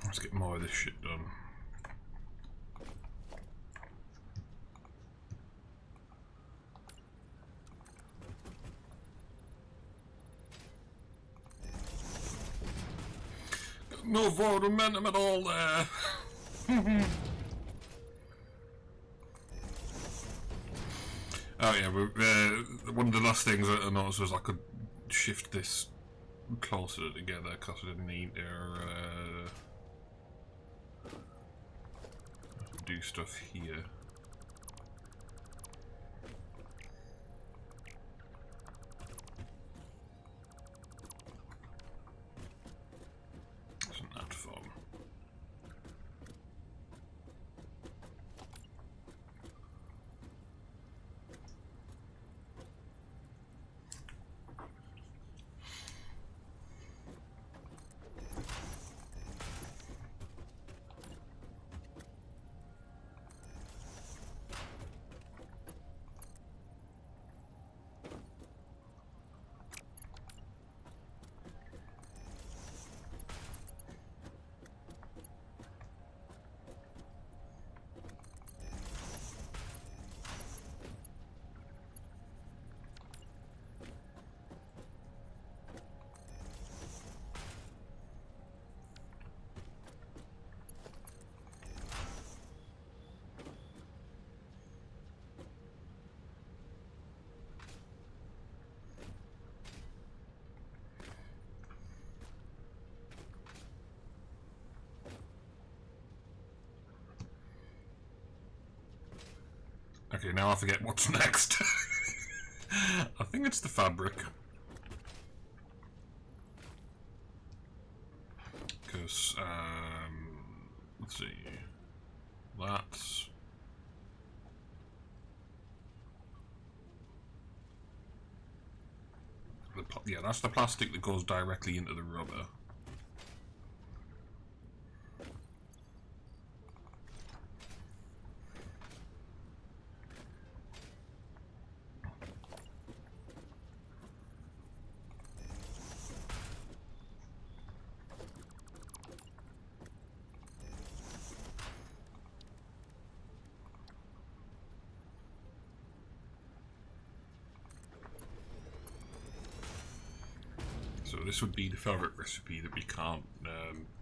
Let's get more of this shit done. No forward momentum at all there. Oh yeah, one of the last things I noticed was I could shift this closer together because I didn't need to do stuff here. Isn't that fun? Okay, now I forget what's next. I think it's the fabric. Because, let's see. That's... yeah, that's the plastic that goes directly into the rubber. So this would be the fabric recipe that we can't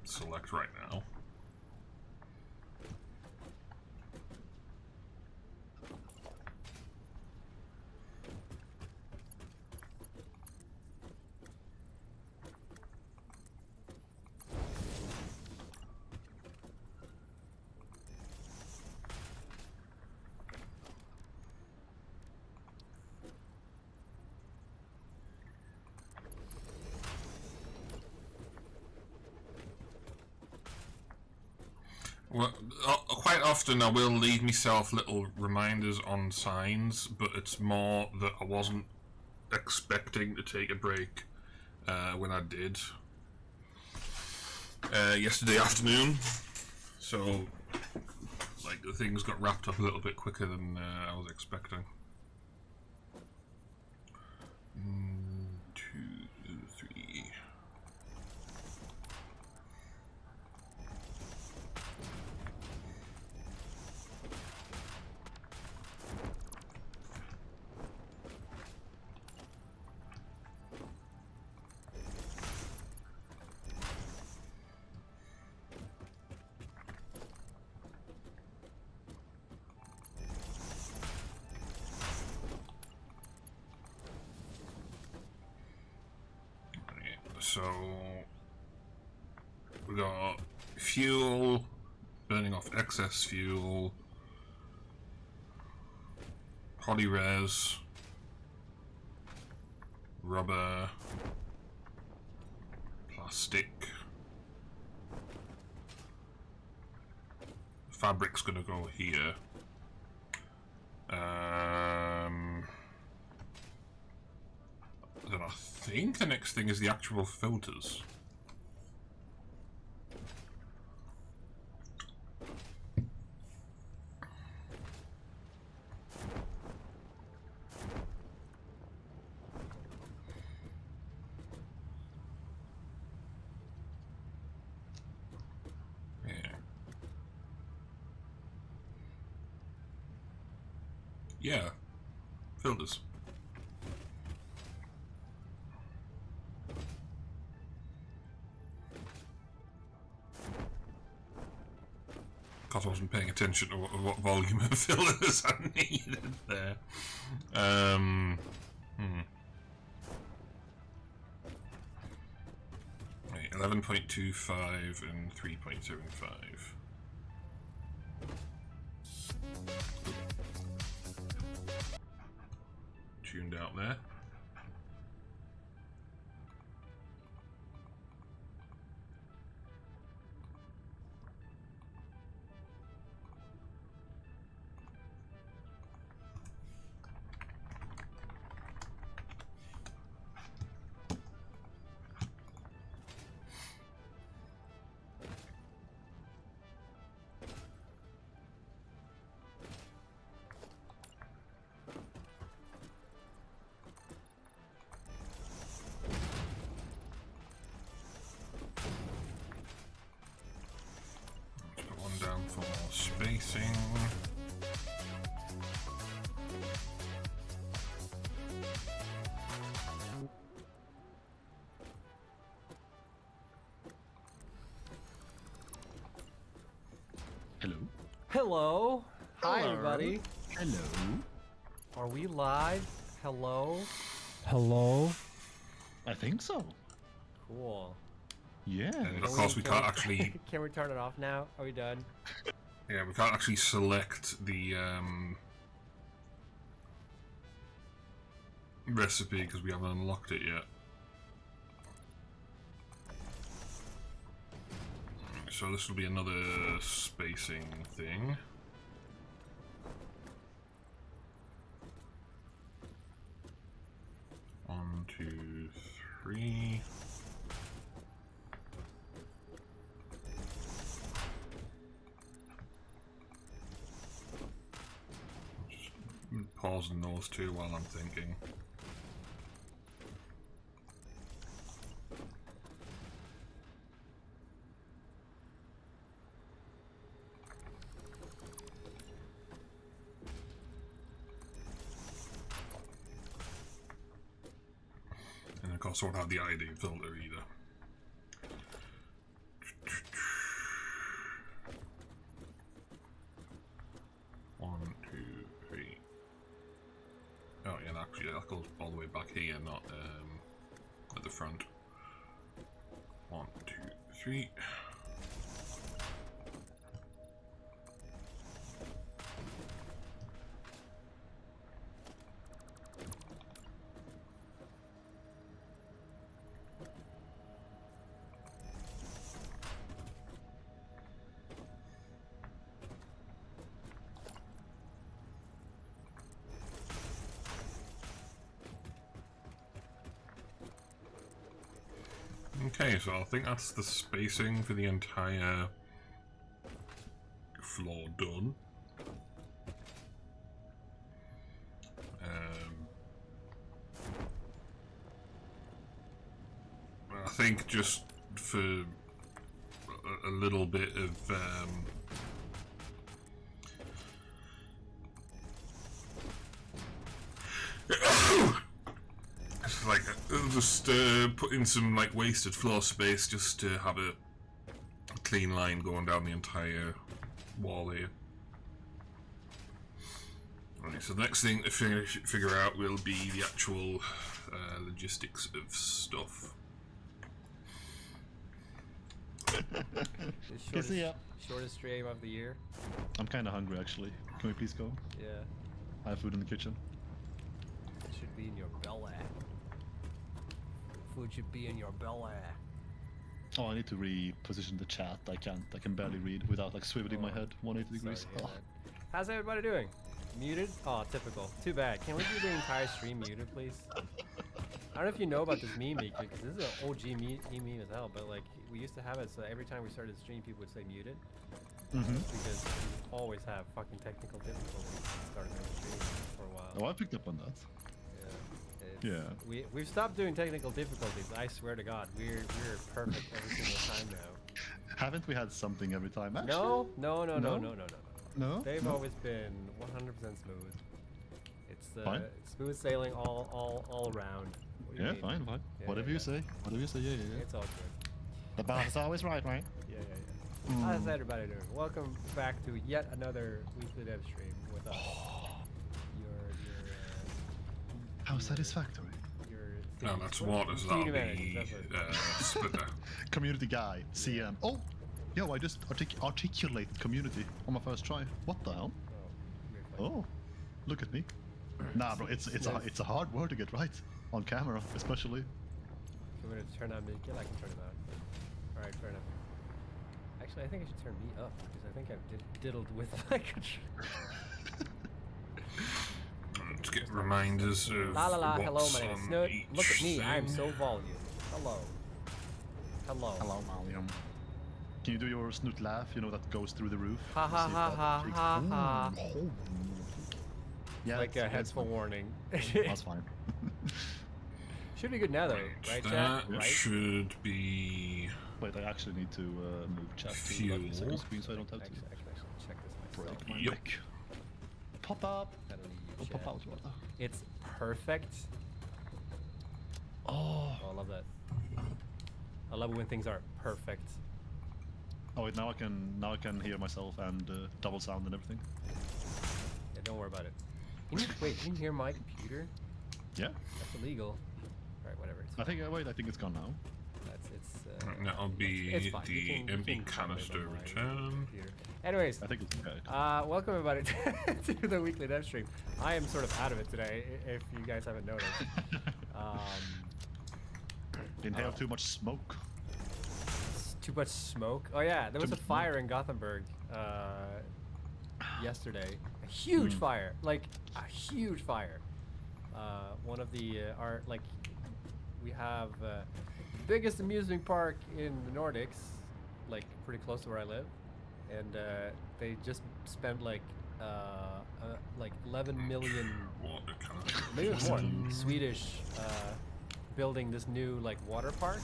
select right now. Well, quite often I will leave myself little reminders on signs, but it's more that I wasn't expecting to take a break when I did yesterday afternoon. So, like, the things got wrapped up a little bit quicker than I was expecting. 2, 3. so we got fuel, burning off excess fuel, polyres, rubber, plastic. Fabric's gonna go here. Then I think the next thing is the actual filters. Yeah, filters. Because I wasn't paying attention to what volume of filters I needed there. 11.25 and 3.75. Tuned out there. Down for more spacing. Hello. Hello. Hi, everybody. Hello. Are we live? Hello. Hello? I think so. Cool. Yeah. And of course, we can't actually. Can we turn it off now? Are we done? Yeah, we can't actually select the recipe because we haven't unlocked it yet. So this will be another spacing thing. One, two, three. Pausing those two while I'm thinking. And of course I won't have the ID filter either. One, two, three. Oh yeah, actually that goes all the way back here, not at the front. One, two, three. Okay, so I think that's the spacing for the entire floor done. I think just for a little bit of like just put in some like wasted floor space just to have a clean line going down the entire wall here. Right, so the next thing to figure out will be the actual logistics of stuff. The see ya. shortest stream of the year. I'm kind of hungry actually. Can we please go? Yeah. I have food in the kitchen. It should be in your belly. Food should be in your belly. Oh, I need to reposition the chat. I can't. I can barely read without like swiveling my head 180 degrees. Sorry to hear Oh. that. How's everybody doing? Muted? Oh, typical. Too bad. Can we do the entire stream muted, please? I don't know if you know about this meme, Mika, because this is an OG meme as hell, but like, we used to have it so every time we started the stream, people would say muted. Because we always have fucking technical difficulties starting the stream for a while. Oh, I picked up on that. Yeah. We've stopped doing technical difficulties. I swear to God, we're perfect every single time now. Haven't we had something every time? Actually? No. No. They've No? always been 100% smooth. It's Fine. smooth sailing all around. What do you Yeah, mean? fine. Yeah, Whatever yeah. you say. Whatever you say. Yeah. It's all good. The boss is always right, right? Yeah. How's everybody doing? Welcome back to yet another weekly dev stream with us. How satisfactory. No, that's waters. That'll be Splitter. Community guy, CM. Oh, yo, I just articulated community on my first try. What the hell? Oh, look at me. Nah, bro, it's a hard word to get right on camera, especially. You want me to turn on Mika? I can turn it on. All right, fair enough. Actually, I think I should turn me up because I think I've diddled with my control. Let's get reminders of La la la, hello, what's my name is on Snoot. each Look at me, I'm thing. so volume. Hello. Hello, Malium. Can you do your snoot laugh? You know that goes through the roof. Ha ha See if ha that ha freaks- ha ha. Ooh. Yeah, Like a that's headphone fine. warning. That's fine. Should be good now though, right, chat? That Right? should be Wait, I actually need to move chat to Fuel. like the second screen so I don't have to Actually, check this myself. break my Yup. neck. Pop up. That'll leave Oh, chat. pop out rather. It's perfect. Oh. Oh, I love that. I love it when things are perfect. Oh wait, now I can hear myself and double sound and everything. Yeah, don't worry about it. Wait, can you hear my computer? Yeah. That's illegal. Alright, whatever. It's I think wait, I think it's gone now. that'll be it's fine. the You empty can comment canister on my return. computer. Anyways, I think it's okay. welcome everybody to the weekly dev stream. I am sort of out of it today, if you guys haven't noticed. Inhale too much smoke. Too much smoke. Oh yeah, there was Too a much fire in Gothenburg yesterday. A huge fire, like a huge fire. One of the we have biggest amusement park in the Nordics, like pretty close to where I live, and they just spent like 11 million, Water canister. maybe it was more, Swedish, building this new like water park.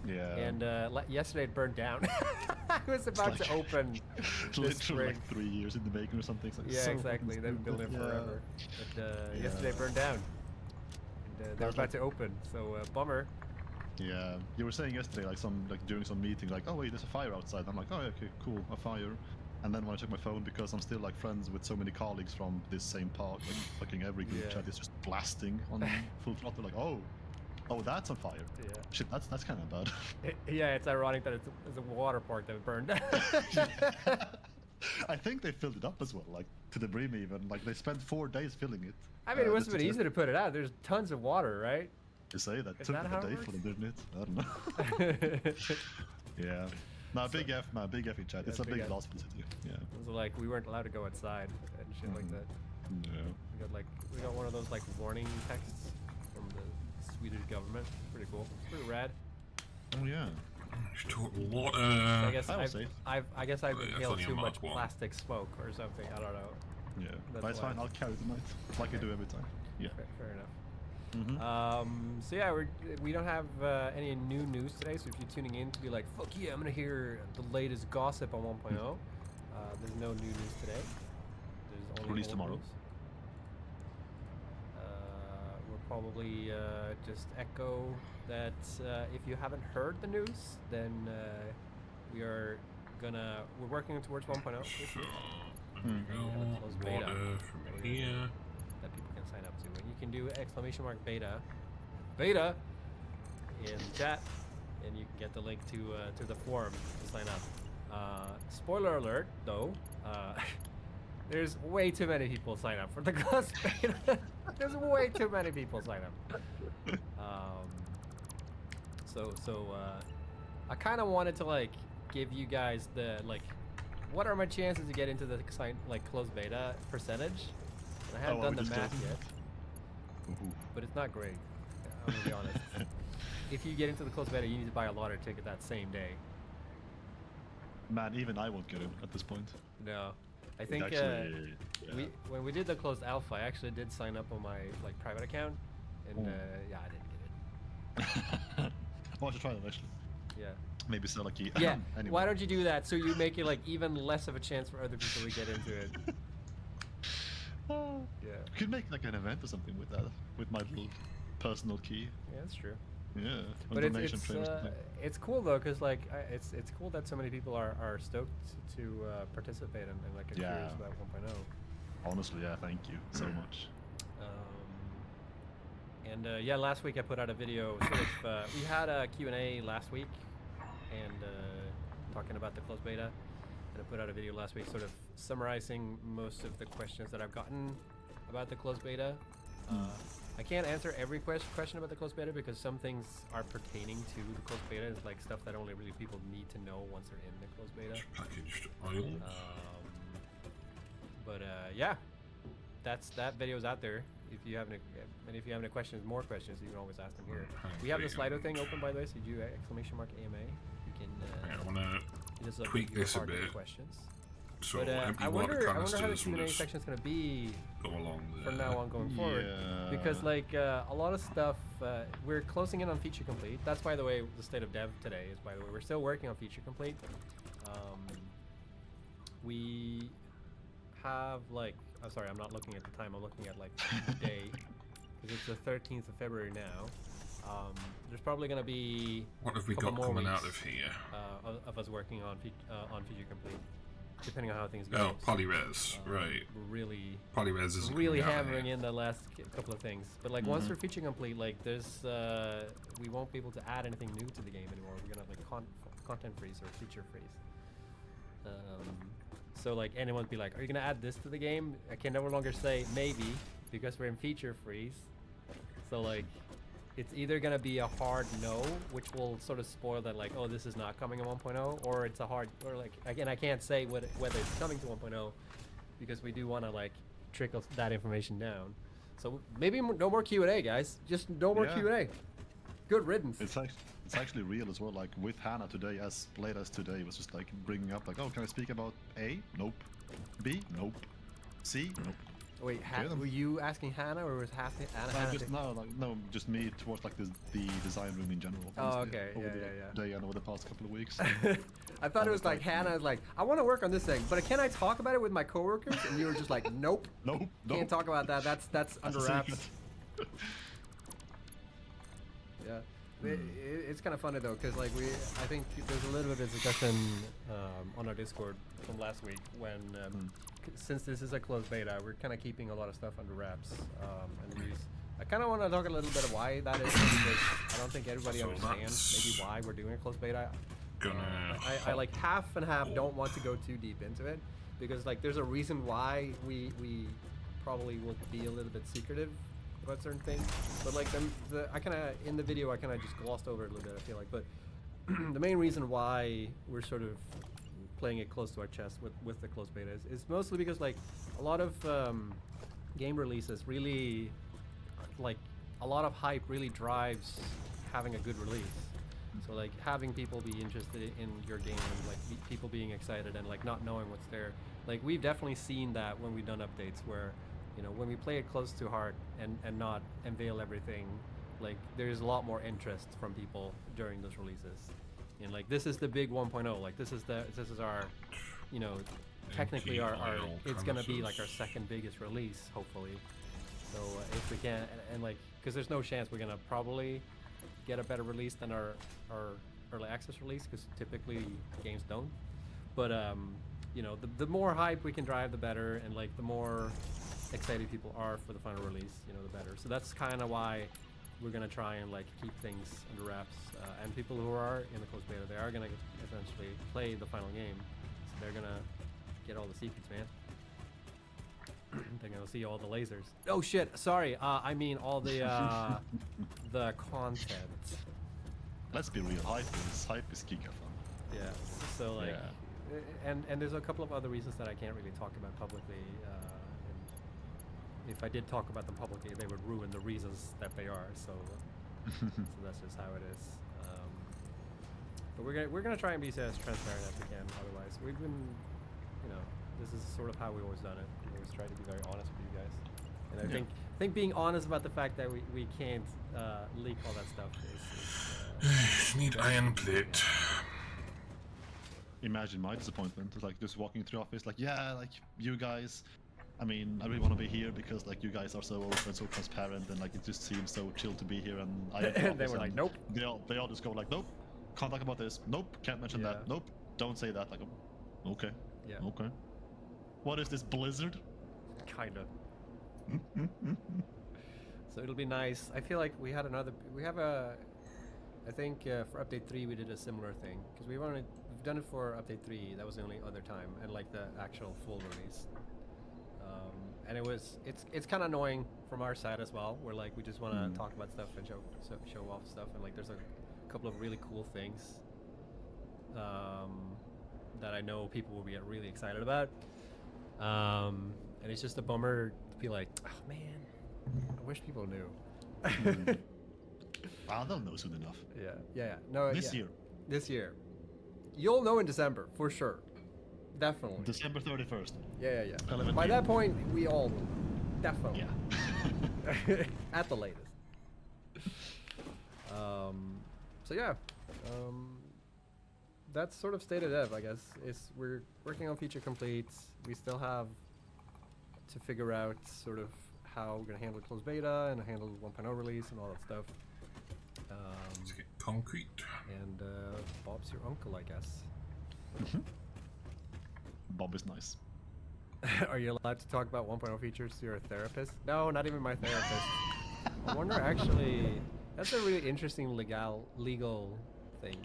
Yeah. And yesterday it burned down. I was about to open this literally spring. like 3 years in the making or something. It's like Yeah, so exactly. fucking They've been building it stupid. forever. But Yeah. yesterday it burned down. And they were about to open, so bummer. Yeah, you were saying yesterday, like during some meeting, like, oh wait, there's a fire outside. I'm like, oh okay, cool, a fire. And then when I check my phone, because I'm still like friends with so many colleagues from this same park, like fucking every group Yeah. chat is just blasting on full throttle, like, oh, that's on fire. Yeah. Shit, that's kind of bad. Yeah, it's ironic that it's a water park that burned down. I think they filled it up as well, like to the brim even. Like they spent 4 days filling it. I mean, it must just have been to easy to put it out. There's tons of water, right? To say that Is took that like how a it day works? for them, didn't it? I don't know. Yeah. Nah, big F, man, big F in chat. Yeah, It's a big big F. loss for the city. Yeah. So like we weren't allowed to go outside and shit like that. Yeah. We got one of those like warning texts from the Swedish government. Pretty cool. It's pretty rad. Oh yeah. Total water. I guess I I've, was safe. I've I guess I've Well, yeah, inhaled it's too only a much Mark 1. plastic smoke or something. I don't know. Yeah. That's But it's why. fine. I'll carry tonight, like I do every time. Yeah. Fair enough. Mm-hmm. So yeah, we don't have any new news today. So if you're tuning in to be like, fuck yeah, I'm gonna hear the latest gossip on 1.0. There's no new news today. There's only Release old tomorrow. news. We'll probably just echo that if you haven't heard the news, then we're working towards 1.0 this year. There we have a closed go. beta. Water from here. That people can sign up to, and you can do !beta in chat and you can get the link to the forum to sign up. Spoiler alert, though. There's way too many people sign up for the closed beta. There's way too many people sign up. I kind of wanted to like give you guys the like, what are my chances to get into the closed beta percentage? And I haven't done the math yet, but it's not great. I'm gonna be honest. If you get into the closed beta, you need to buy a lottery ticket that same day. Man, even I won't get in at this point. No. I think Actually, yeah. when we did the closed alpha, I actually did sign up on my like private account, and yeah, I didn't get it. I want to try that actually. Yeah. Maybe sell a key. Yeah. Anyway. Why don't you do that so you make it like even less of a chance for other people to get into it? Yeah. We could make like an event or something with that, with my little personal key. Yeah, that's true. Yeah. But it's cool though, cause like it's cool that so many people are stoked to participate and like are curious about 1.0. Honestly, yeah. Thank you so much. Yeah, last week I put out a video. Sort of, we had a Q&A last week, and talking about the closed beta. And I put out a video last week, sort of summarizing most of the questions that I've gotten about the closed beta. I can't answer every question about the closed beta because some things are pertaining to the closed beta. It's like stuff that only really people need to know once they're in the closed beta. Packaged oil. Yeah, that video's out there. If you have any questions, more questions, you can always ask them here. We have the Slido thing open, by the way, so you do !AMA. You can. I want to tweak this a bit. Questions. So I wonder how the Q&A section is going to be go along from now on going forward. Because like a lot of stuff, we're closing in on feature complete. That's, by the way, the state of dev today is, by the way, we're still working on feature complete. We have like, I'm sorry, I'm not looking at the time, I'm looking at like the day, because it's the 13th of February now. There's probably going to be what have we got coming out of here? Of us working on feature complete, depending on how things go. Oh, Polyres, right. We're really Polyres is really hammering in the last couple of things. But like once we're feature complete, like there's we won't be able to add anything new to the game anymore. We're gonna have like content freeze or feature freeze. So like anyone would be like, are you gonna add this to the game? I can no longer say maybe because we're in feature freeze. So like it's either gonna be a hard no, which will sort of spoil that like, oh, this is not coming in 1.0, or it's a hard, or like again, I can't say whether it's coming to 1.0 because we do want to like trickle that information down. So maybe no more Q&A, guys. Just no more Q&A. Good riddance. It's actually real as well. Like with Hannah today, as late as today, it was just like bringing up like, oh, can I speak about A? Nope. B? Nope. C? Nope. Wait, were you asking Hannah, or was Hannah? No, just me towards like the design room in general. Oh, okay, Day and over the past couple of weeks. I thought it was like Hannah was like, I want to work on this thing, but can I talk about it with my coworkers? And you were just like, nope, nope, can't talk about that. That's under wraps. Yeah. It's kind of funny though, because like I think there's a little bit of discussion on our Discord from last week when since this is a closed beta, we're kind of keeping a lot of stuff under wraps. I kind of want to talk a little bit of why that is, because I don't think everybody understands maybe why we're doing a closed beta. I like half and half don't want to go too deep into it, because like there's a reason why we probably will be a little bit secretive about certain things, but like I kind of in the video I kind of just glossed over it a little bit, I feel like. But the main reason why we're sort of playing it close to our chest with the closed beta is mostly because like a lot of game releases really, like a lot of hype really drives having a good release. So like having people be interested in your game, and like people being excited and like not knowing what's there. Like we've definitely seen that when we've done updates where, you know, when we play it close to heart and not unveil everything, like there's a lot more interest from people during those releases. And like this is the big 1.0, like this is our, you know, technically our it's gonna be like our second biggest release, hopefully. So if we can, and like, because there's no chance we're gonna probably get a better release than our early access release, because typically games don't. But you know, the more hype we can drive, the better, and like the more excited people are for the final release, you know, the better. So that's kind of why we're gonna try and like keep things under wraps. And people who are in the closed beta, they are gonna essentially play the final game, so they're gonna get all the secrets, man. They're gonna see all the lasers. Oh shit! Sorry. I mean all the the content. Let's be real. Hype is giga fun. Yeah. So like, and there's a couple of other reasons that I can't really talk about publicly. And if I did talk about them publicly, they would ruin the reasons that they are. So, so that's just how it is. But we're gonna try and be as transparent as we can. Otherwise, we've been, you know, this is sort of how we always done it. We always try to be very honest with you guys. And I think being honest about the fact that we can't leak all that stuff is Need iron plate. Imagine my disappointment, like just walking through office, like like you guys. I mean, I really want to be here because like you guys are so open, so transparent, and like it just seems so chill to be here. And and they were like, nope. They all just go like, nope, can't talk about this. Nope, can't mention that. Nope, don't say that. Like, okay, okay. What is this, Blizzard? Kind of. So it'll be nice. I feel like we have I think for update 3 we did a similar thing because we've done it for update 3. That was the only other time, and like the actual full release. And it's kind of annoying from our side as well. We're like, we just want to talk about stuff and show off stuff, and like there's a couple of really cool things that I know people will be really excited about. And it's just a bummer to be like, oh man, I wish people knew. They'll know soon enough. Yeah. No, This year. You'll know in December, for sure. Definitely. December 31st. Yeah. By that point, we all will. Definitely. Yeah. At the latest. So yeah. That's sort of state of dev, I guess. We're working on feature completes. We still have to figure out sort of how we're going to handle closed beta and handle 1.0 release and all that stuff. Let's get concrete. And Bob's your uncle, I guess. Bob is nice. Are you allowed to talk about 1.0 features to your therapist? No, not even my therapist. I wonder, actually, that's a really interesting legal thing.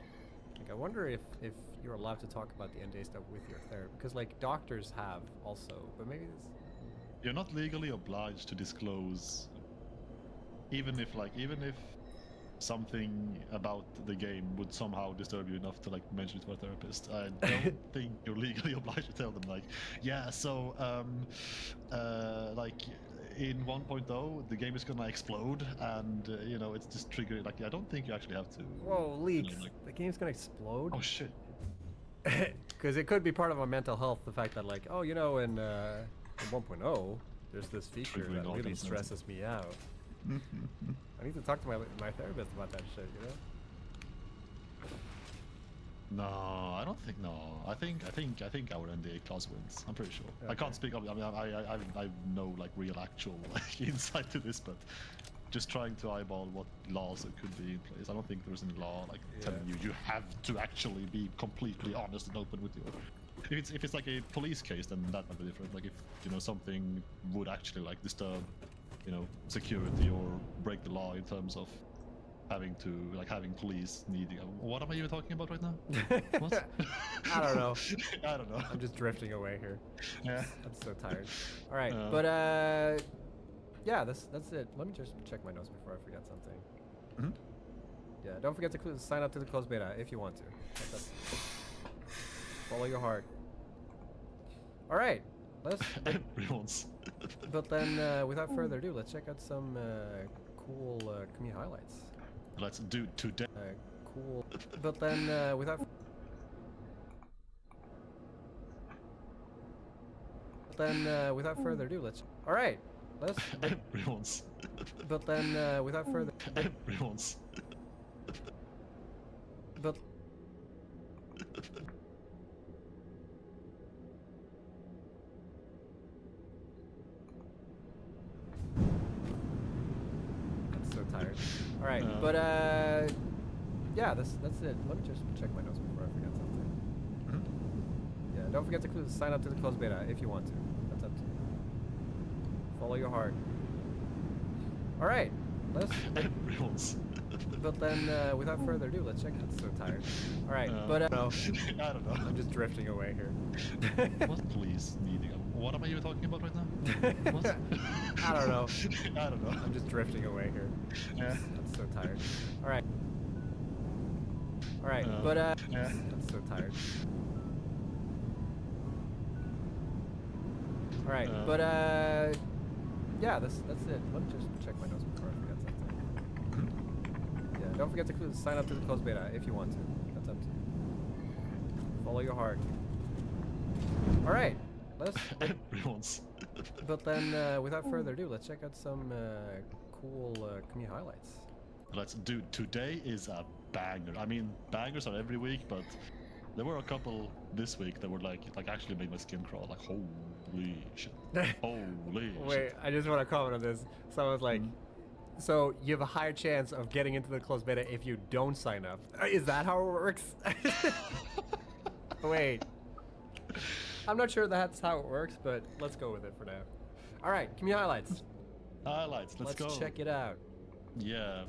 Like, I wonder if you're allowed to talk about the NDA stuff with your therapist, because like doctors have also, but maybe it's... You're not legally obliged to disclose, even if something about the game would somehow disturb you enough to like mention it to a therapist. I don't think you're legally obliged to tell them like, so like in 1.0 the game is gonna explode and it's just triggering. Like, I don't think you actually have to. Whoa, leaks! The game's gonna explode. Oh shit! Because it could be part of my mental health. The fact that like, in 1.0 there's this feature that really stresses me out. I need to talk to my therapist about that shit, No, I don't think. No, I think our NDA clause wins. I'm pretty sure. Okay. I can't speak up. I mean, I have no like real actual like insight to this, but just trying to eyeball what laws it could be in place. I don't think there's any law like telling you have to actually be completely honest and open with your. If it's like a police case, then that might be different. Like if something would actually like disturb security or break the law in terms of having police needing. What am I even talking about right now? What? I don't know. I don't know. I'm just drifting away here. Yeah. I'm so tired. All right, but yeah, that's it. Let me just check my notes before I forget something. Yeah, don't forget to sign up to the closed beta if you want to. Follow your heart. All right. Everyone's. But then, without further ado, let's check out some cool community highlights. Let's do today. Cool. But then, without further ado, let's. All right. Let's. Everyone's. But then, without further. Everyone's. But. Tired. All right, but yeah, that's it. Let me just check my notes before I forget something. Yeah, don't forget to sign up to the closed beta if you want to. That's up to you. Follow your heart. All right, let's. Everyone's. But then, without further ado, let's check. I'm so tired. All right, but no, I don't know. I'm just drifting away here. What please needing? What am I even talking about right now? What? I don't know. I don't know. I'm just drifting away here. Yeah. I'm so tired. All right. All right, Yeah. but Yeah. I'm so tired. All right, but yeah, that's it. Let me just check my notes before I forget something. Yeah, don't forget to sign up to the closed beta if you want to. That's up to you. Follow your heart. All right, let's. Everyone's. But then, without further ado, let's check out some cool community highlights. Let's do. Today is a banger. I mean, bangers are every week, but there were a couple this week that were like actually made my skin crawl. Like holy shit. Holy Wait, shit. I just want to comment on this. Someone's like, so you have a higher chance of getting into the closed beta if you don't sign up. Is that how it works? Wait. I'm not sure that's how it works, but let's go with it for now. All right, community highlights. Highlights. Let's go. Check it out. Yeah.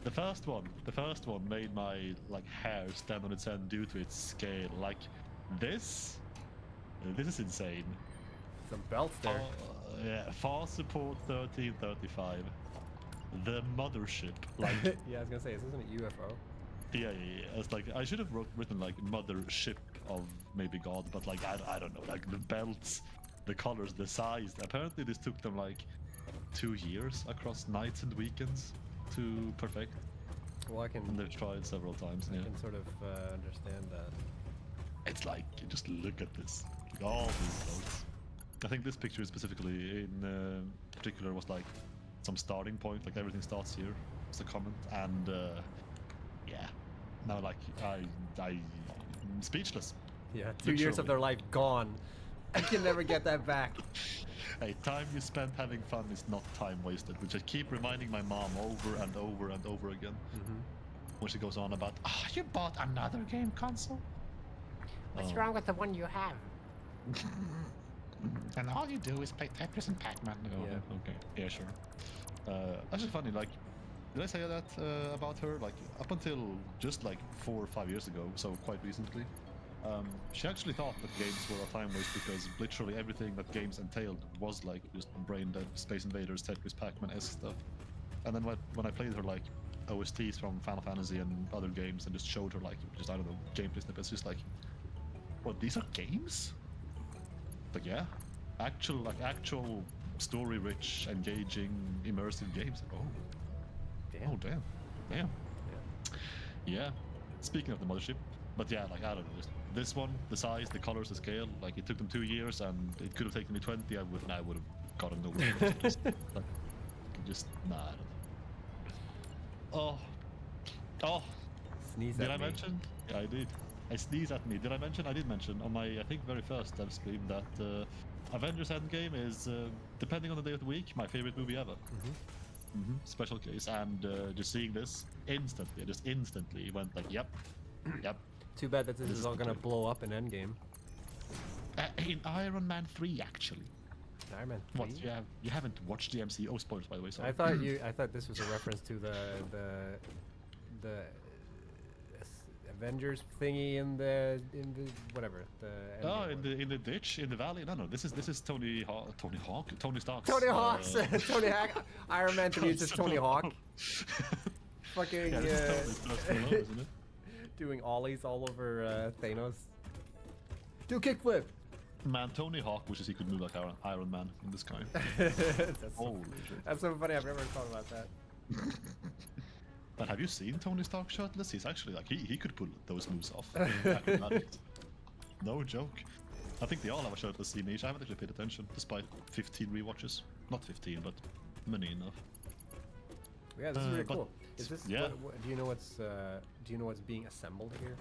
The first one made my hair stand on its head due to its scale. Like this is insane. Some belts there. Yeah, fast support 1335. The mothership. Like Yeah, I was gonna say, is this an UFO? yeah. It's like I should have written like mothership of maybe God, but like I don't know. Like the belts, the colors, the size. Apparently this took them like 2 years across nights and weekends to perfect. Well, I can. And they've tried several times. I Yeah. can sort of understand that. It's like, you just look at this. Like, all these belts. I think this picture specifically in particular was like some starting point, like everything starts here. It's a comment, and yeah. Now like I'm speechless. Yeah, 2 years of Literally. their life gone. I can never get that back. Hey, time you spent having fun is not time wasted, which I keep reminding my mom over and over and over again. When she goes on about, you bought another game console? What's wrong with the one you have? And all you do is play Tetris and Pac-Man. Oh, Yeah. okay. Yeah, sure. Actually funny, like, did I say that about her? Like, up until just like 4 or 5 years ago, so quite recently, she actually thought that games were a time waste because literally everything that games entailed was like just brain dead, Space Invaders, Tetris, Pac-Man-esque stuff. And then when I played her like OSTs from Final Fantasy and other games and just showed her like just, I don't know, gameplay snippets, just like, what, these are games? Like, yeah, actual story-rich, engaging, immersive games. Oh, Damn. oh, damn. Yeah. Speaking of the mothership, but yeah, like I don't know, this one, the size, the colors, the scale, like it took them 2 years, and it could have taken me 20. I would have gotten nowhere. Just, like, nah, I don't. Oh. Sneeze Did at I me. mention? Yeah, I did. I sneezed at me. Did I mention? I did mention on my, I think, very first dev stream that Avengers Endgame is, depending on the day of the week, my favorite movie ever. Special case. And just seeing this instantly, went like, yep. Too bad that this This is is all the gonna game. blow up in Endgame. In Iron Man 3, actually. Iron Man 3? What? You haven't watched the MCU? Oh, spoilers, by the way. Sorry. I thought this was a reference to the Avengers thingy in the whatever the. Oh, Endgame in the ditch, in the valley. No, this is Tony Stark. Tony Hawk's Tony Hawk. Iron Man 3 is just Tony Hawk. Fucking Yeah, this is Tony Stark's Stallone, isn't it? doing ollies all over Thanos. Do a kickflip. Man, Tony Hawk wishes he could move like Iron Man in the sky. Holy shit. That's so funny. I've never thought about that. But have you seen Tony Stark shirtless? He's actually like he could pull those moves off. Acrobatics. No joke. I think they all have a shirtless scene each. I haven't actually paid attention, despite 15 rewatches. Not 15, but many enough. Yeah, this is really but- cool. Is this? yeah. Do you know what's being assembled here?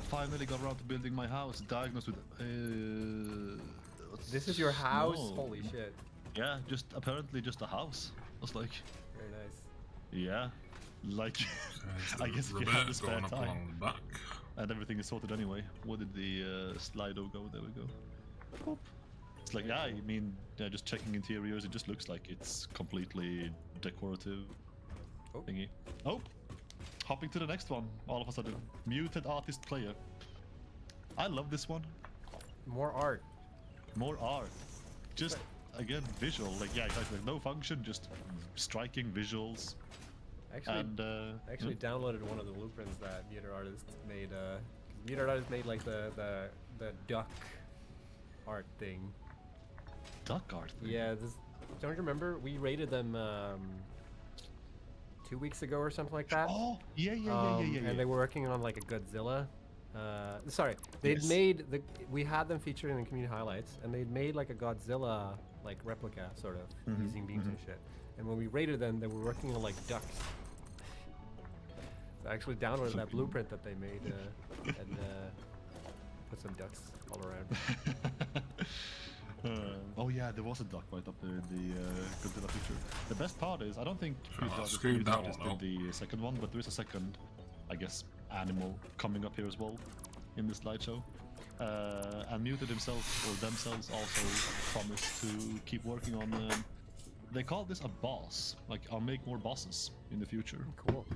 Finally got around to building my house. Diagnosed with. This is your house? No. Holy shit! Yeah, apparently just a house. I was like, Very nice. yeah, like There's I the guess if you ribbon have the spare going up time along the back. and everything is sorted anyway. Where did the Slido go? There we go. Boop. It's like, yeah, I mean, just checking interiors, it just looks like it's completely decorative Oh. thingy. Oh, hopping to the next one. All of a sudden, muted artist player. I love this one. More art. More art. Just again, visual. Like yeah, exactly. No function, just striking visuals. Actually, And I actually downloaded one of the blueprints that Meter Artist made. Meter Artist made like the duck art thing. duck art. Thing. Yeah, this. Don't you remember? We rated them 2 weeks ago or something like that. Oh, yeah. And they were working on like a Godzilla. Sorry, they'd Yes. made the. We had them featured in the community highlights, and they'd made like a Godzilla like replica, sort of using beams and shit. And when we rated them, they were working on like ducks. So I actually downloaded that blueprint that they made and put some ducks all around. Oh yeah, there was a duck right up there in the Godzilla picture. The best part is, I don't think I screwed that just one did the second one, but there is a second, I guess, animal coming up here as well in this slideshow. And Muted himself, or themselves, also promised to keep working on... they call this a boss. Like, I'll make more bosses in the future. Cool.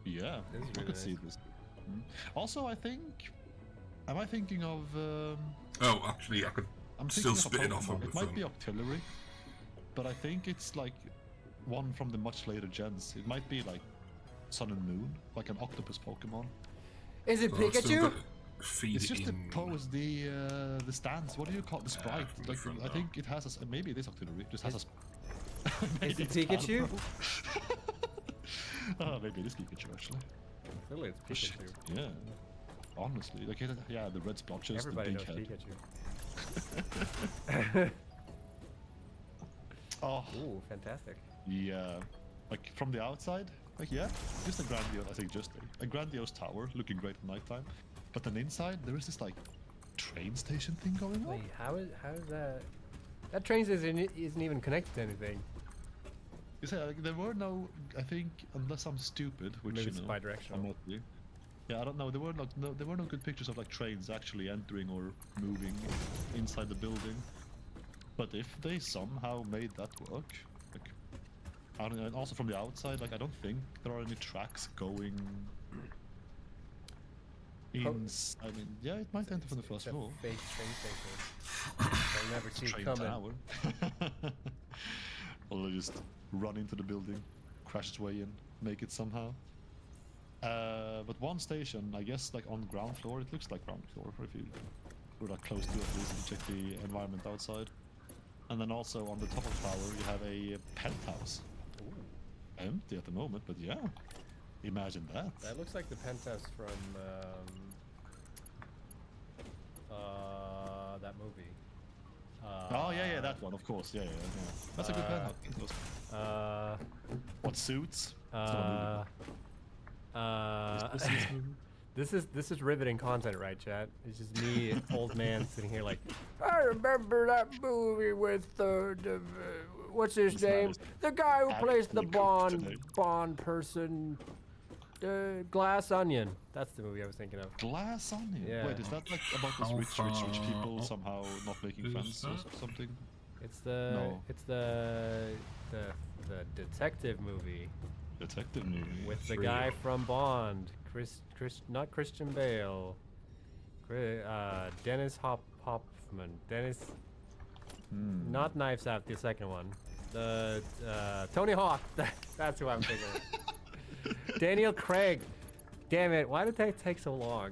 Yeah, This is I really could see nice. this. Also, I think... Am I thinking of... Oh, actually, I could I'm still thinking spit it of a off Pokemon. of the It might phone. be Octillery, but I think it's like one from the much later gens. It might be like Sun and Moon, like an octopus Pokemon. Is it So I've still Pikachu? got to feed It's it just the in. pose, the stance. What do you call it? The sprite? Like, different I though. think it has a. Maybe it is Octillery. It just has a. Is Maybe it it's Pikachu? Oh, maybe it is Pikachu actually. Clearly, it's Oh, shit. Pikachu. Yeah. Honestly, like yeah, the red splotches, Everybody the knows big head. Pikachu. Oh, Ooh, fantastic. yeah. Like from the outside, like yeah, just a grandiose. I think just a grandiose tower looking great at nighttime. But then inside there is this like train station thing going on. Wait, how is that? That train isn't even connected to anything. You say like, there were no. I think unless I'm stupid, which Maybe you it's know, bi-directional. I'm not. Yeah, I don't know. There were no good pictures of like trains actually entering or moving inside the building. But if they somehow made that work, like, I don't know, and also from the outside, like I don't think there are any tracks going. I mean, yeah, it might enter from the first It's a floor. fake train station. I'll never see it Train coming. tower. Or they just run into the building, crash its way in, make it somehow. But one station, I guess, like on ground floor, it looks like ground floor if you were like close to it, at least to check the environment outside. And then also on the top of the tower, you have a penthouse. Empty at the moment, but yeah, imagine that. That looks like the penthouse from that movie. Oh yeah, that one, of course. Yeah. That's a good penthouse. What suits? It's not a movie. This is riveting content, right, chat? It's just me, old man, sitting here like, I remember that movie with the what's his This man name? is The guy who plays the actually cooked today. Bond person, Glass Onion. That's the movie I was thinking of. Glass Onion. Yeah. Wait, is that like about this rich people somehow not making Is friends or that- something? It's the No. it's the detective movie Detective movie. with the guy from Bond, not Christian Bale, Dennis Hoffman, not Knives Out, the second one, the Tony Hawk. That's who I'm thinking of. Daniel Craig. Damn it! Why did that take so long?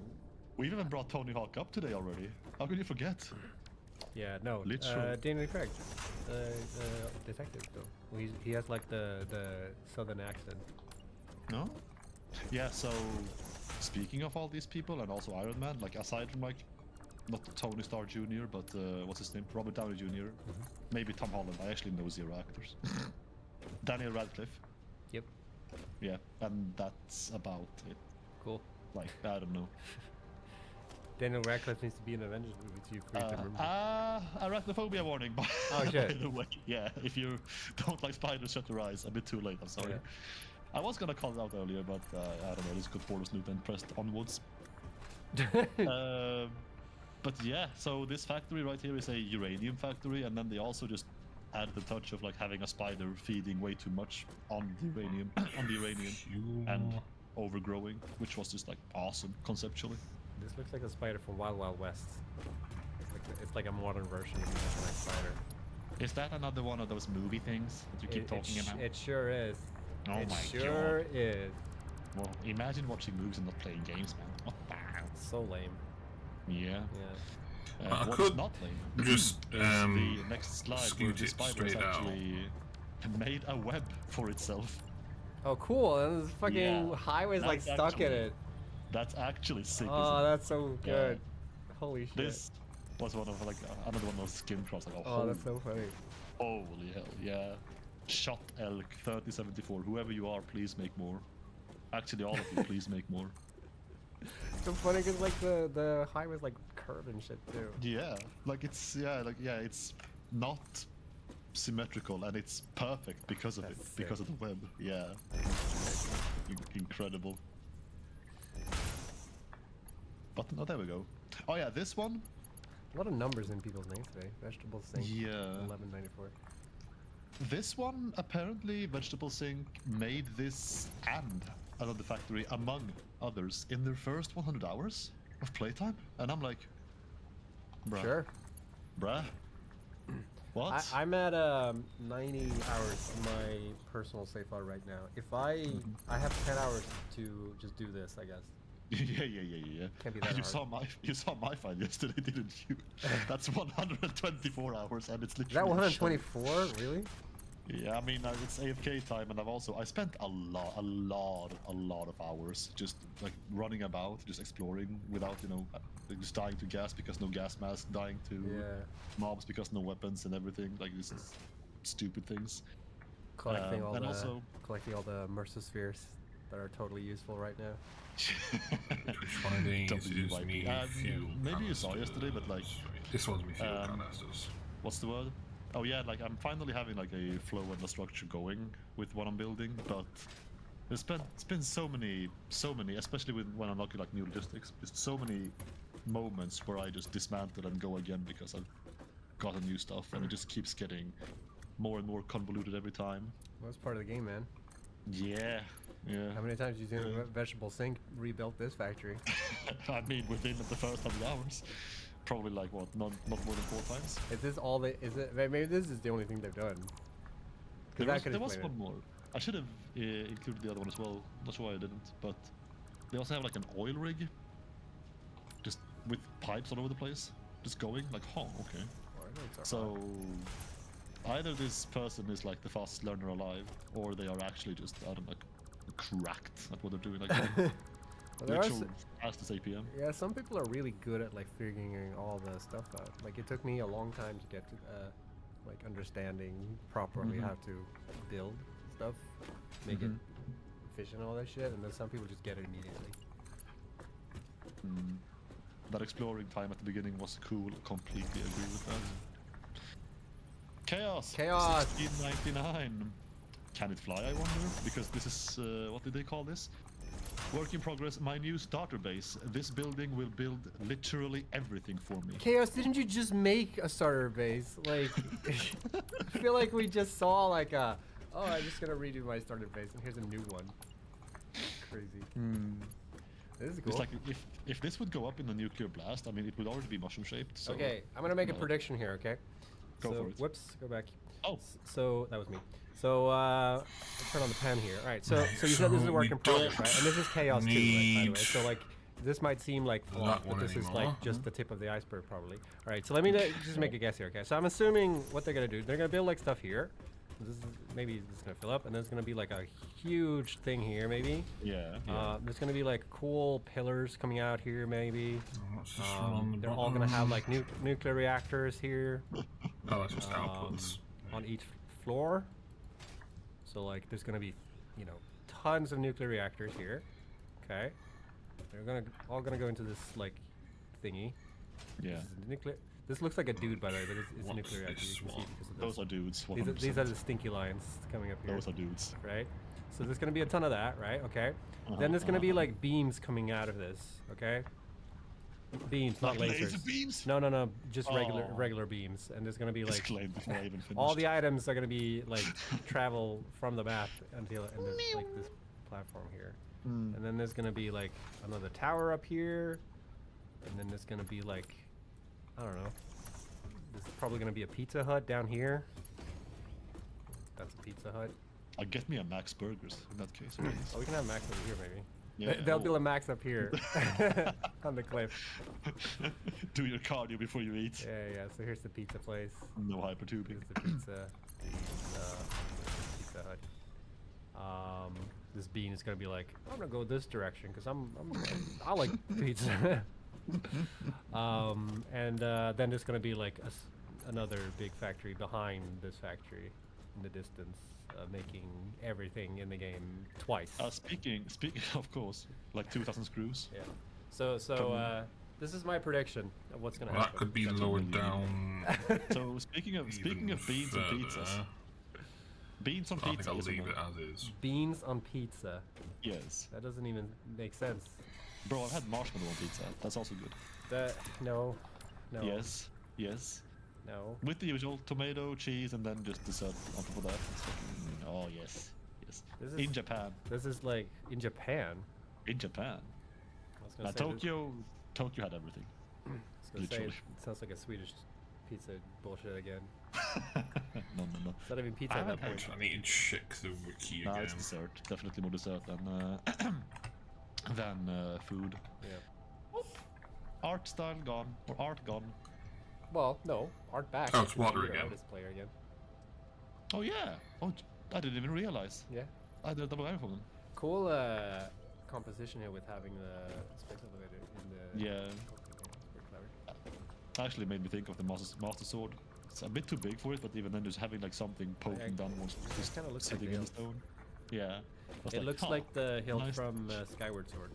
We've even brought Tony Hawk up today already. How could you forget? Yeah, no. Literally. Daniel Craig, detective though. He has like the southern accent. No? Yeah, so speaking of all these people and also Iron Man, like aside from like not Tony Stark Jr., but what's his name? Robert Downey Jr. Maybe Tom Holland. I actually know 0 actors. Daniel Radcliffe. Yep. Yeah, and that's about it. Cool. Like, I don't know. Daniel Radcliffe needs to be in Avengers movie too. For you to remember. Arachnophobia warning. By Oh, shit. by the way, yeah, if you don't like spiders, shut your eyes. A bit too late. I'm sorry. Yeah. I was gonna call it out earlier, but I don't know. This good force loop and pressed onwards. But yeah, so this factory right here is a uranium factory, and then they also just add the touch of like having a spider feeding way too much on the uranium, and overgrowing, which was just like awesome conceptually. This looks like a spider from Wild Wild West. It's like a modern version of that spider. Is that another one of those movie things that you keep talking about? It sure is. Oh it my sure god. is. Well, imagine watching movies and not playing games, man. What the hell? So lame. Yeah. Yeah. I What's could not lame just is the next slide where scoot the it spider straight out. actually made a web for itself. Oh, cool. And this fucking Yeah, highway's like that's stuck in actually- it. That's actually sick. Oh, isn't it? that's so good. Holy shit. This was one of like another one of those skin crops. Like, Oh, that's so funny. holy hell, yeah. Shot elk 3074. Whoever you are, please make more. Actually, all of you, please make more. So funny because like the highway's like curved and shit too. Yeah, it's not symmetrical and it's perfect because of That's it, sick. because of the web. Yeah, incredible. But no, there we go. Oh yeah, this one. A lot of numbers in people's names today. Vegetable sink. Yeah. 1194. This one, apparently, Vegetable Sink made this and another factory, among others, in their first 100 hours of playtime. And I'm like, bruh. Sure. Bruh. What? I'm at 90 hours on my personal save file right now. If I have 10 hours to just do this, I guess. Yeah. Can't be that hard. You saw my file yesterday, didn't you? That's 124 hours, and it's Is literally. that 124? Really? Yeah, I mean it's AFK time, and I spent a lot of hours just like running about, just exploring without just dying to gas because no gas mask, dying to mobs because no weapons and everything, like this is stupid things. Collecting and also collecting all the Mercer spheres that are totally useful right now. Which one of these is WYP. me fuel Maybe you saw yesterday, but like this one's me fuel um, canisters. what's the word? Oh yeah, like I'm finally having like a flow and a structure going with what I'm building, but it's been so many, especially when unlocking like new logistics, just so many moments where I just dismantle and go again because I've gotten new stuff, and it just keeps getting more and more convoluted every time. Well, that's part of the game, man. Yeah. How many times have you seen a vegetable sink rebuilt this factory? I mean, within the first 100 hours. Probably like what, not more than 4 times. Is this all they? Is it? Maybe this is the only thing they've done. There was one more. I should have included the other one as well. Not sure why I didn't, but they also have like an oil rig, just with pipes all over the place, just going like, oh, okay. So either this person is like the fastest learner alive, or they are actually just cracked at what they're doing. Like, literal fast as APM. Yeah, some people are really good at like figuring all the stuff out. Like it took me a long time to get to like understanding properly how to build stuff, make it efficient, all that shit, and then some people just get it immediately. That exploring time at the beginning was cool. Completely agree with that. Chaos. 1699. Can it fly, I wonder? Because this is what did they call this? Work in progress, my new starter base. This building will build literally everything for me. Chaos, didn't you just make a starter base? Like, I feel like we just saw like oh, I'm just gonna redo my starter base, and here's a new one. Crazy. This is cool. It's like if this would go up in the nuclear blast, I mean, it would already be mushroom shaped. So, Okay, I'm gonna make a prediction here. Okay. Go so, for it. Whoops, go back. Oh. So that was me. So I'll turn on the pen here. All right. So you said this is a work in progress, right? And this is chaos too, right, by the way. So like this might seem like flawed, but this is like just the tip of the iceberg, probably. All right. So let me just make a guess here. Okay. So I'm assuming what they're gonna do. They're gonna build like stuff here. This is maybe this is gonna fill up, and there's gonna be like a huge thing here, maybe. Yeah. There's gonna be like cool pillars coming out here, maybe. What's this one on the They're all gonna have like nuclear reactors here. Oh, that's just outputs. On each floor. So like there's gonna be, tons of nuclear reactors here. Okay. They're all gonna go into this like thingy. Yeah. This, is nuclear. This looks like a dude, by the way, but it's a nuclear reactor. You can see because of this. Those are dudes. These are the stinky lines coming up here. Those are dudes. Right. So there's gonna be a ton of that, right? Okay. Then there's gonna be like beams coming out of this. Okay. Beams, not Like lasers. laser beams? No, just Oh. regular beams, and there's gonna be like Exclaimed before I even finished. all the items are gonna be like travel from the map until and there's like this platform here, Hmm. and then there's gonna be like another tower up here, and then there's gonna be like I don't know. There's probably gonna be a Pizza Hut down here. That's a Pizza Hut. I'll get me a Max Burgers in that case, please. Oh, we can have Max over here maybe. Yeah, They'll oh. build a Max up here on the cliff. Do your cardio before you eat. Yeah. So here's the pizza place. No hypertubing. Here's the Pizza Hut. This bean is gonna be like, I'm gonna go this direction because I like pizza. And then there's gonna be like another big factory behind this factory in the distance, making everything in the game twice. Speaking of course, like 2,000 screws. Yeah. So this is my prediction of what's gonna Well, that happen. could be That's lowered really- down. So speaking of beans further. and pizzas, beans on I think pizza. I'll Yes or leave no? it as is. Beans on pizza. Yes, That doesn't even make sense. bro. I've had marshmallow on pizza. That's also good. No. Yes, yes. No. With the usual tomato, cheese, and then just dessert on top of that. It's fucking, oh yes, yes. This is In Japan, This is like in Japan. in Japan. I was gonna say Tokyo had everything. I was gonna say literally. it sounds like a Swedish pizza bullshit again. No. It's not even pizza I at that haven't point. I need to check the wiki Nah, again. it's dessert. Definitely more dessert than food. Yeah. Art style gone, or art gone. Well, no, art back. Oh, it's water You're an again. artist player again. Oh yeah. Oh, I didn't even realize. Yeah. I did a double iron for them. Cool composition here with having the space elevator in the. Yeah. Pretty clever. Actually made me think of the master sword. It's a bit too big for it, but even then, just having like something poking downwards, just kinda looks like sitting in the nails. stone. Yeah. I was It looks "Huh, like the hilt nice." from Skyward Sword.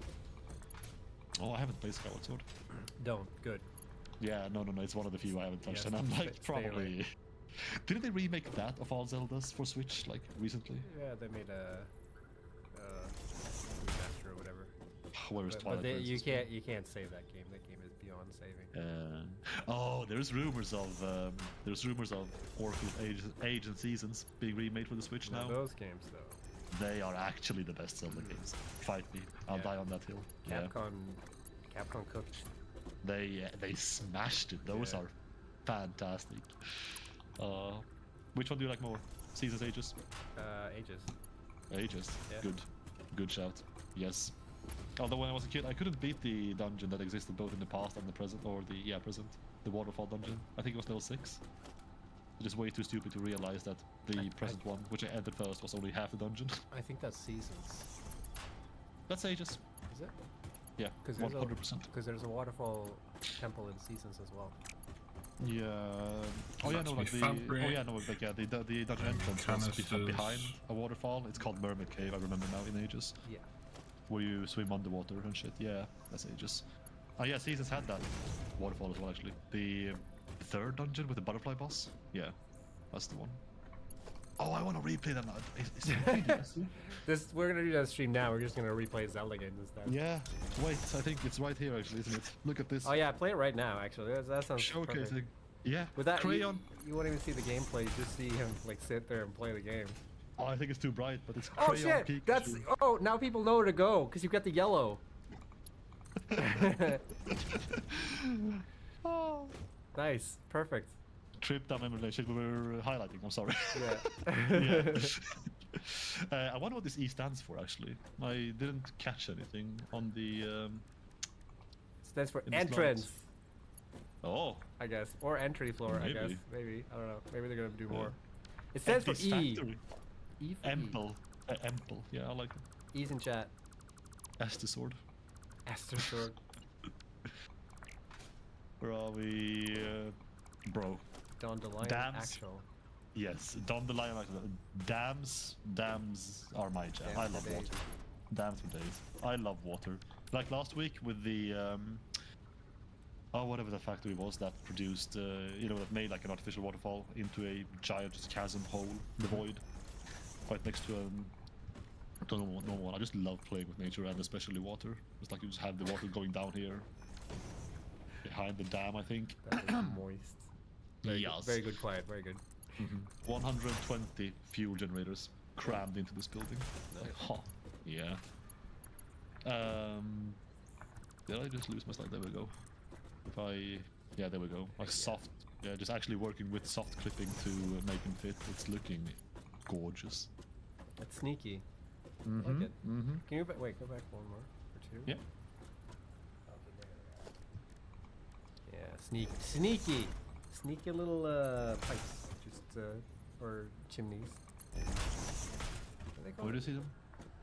Oh, I haven't played Skyward Sword. Don't. Good. Yeah, no. It's one of the few I haven't touched, Yes, and I'm like stay away. probably. Didn't they remake that of all Zeldas for Switch like recently? Yeah, they made a remaster or whatever. Where is But Twilight you Princess? can't save that game. That game is beyond saving. Oh, there's rumors of Oracle Age and Seasons being remade for the Switch Now now. those games though. They are actually the best Zelda games. Fight me, I'll Yeah. die on that hill. Yeah. Capcom cooked. They smashed it. Those Yeah. are fantastic. Which one do you like more? Seasons, Ages? Ages. Ages. Yeah. Good shout. Yes. Although when I was a kid, I couldn't beat the dungeon that existed both in the past and the present, or the present, the waterfall dungeon. I think it was level 6. Just way too stupid to realize that the present one, which I entered first, was only half the dungeon. I think that's Seasons. That's Ages. Is it? Yeah, 'Cause there's 100%. Because there's a waterfall temple in Seasons as well. Yeah. Oh yeah, no, like the. Fabric. Oh yeah, no, like yeah, the dungeon entrance was Canisters. behind a waterfall. It's called Mermaid Cave. I remember now in Ages, Yeah. where you swim underwater and shit. Yeah, that's Ages. Oh yeah, Seasons had that waterfall as well. Actually, the third dungeon with the butterfly boss. Yeah, that's the one. Oh, I want to replay that now. Is it really DLC? We're gonna do that stream now. We're just gonna replay Zelda games instead. Yeah. Wait, I think it's right here actually, isn't it? Look at this. Oh yeah, play it right now. Actually, that sounds perfect. Showcasing. Yeah. With that, crayon. you won't even see the gameplay. You just see him like sit there and play the game. Oh, I think it's too bright, but it's Oh crayon. shit! That's now people know where to go because you've got the yellow. Oh. Nice, perfect. Trip down memory lane. Shit, we were highlighting. I'm sorry. Yeah. Yeah. I wonder what this E stands for. Actually, I didn't catch anything on the. Stands for In the entrance, Oh. I guess, or entry floor. I guess Maybe. maybe I don't know. Maybe they're gonna do Yeah. more. It stands for E. Factory. E for E. Ample. Ample. Yeah, I like it. E's in chat. Esther sword. Esther sword. Where are we, bro? Dandelion Dams. actual. Yes, Dandelion. Dams are my jam. Dams I for love days. water. Dams for days. I love water. Like last week with the whatever the factory was that produced, that made like an artificial waterfall into a giant chasm hole in the void, right next to a normal one. I just love playing with nature and especially water. It's like you just have the water going down here. behind the dam, I think. That was moist. Yes. Very good, quiet. Very good. 120 fuel generators crammed into this building. Nice. Huh. Yeah. Did I just lose my slide? There we go. If I... Yeah, there we go. Like soft... Yeah, just actually working with soft clipping to make them fit. It's looking gorgeous. It's sneaky. I like it. Can you wait? Go back one more or two. Yeah. Yeah, sneaky little pipes, just or chimneys. What do they call Where do it? you see them?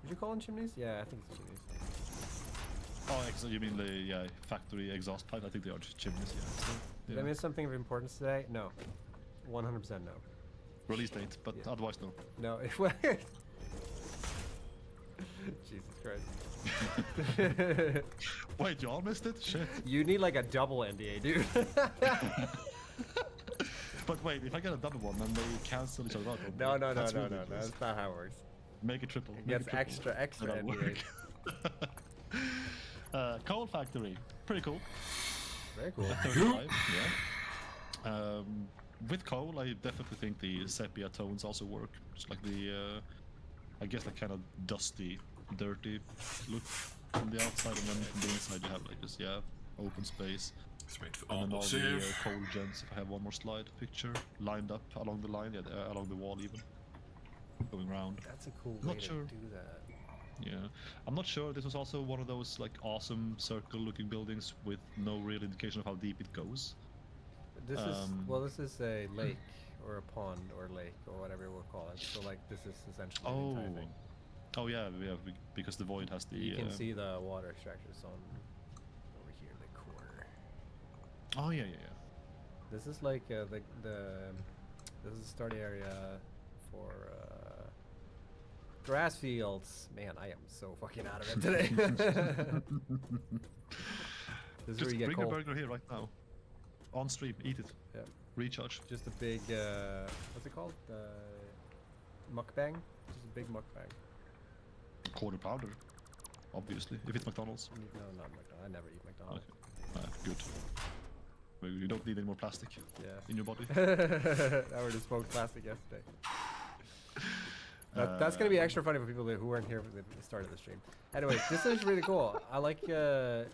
Would you call them chimneys? Yeah, I think it's chimneys. Oh, you mean the factory exhaust pipe? I think they are just chimneys. Yeah. So, Did yeah. I miss something of importance today? No. 100% no. Release date, but Yeah. otherwise no. No. Jesus Christ. Wait, you all missed it? Shit. You need like a double NDA, dude. But wait, if I get a double one, then they cancel each other out. don't No, they? no, no, That's no, no. ridiculous. That's not how it works. Make it triple. It make gets triple. extra That'll NDA. work. Coal factory. Pretty cool. Very cool. 35, yeah. With coal, I definitely think the sepia tones also work. Just like the, I guess that kind of dusty, dirty look from the outside, and then from the inside you have like this, open space. Sweet. And then all the Save. coal gens, if I have one more slide picture, lined up along the line, along the wall even. Going round. That's a cool Not way sure. to do that. Yeah. I'm not sure, this was also one of those like awesome circle looking buildings with no real indication of how deep it goes. This is a lake or a pond or lake or whatever we'll call it. So like this is essentially the Oh. entire thing. Oh yeah, because the void has the... You can see the water extractors on over here in the corner. Oh yeah. This is like this is the start area for grass fields. Man, I am so fucking out of it today. This is Just where you get bring coal. the burger here right now. On stream, eat it. Yeah. Recharge. Just a big what's it called? Mukbang. Just a big mukbang. Quarter pounder, obviously. If it's McDonald's. No, not McDonald's. I never eat McDonald's. Okay. Good. Well, you don't need any more plastic Yeah. in your body. I already smoked plastic yesterday. That's gonna be extra funny for people who weren't here at the start of the stream. Anyways, this is really cool. I like the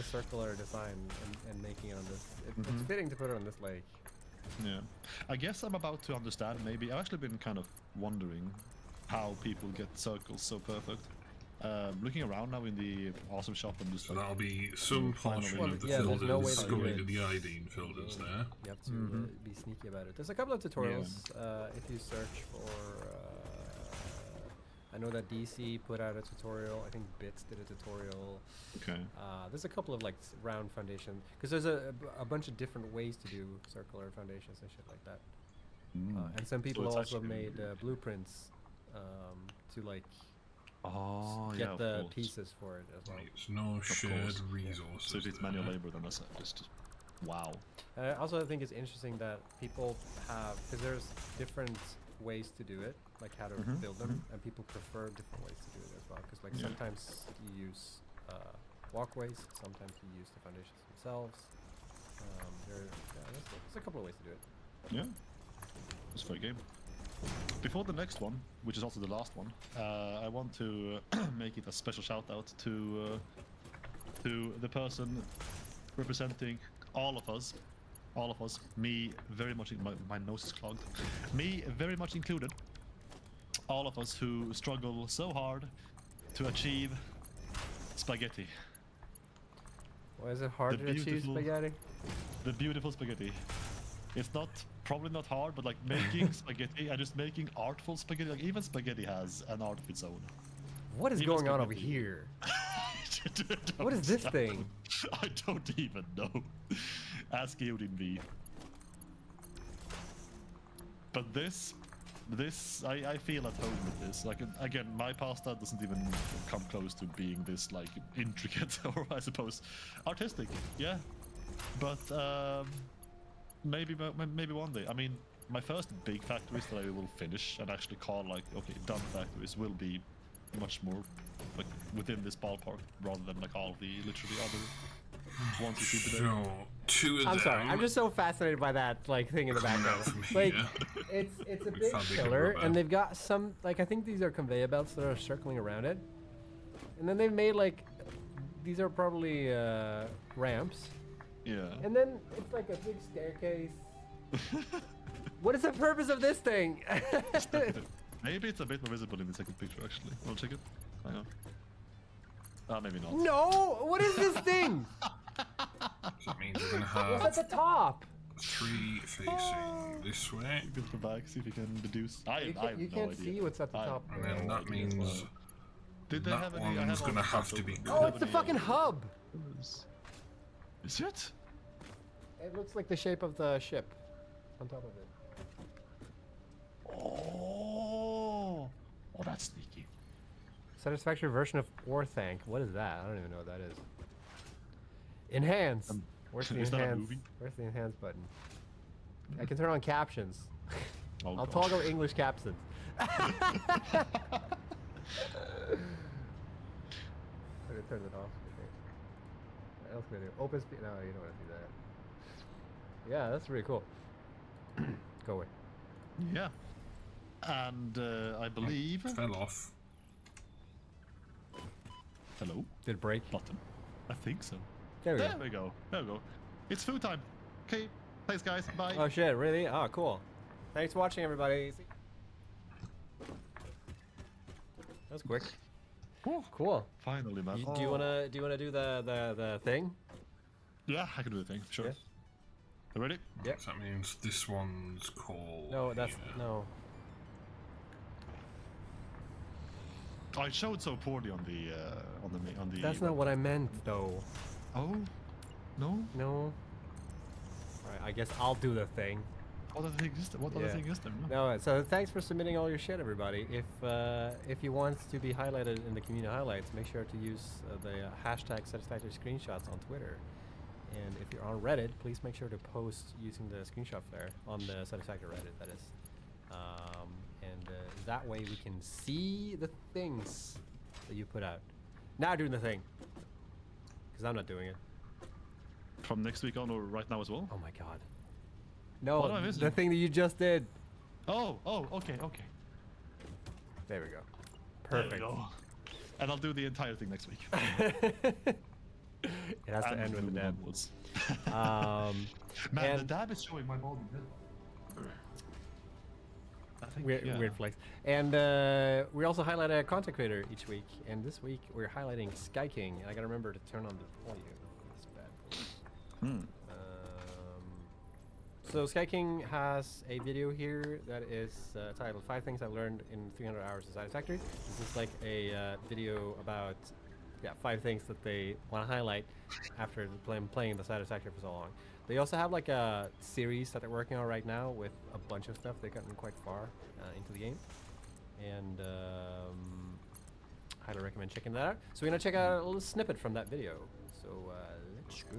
circular design and making it on this. It's fitting to put it on this lake. Yeah. I guess I'm about to understand, maybe. I've actually been kind of wondering how people get circles so perfect. Looking around now in the awesome shop, I'm just So like... that'll be some portion Well, of the yeah, there's filters no way to do going it. to the iodine filters there. You have to be sneaky about it. There's a couple of tutorials if you search for. I know that DC put out a tutorial. I think Bits did a tutorial. Okay. There's a couple of like round foundation because there's a bunch of different ways to do circular foundations and shit like that. And some people it's also actually- made blueprints to like Oh, get yeah, the of course. pieces for it as well. It's no shared course. resources. So if it's there. manual labor, then that's just... Wow. Also, I think it's interesting that people have, because there's different ways to do it, like how to build them, and people prefer different ways to do it as well. Because like Yeah. sometimes you use walkways, sometimes you use the foundations themselves. There's a couple of ways to do it. Yeah. It's a fair game. Before the next one, which is also the last one, I want to make it a special shout out to the person representing all of us, me very much, my nose is clogged, me very much included, all of us who struggle so hard to achieve spaghetti. Why is it hard The to achieve beautiful- spaghetti? The beautiful spaghetti. It's probably not hard, but like making spaghetti and just making artful spaghetti, like even spaghetti has an art of its own. What is Even going on over spaghetti. here? Don't What is this stop. thing? I don't even know. Ask Odin V. But this, I feel at home with this. Like again, my pasta doesn't even come close to being this like intricate or I suppose artistic. Yeah, but maybe one day. I mean, my first big factories that I will finish and actually call like okay done factories will be much more like within this ballpark rather than like all the literally other once you see the day. So, two of them. I'm sorry. I'm just so fascinated by that like thing in the coming background. out from Like, here. it's a We big found the pillar, rubber. and they've got some like I think these are conveyor belts that are circling around it, and then they've made like these are probably ramps, Yeah. and then it's like a big staircase. What is the purpose of this thing? Maybe it's a bit more visible in the second picture, actually. I'll check it. Hang on. Maybe not. No! What is this thing? So that means we're gonna What's have at the top? 3 facing this way, Go to the back, see if you can deduce. You I have you no can't idea. see what's at the I- top. and then that means Did they that have any? I one's have gonna all have the to be. photos. Oh, it's the fucking hub. Is it? It looks like the shape of the ship on top of it. Oh, that's sneaky. Satisfactory version of ore tank. What is that? I don't even know what that is. Enhance. Where's the is that a enhance? movie? Where's the enhance button? I can turn on captions. Oh, I'll God. toggle English captions. I'm gonna turn it off. Okay. What else can I do? Open speed. No, you don't want to do that. Yeah, that's really cool. Go away. Yeah. And I believe. Fell off. Hello. Did it break? Button. I think so. There we There go. we go. There we go. It's food time. Okay. Thanks, guys. Bye. Oh shit! Really? Oh, cool. Thanks for watching, everybody. That was quick. Whew. Cool. Finally, man. Do you wanna do the thing? Yeah, I can do the thing. Sure. Yeah. You ready? Yep. So that means this one's called. No, that's here. no. I showed so poorly on the. That's not what I meant, though. Oh, no. No. Alright, I guess I'll do the thing. What other thing is there? What other Yeah. thing is there? No, so thanks for submitting all your shit, everybody. If you want to be highlighted in the community highlights, make sure to use the hashtag satisfactory screenshots on Twitter. And if you're on Reddit, please make sure to post using the screenshot flare on the satisfactory Reddit. That is, and that way we can see the things that you put out. Now doing the thing, because I'm not doing it. From next week on or right now as well? Oh my god. No, What am I missing? the thing that you just did. Oh, okay. There we go. There we Perfect. go. And I'll do the entire thing next week. It has to And end with the do dab. onwards. Um, Man, the and dab is showing my bald head. I think, weird, yeah. weird flex. And we also highlight a content creator each week. And this week we're highlighting Sky King. And I gotta remember to turn on the volume. This bad boy. So Sky King has a video here that is titled 5 Things I've Learned in 300 Hours of Satisfactory. This is like a video about 5 things that they want to highlight after playing the Satisfactory for so long. They also have like a series that they're working on right now with a bunch of stuff. They've gotten quite far into the game. And highly recommend checking that out. So we're going to check out a little snippet from that video. So let's go.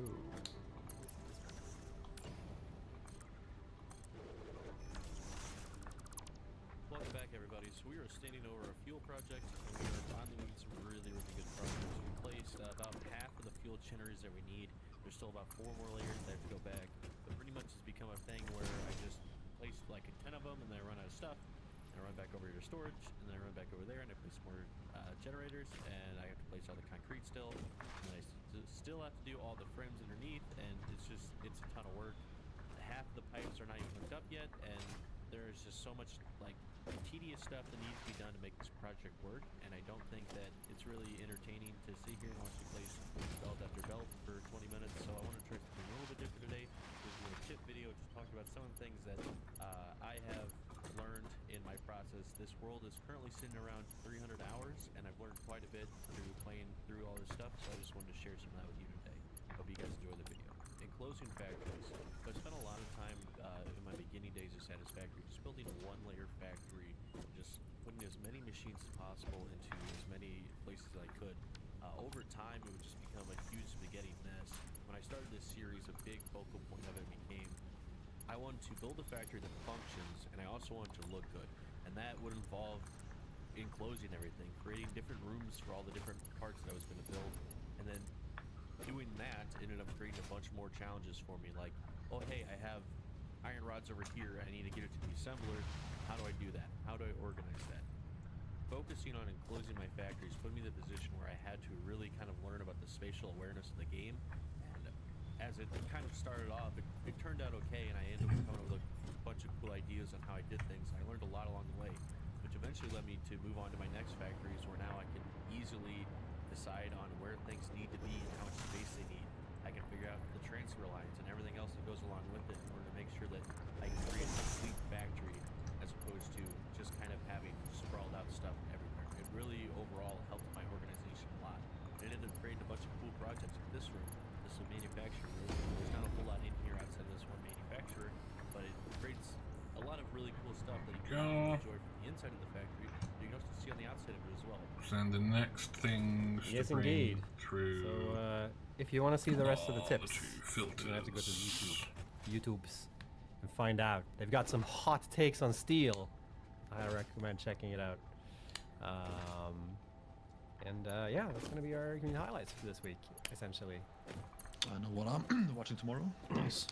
Welcome back, everybody. So we are standing over a fuel project, and we are finally making some really good progress. We placed about half of the fuel generators that we need. There's still about 4 more layers that have to go back. But pretty much it's become a thing where I just place like 10 of them, and then I run out of stuff. And I run back over here to storage, and then I run back over there, and I place more generators, and I have to place all the concrete still. And I still have to do all the frames underneath, and it's a ton of work. Half of the pipes are not even hooked up yet, and there's just so much like tedious stuff that needs to be done to make this project work, and I don't think that it's really entertaining to sit here and watch you place belt after belt for 20 minutes. So I want to try something a little bit different today. This is a tip video, just talking about some of the things that I have learned in my process. This world is currently sitting around 300 hours, and I've learned quite a bit through playing through all this stuff. So I just wanted to share some of that with you today. Hope you guys enjoy the video. In closing factories, so I spent a lot of time in my beginning days of Satisfactory just building a 1-layer factory, just putting as many machines as possible into as many places as I could. Over time, it would just become a huge spaghetti mess. When I started this series, a big focal point of it became I wanted to build a factory that functions, and I also wanted to look good, and that would involve enclosing everything, creating different rooms for all the different parts that I was going to build, and then doing that ended up creating a bunch more challenges for me. Like, oh hey, I have iron rods over here. I need to get it to the assembler. How do I do that? How do I organize that? Focusing on enclosing my factories put me in the position where I had to really kind of learn about the spatial awareness of the game. And as it kind of started off, it turned out okay, and I ended up coming up with a bunch of cool ideas on how I did things. I learned a lot along the way, which eventually led me to move on to my next factories, where now I can easily decide on where things need to be and how much space they need. I can figure out the transfer lines and everything else that goes along with it in order to make sure that I can create a complete factory as opposed to just kind of having sprawled out stuff everywhere. It really overall helped my organization a lot. It ended up creating a bunch of cool projects in this room, this manufacturing room. There's not a whole lot in here outside of this one manufacturer, but it creates a lot of really cool stuff that you can really enjoy from the inside of the factory. You can also see on the outside of it as well. And the next things Yes, to bring indeed. through. So, if you want to see the rest of the are tips, two filters. you're gonna have to go to YouTube's, and find out. They've got some hot takes on steel. I recommend checking it out. Yeah, that's gonna be our community highlights for this week, essentially. I know what I'm watching tomorrow. Nice.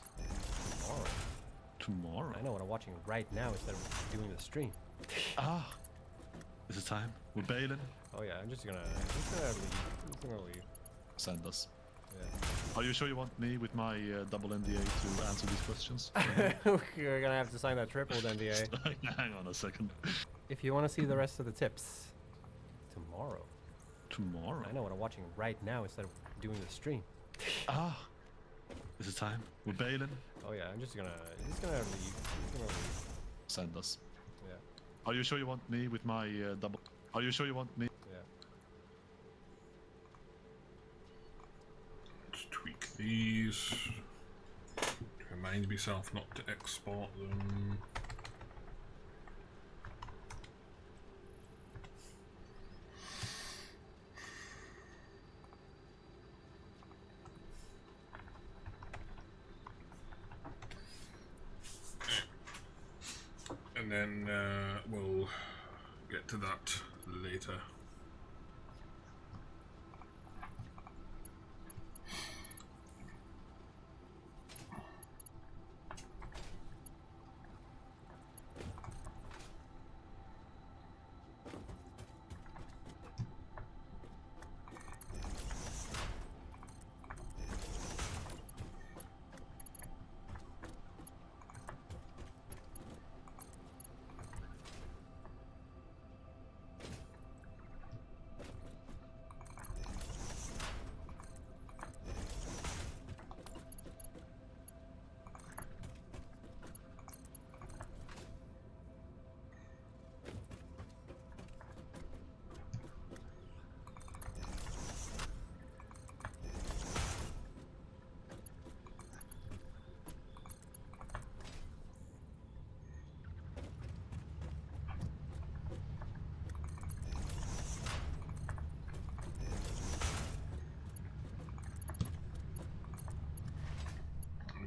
Tomorrow. I know what I'm watching right now instead of doing the stream. Ah. Is it time? We're bailing. Oh yeah, I'm just gonna leave. I'm just gonna leave. Send us. Yeah. Are you sure you want me with my double NDA to answer these questions? We're gonna have to sign that triple NDA. Hang on a second. If you want to see the rest of the tips, tomorrow. Tomorrow? I know what I'm watching right now instead of doing the stream. Ah. Is it time? We're bailing. Oh yeah, I'm just gonna leave. I'm just gonna leave. Send us. Yeah. Are you sure you want me with my double? Are you sure you want me? Yeah. Let's tweak these. Remind myself not to export them. And then we'll get to that later.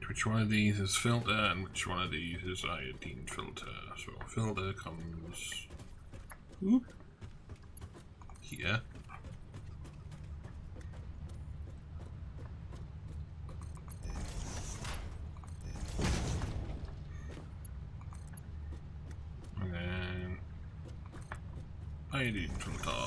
Which one of these is filter and which one of these is iodine filter? So filter comes here. And then iodine filter.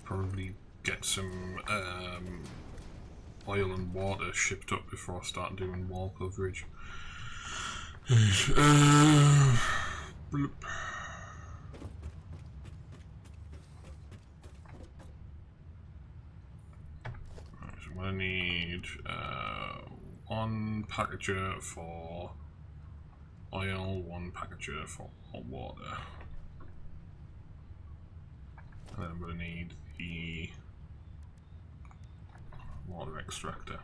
Probably get some oil and water shipped up before I start doing wall coverage. Bloop. Right, so I'm gonna need one packager for oil, one packager for water. And then I'm going to need the water extractor.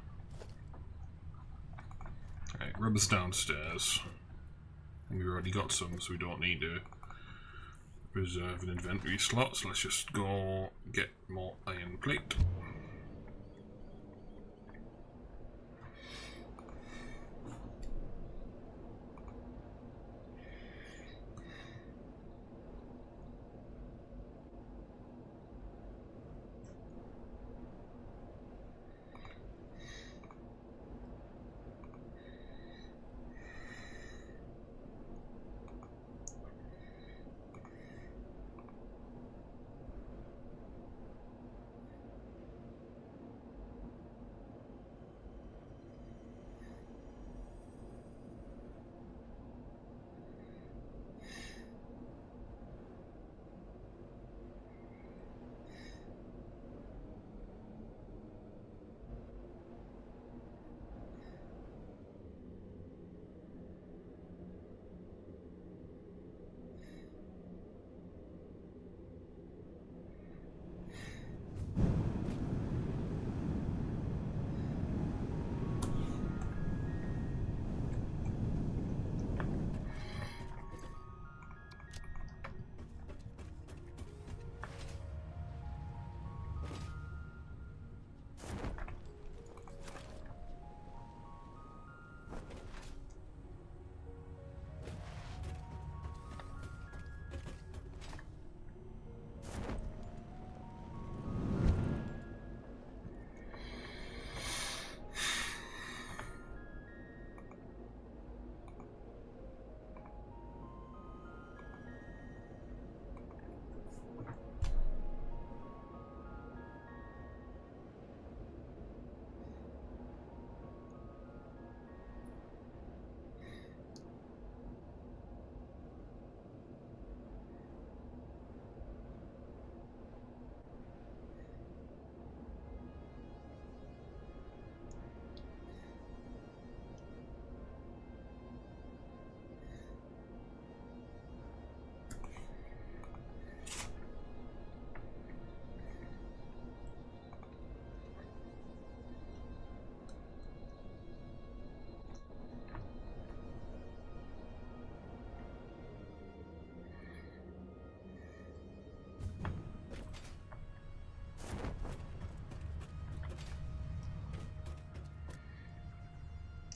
Okay, rubber's downstairs. We've already got some, so we don't need to reserve an inventory slot, so let's just go get more iron plate.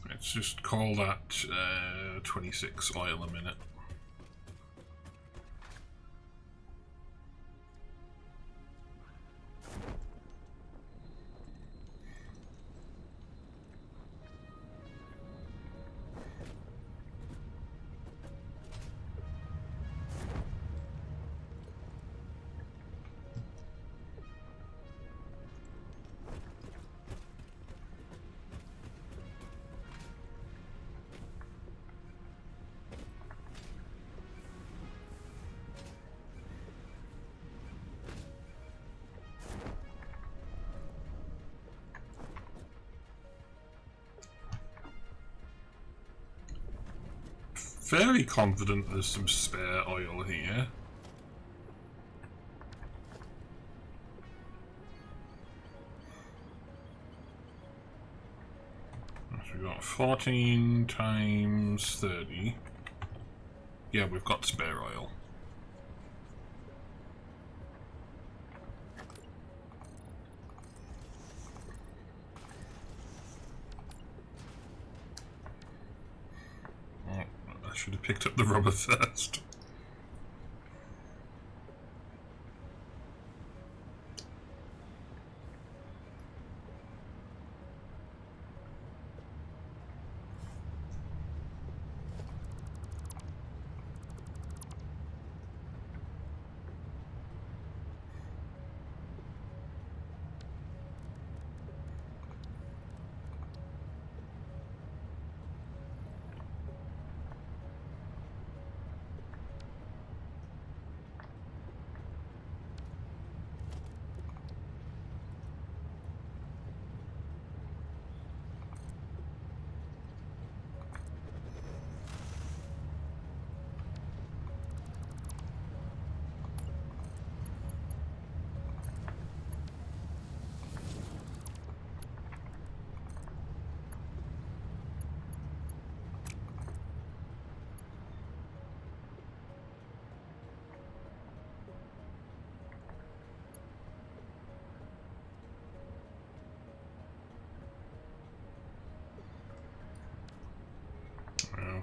Let's just call that 26 oil a minute. Fairly confident there's some spare oil here. So we've got 14 times 30. Yeah, we've got spare oil. I should have picked up the rubber first.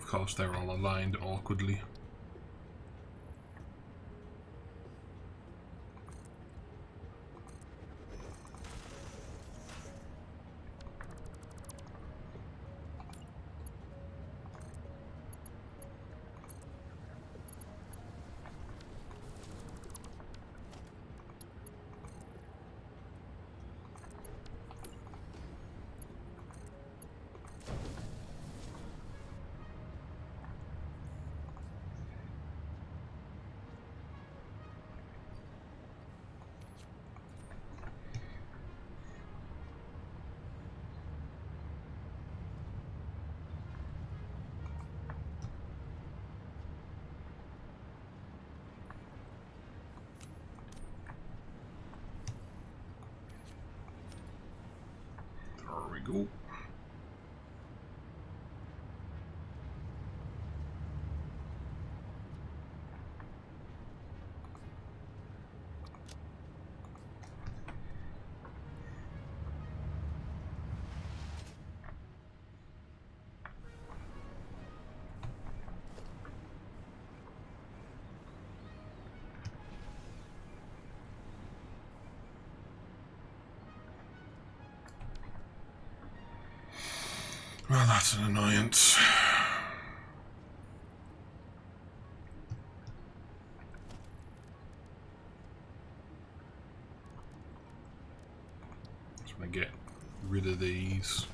course they're all aligned awkwardly. There we go. Well, that's an annoyance. Just want to get rid of these.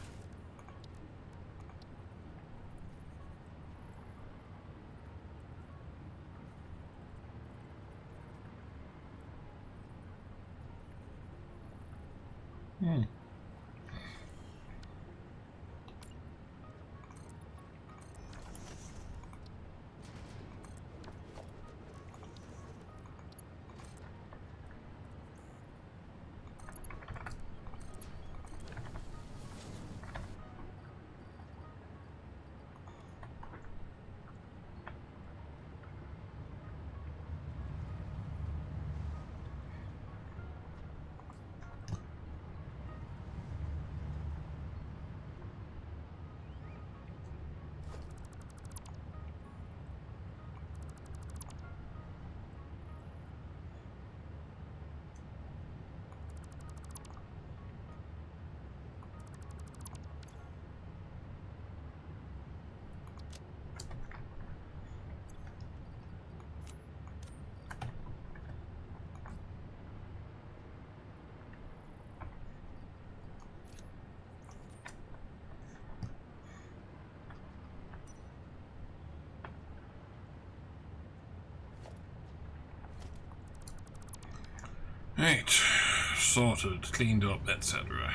Right, sorted, cleaned up, etc.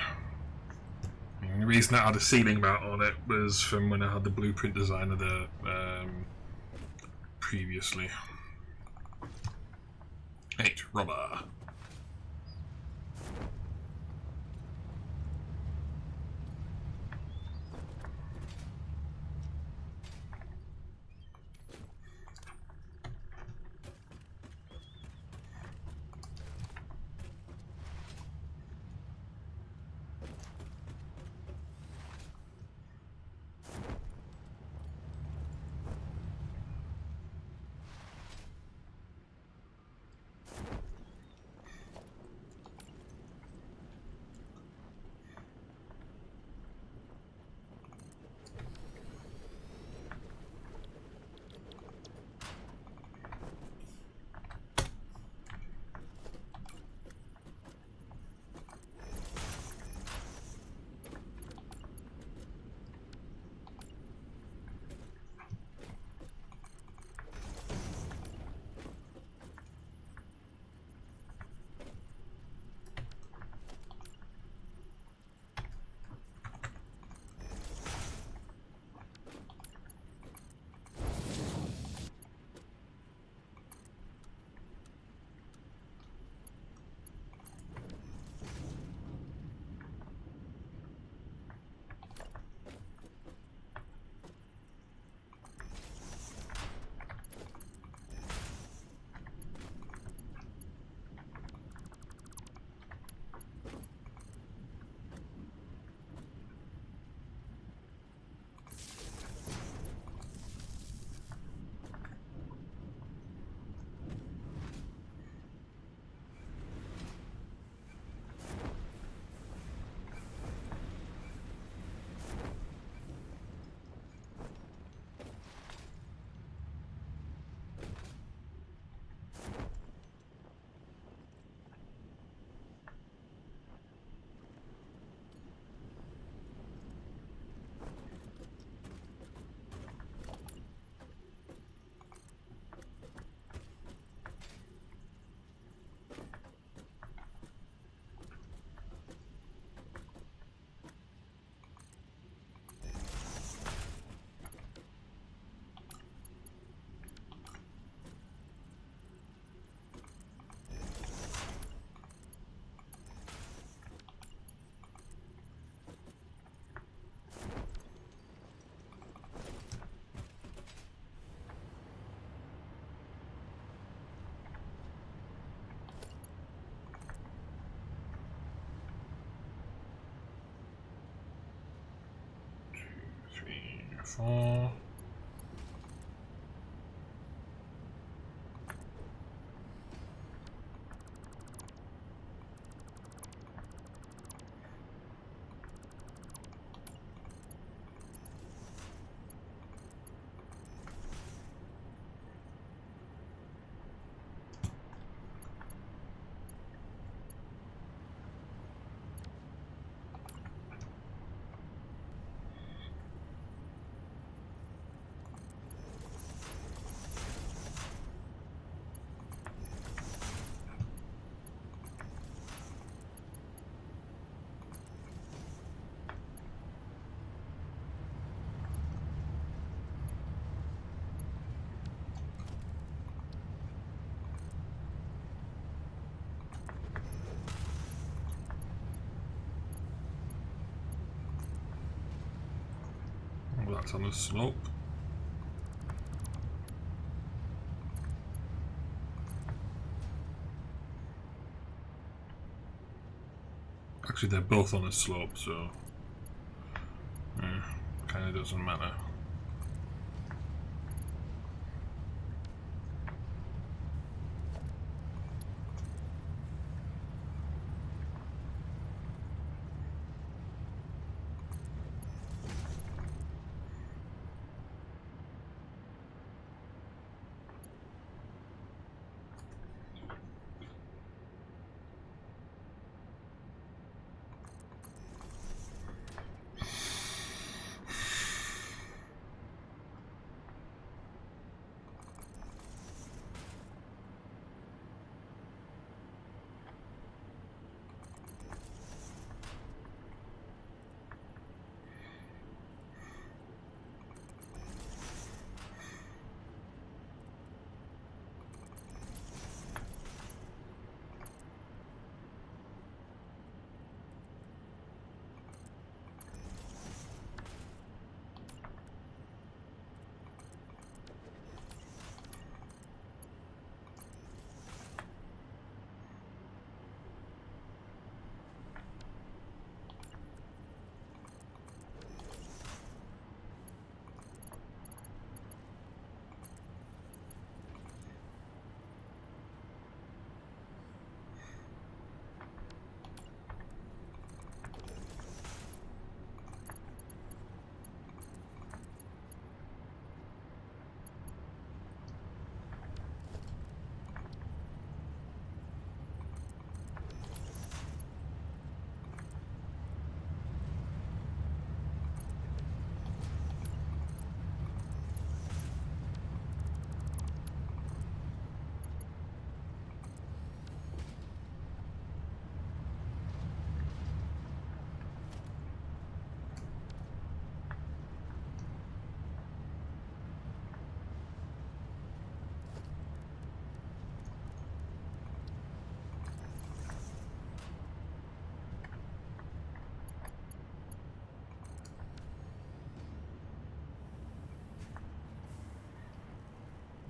The reason I had a ceiling mount on it was from when I had the blueprint designer there previously. Right, rubber. 4. Well, that's on a slope. Actually, they're both on a slope, so kind of doesn't matter.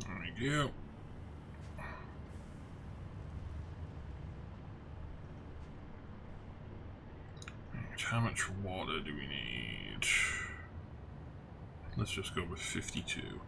There we go. How much water do we need? Let's just go with 52.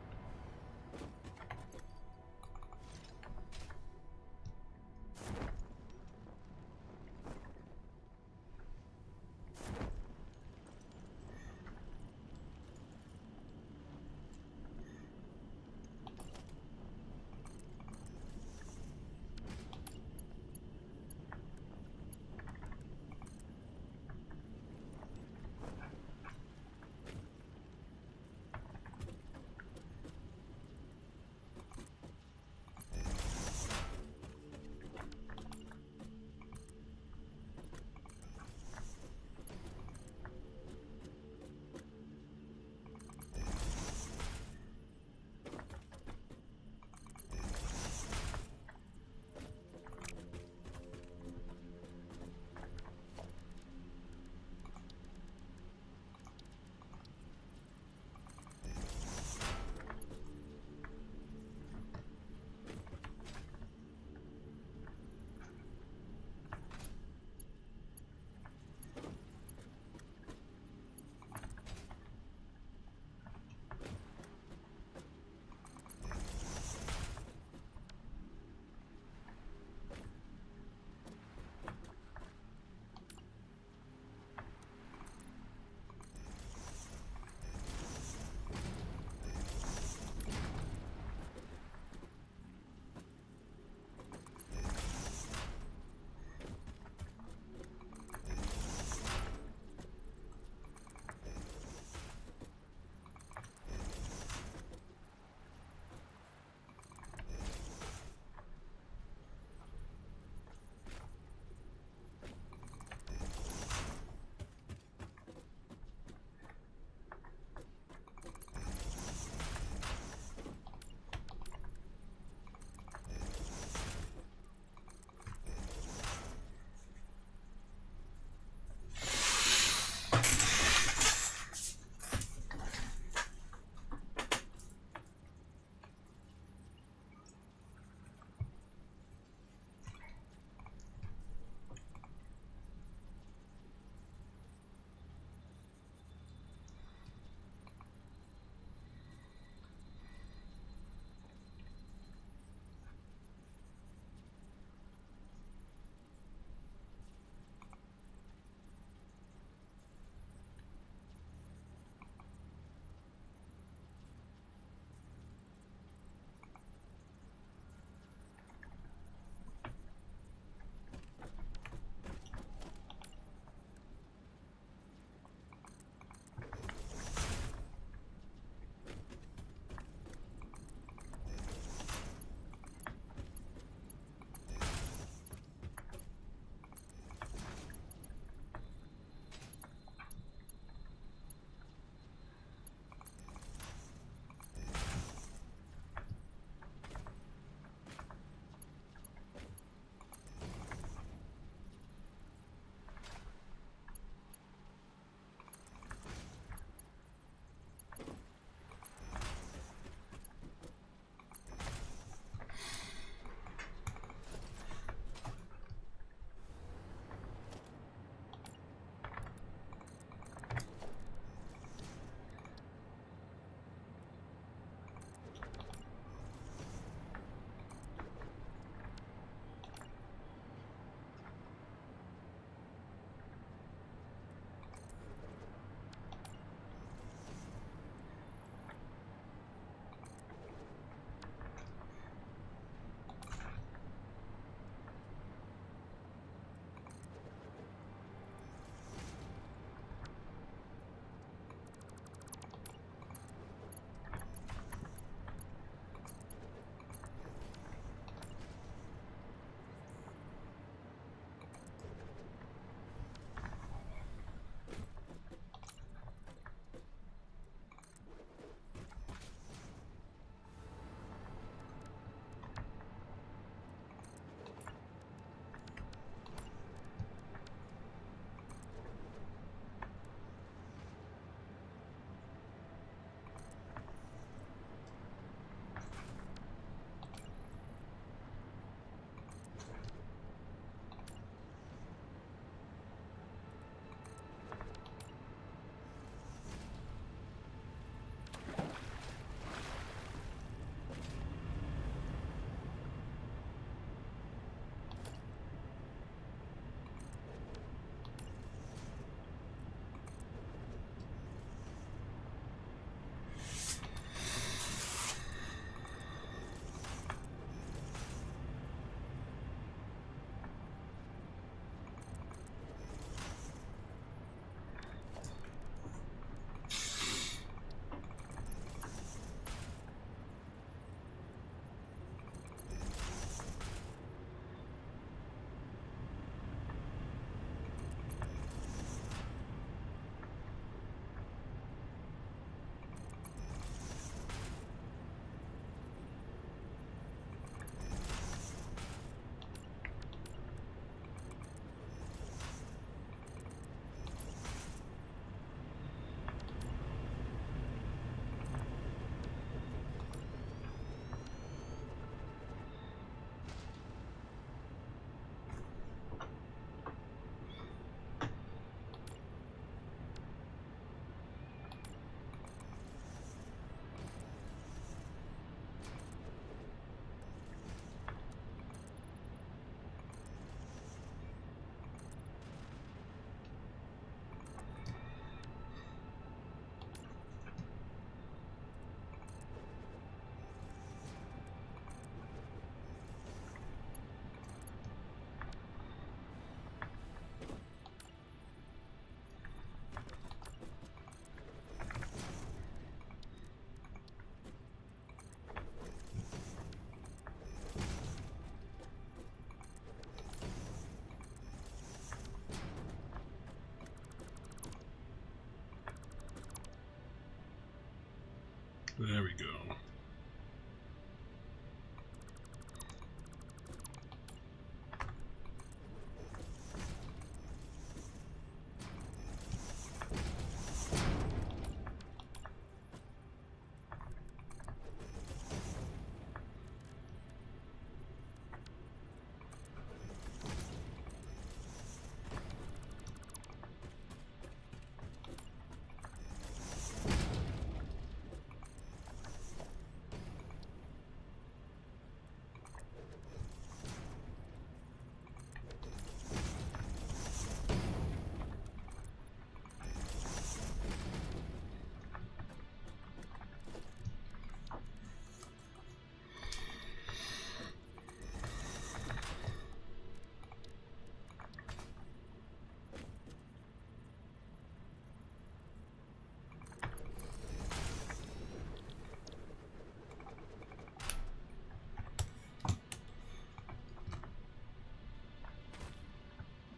There we go.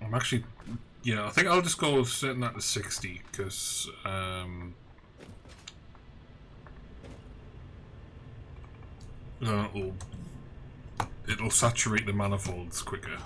I'm actually, yeah, I think I'll just go with setting that to 60 because it'll saturate the manifolds quicker.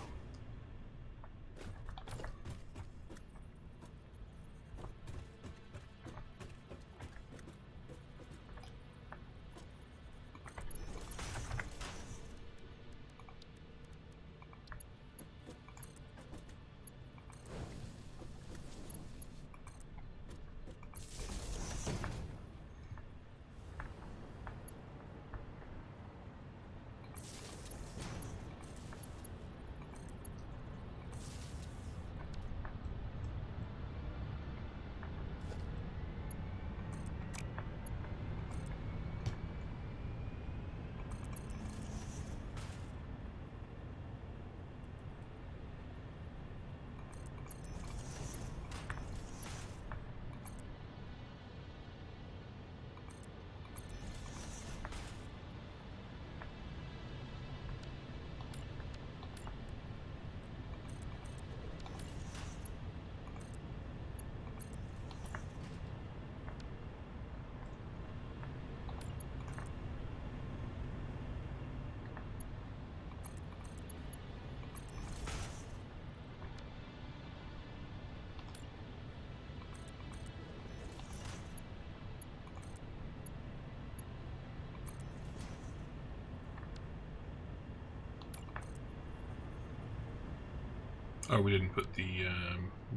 Oh, we didn't put the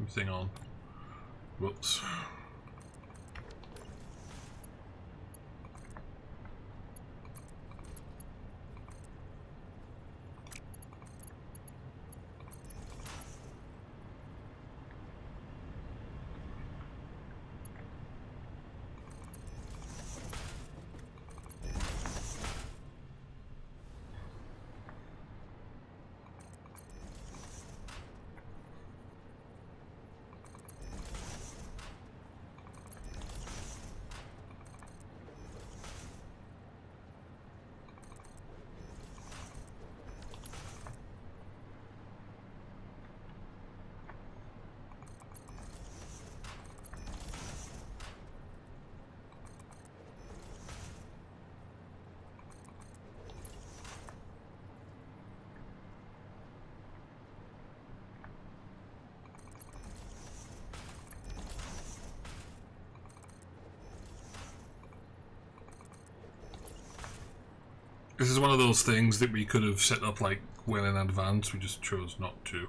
thing on. Whoops. This is one of those things that we could have set up like well in advance, we just chose not to.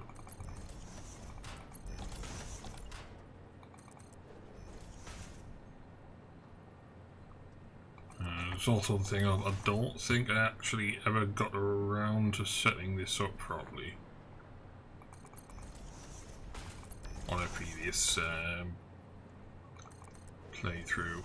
There's also the thing of I don't think I actually ever got around to setting this up properly on a previous playthrough.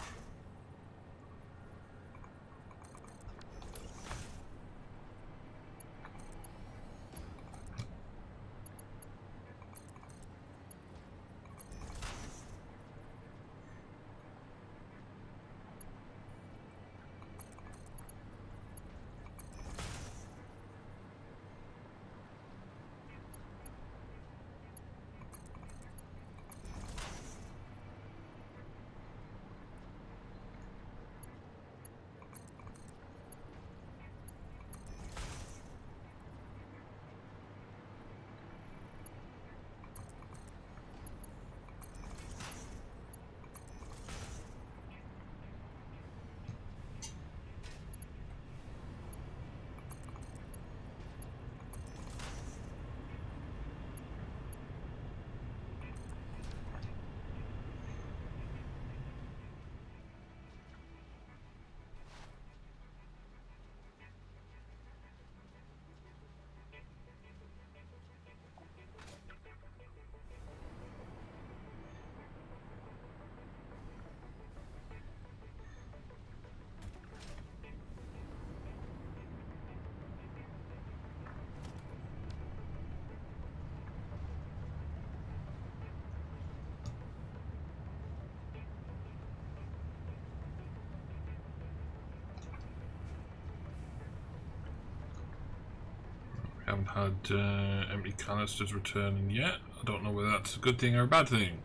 Haven't had empty canisters returning yet. I don't know whether that's a good thing or a bad thing.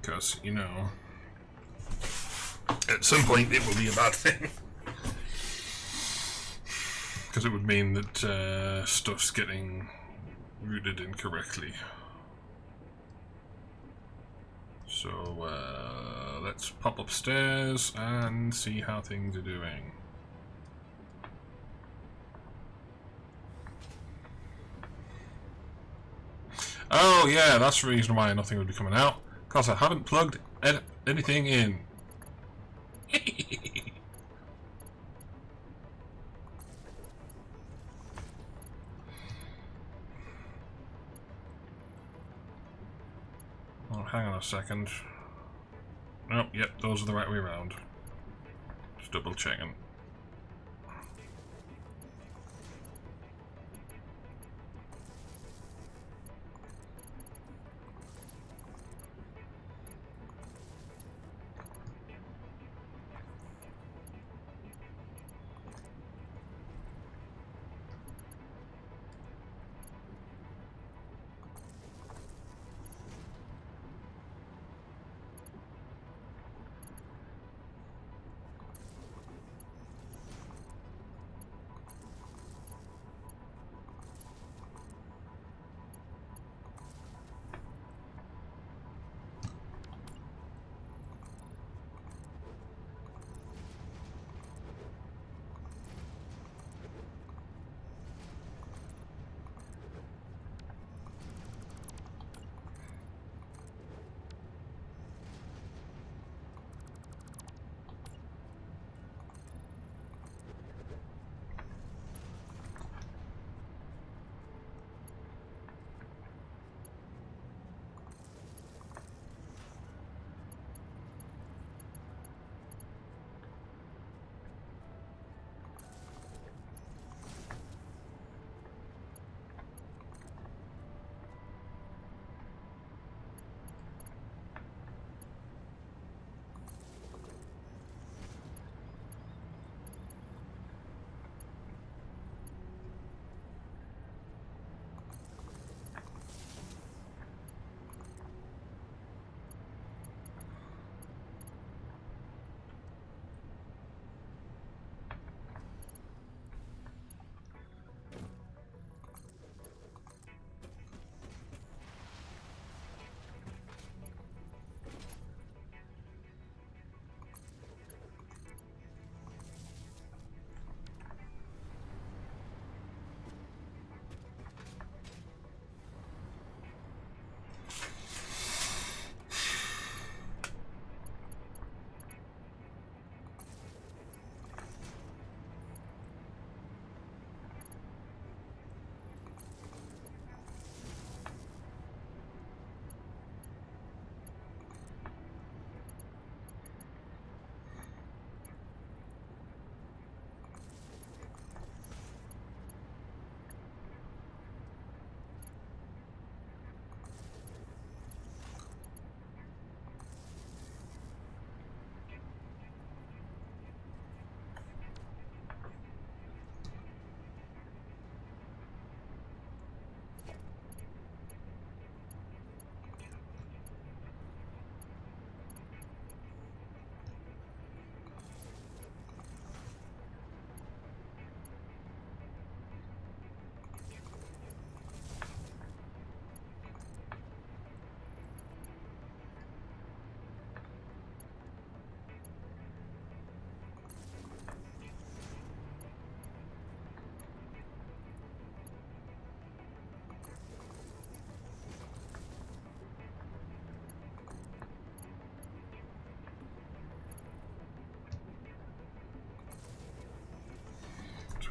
Because, you know, at some point it will be a bad thing. Because it would mean that stuff's getting routed incorrectly. So let's pop upstairs and see how things are doing. Oh yeah, that's the reason why nothing would be coming out. Because I haven't plugged anything in. Oh, hang on a second. Nope, yep, those are the right way around. Just double checking.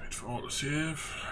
Wait for autosave.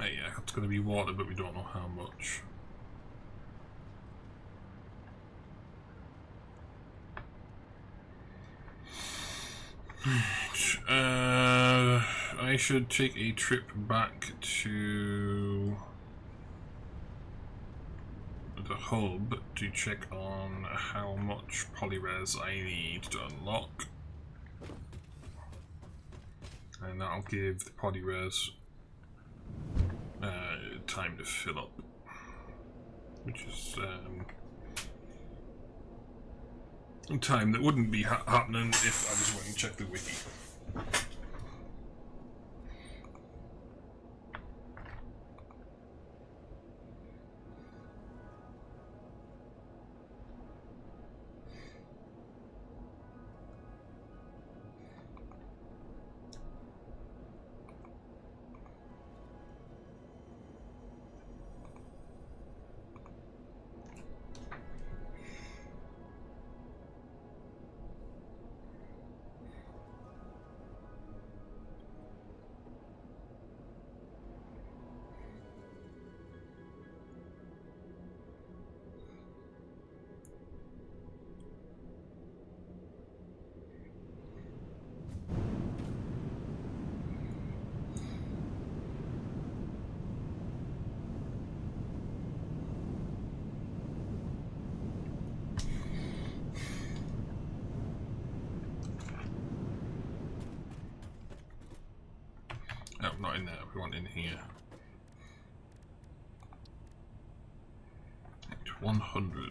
Yeah, it's going to be water, but we don't know how much. I should take a trip back to the hub to check on how much polyres I need to unlock, and that'll give the polyres time to fill up, which is time that wouldn't be happening if I just went and checked the wiki. No, not in there. We want in here. 100.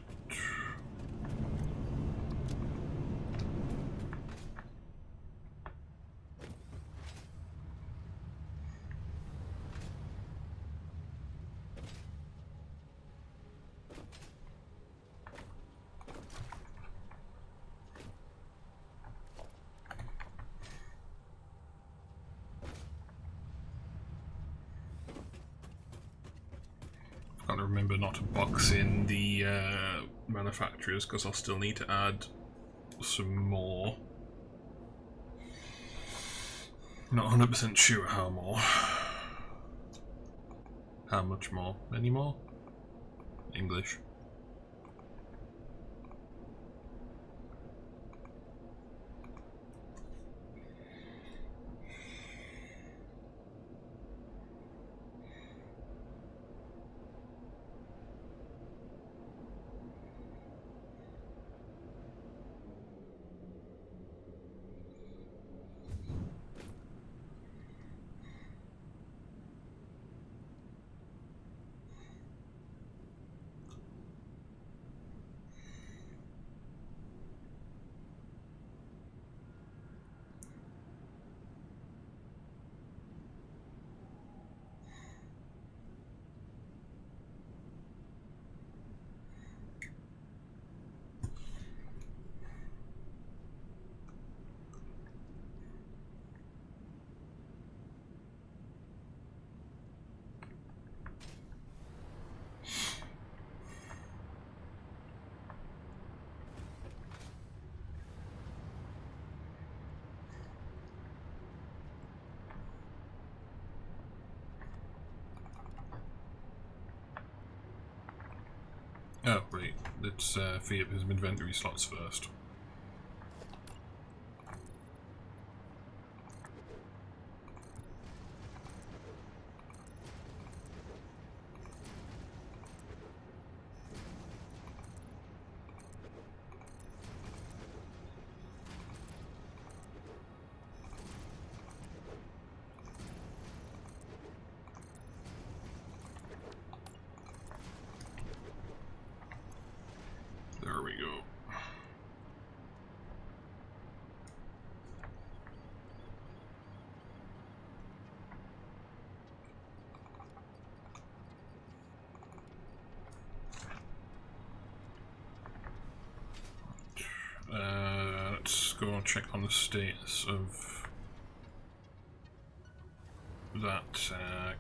Got to remember not to box in the manufacturers because I'll still need to add some more. Not 100% sure how more. How much more? Any more? English. Oh, right. Let's free up his inventory slots first. There we go. Let's go and check on the status of that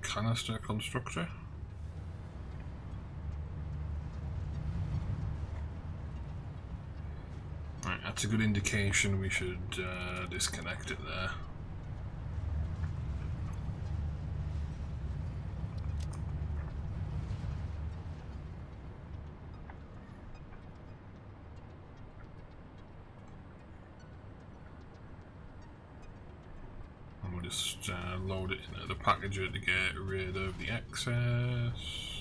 canister constructor. Right, that's a good indication we should disconnect it there. just load it into the packager to get rid of the excess.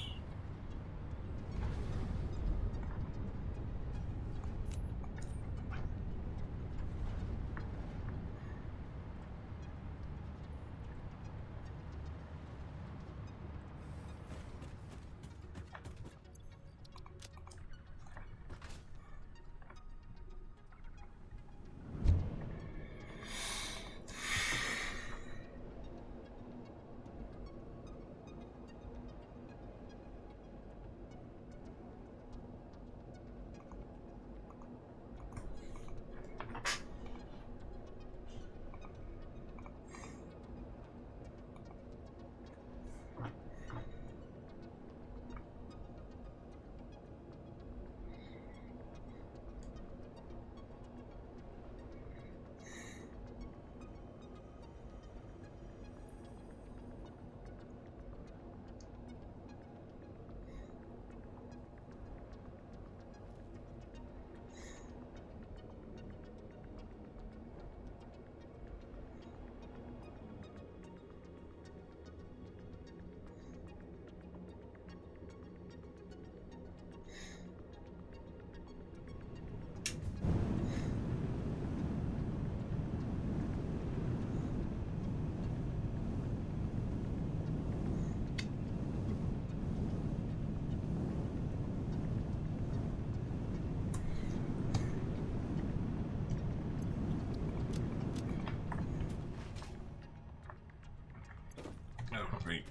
Oh, wait.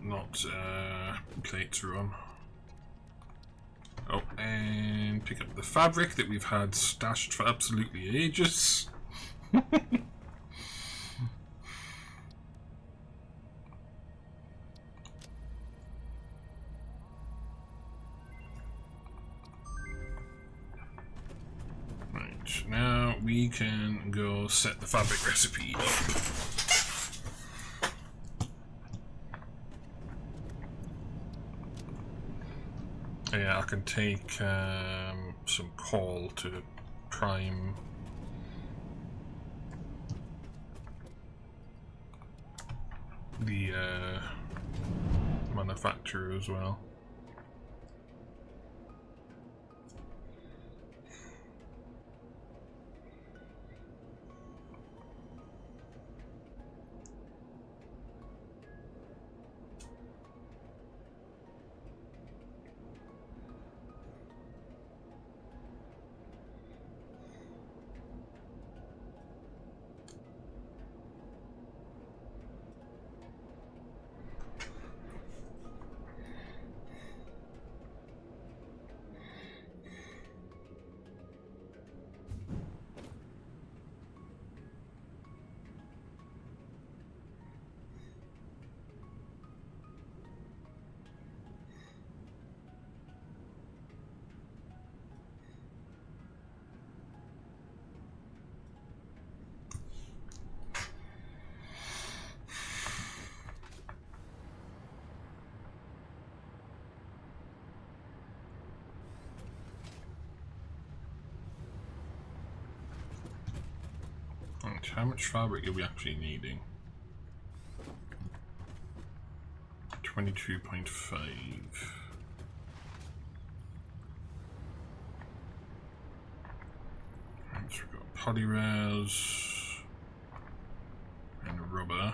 Not plates are on. Oh, and pick up the fabric that we've had stashed for absolutely ages. Right, now we can go set the fabric recipe up. Yeah, I can take some coal to prime the manufacturer as well. How much fabric are we actually needing? 22.5. Right, so we've got polyres and rubber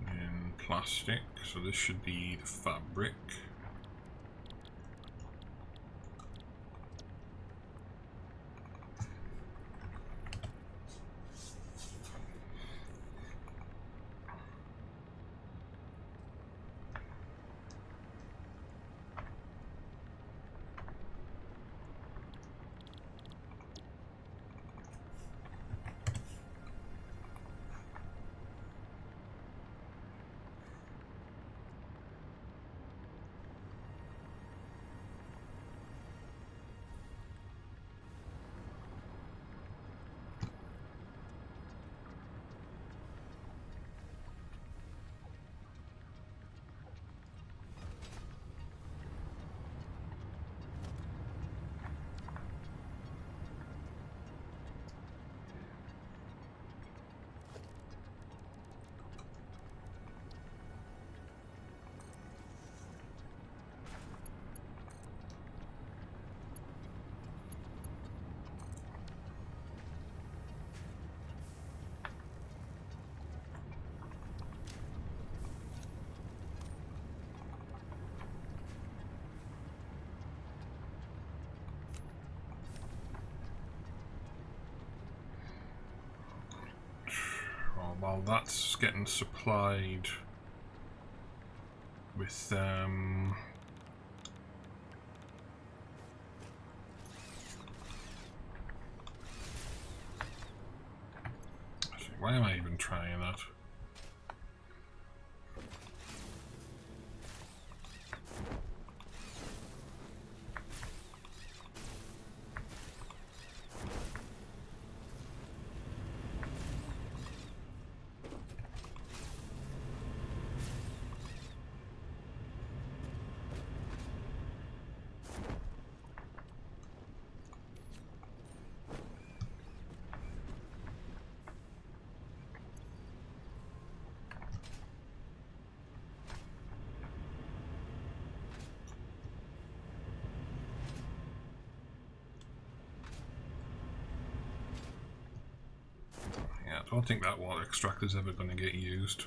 and plastic, so this should be the fabric. while that's getting supplied with why am I even trying that? Yeah, I don't think that water extractor is ever going to get used.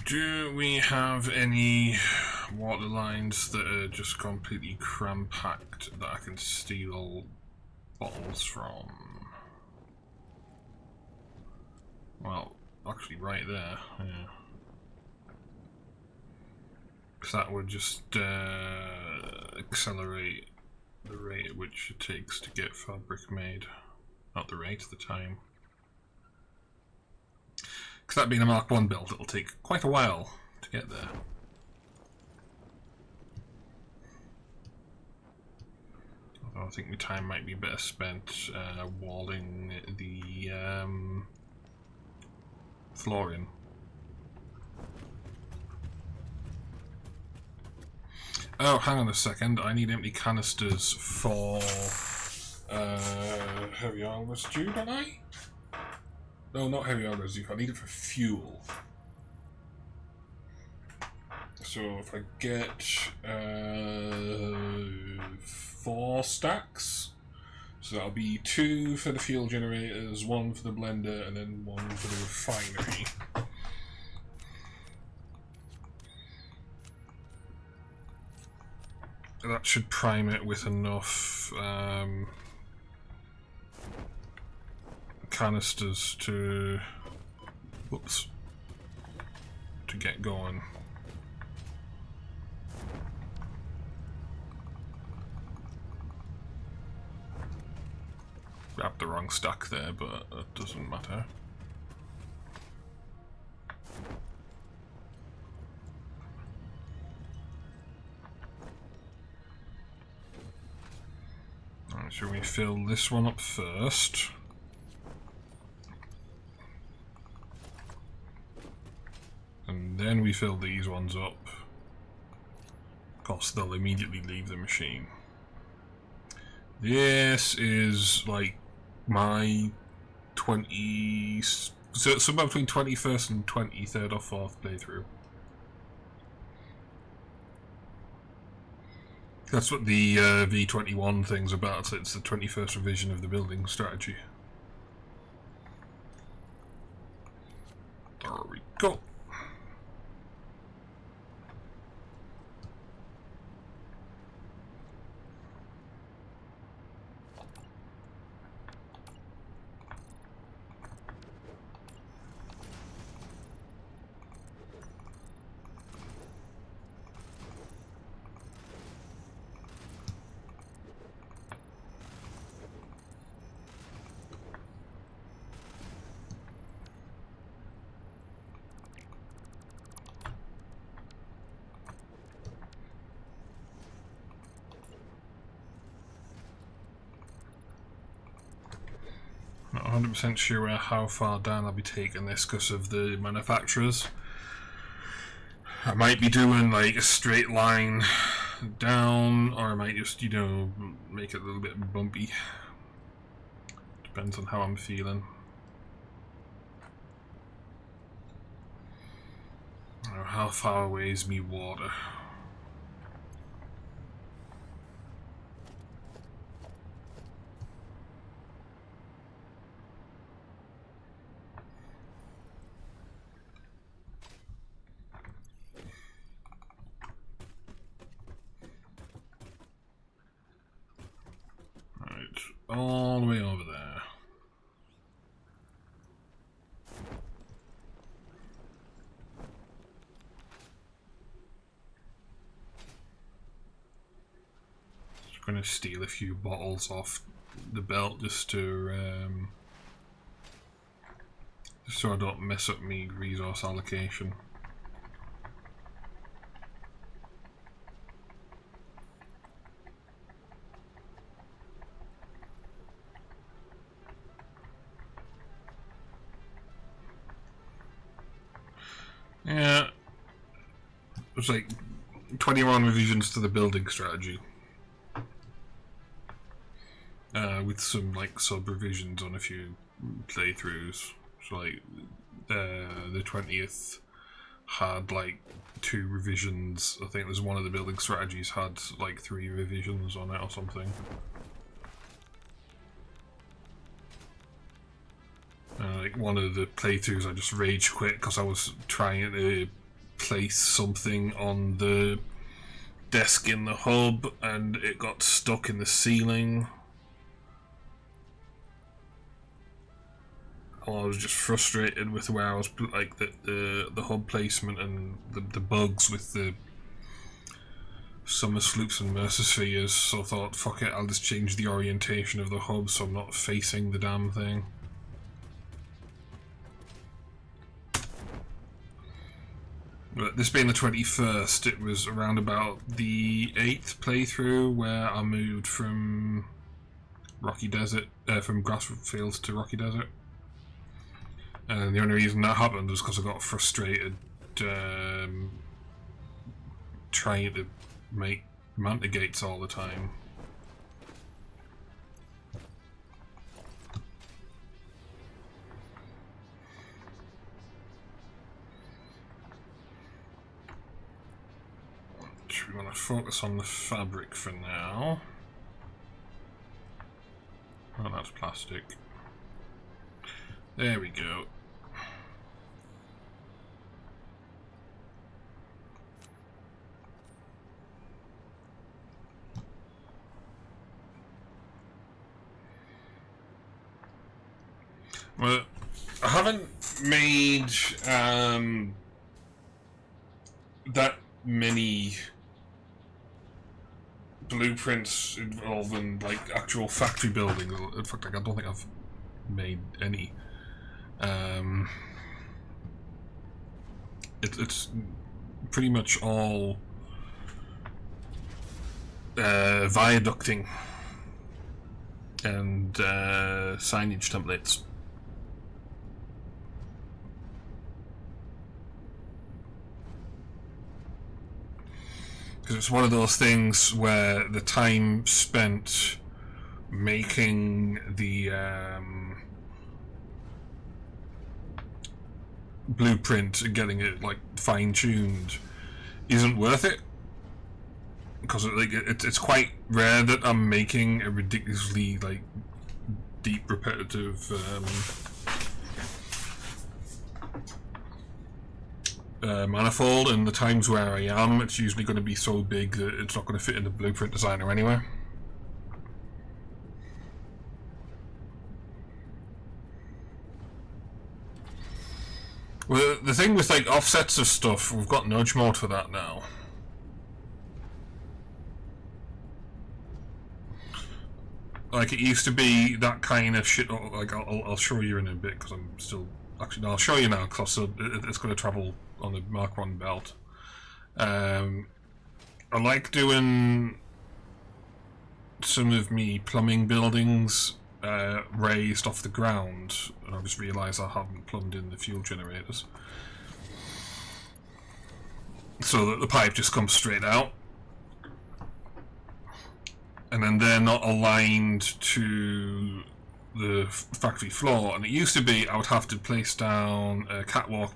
Do we have any water lines that are just completely cram-packed that I can steal bottles from? Well, actually right there, yeah. Because that would just accelerate the rate at which it takes to get fabric made. Not the rate, the time. Because that being a Mark 1 build, it'll take quite a while to get there. Although I think my time might be better spent walling the flooring. Oh, hang on a second. I need empty canisters for heavy oil residue, don't I? No, not heavy oil residue. I need it for fuel. So if I get 4 stacks, so that'll be 2 for the fuel generators, 1 for the blender, and then 1 for the refinery. That should prime it with enough canisters to, whoops, to get going. Grabbed the wrong stack there, but that doesn't matter. Alright, shall we fill this one up first? And then we fill these ones up. Of course, they'll immediately leave the machine. This is like my 20... so somewhere between 21st and 23rd or 4th playthrough. That's what the v21 thing's about. It's the 21st revision of the building strategy. There we go. Not 100% sure how far down I'll be taking this because of the manufacturers. I might be doing like a straight line down, or I might just, you know, make it a little bit bumpy. Depends on how I'm feeling. How far away is me water? all the way over there. Just gonna steal a few bottles off the belt just so I don't mess up me resource allocation. Yeah, it's like 21 revisions to the building strategy, with some like sub revisions on a few playthroughs. So like the 20th had like 2 revisions. I think there's one of the building strategies had like 3 revisions on it or something. Like one of the playthroughs I just rage quit because I was trying to place something on the desk in the hub and it got stuck in the ceiling. I was just frustrated with where I was, like the hub placement and the bugs with the Summer Sloops and Mercer Spheres, so I thought, fuck it, I'll just change the orientation of the hub so I'm not facing the damn thing. But this being the 21st, it was around about the 8th playthrough where I moved from Rocky Desert, from Grassfields to Rocky Desert. And the only reason that happened was because I got frustrated trying to make Manta Gates all the time. We want to focus on the fabric for now. Oh, that's plastic. There we go. Well, I haven't made that many blueprints involving like actual factory building. In fact, like, I don't think I've made any. It's pretty much all viaducting and signage templates. Because it's one of those things where the time spent making the blueprint and getting it like fine-tuned isn't worth it, because it's quite rare that I'm making a ridiculously like deep repetitive manifold, and the times where I am, it's usually going to be so big that it's not going to fit in the blueprint designer anyway. Well, the thing with like offsets of stuff, we've got nudge mode for that now. Like, it used to be that kind of shit. Like, I'll show you in a bit because I'm still actually. No, I'll show you now because it's going to travel on the Mark 1 belt. I like doing some of me plumbing buildings raised off the ground, and I just realised I haven't plumbed in the fuel generators, so that the pipe just comes straight out, and then they're not aligned to the factory floor. And it used to be I would have to place down a catwalk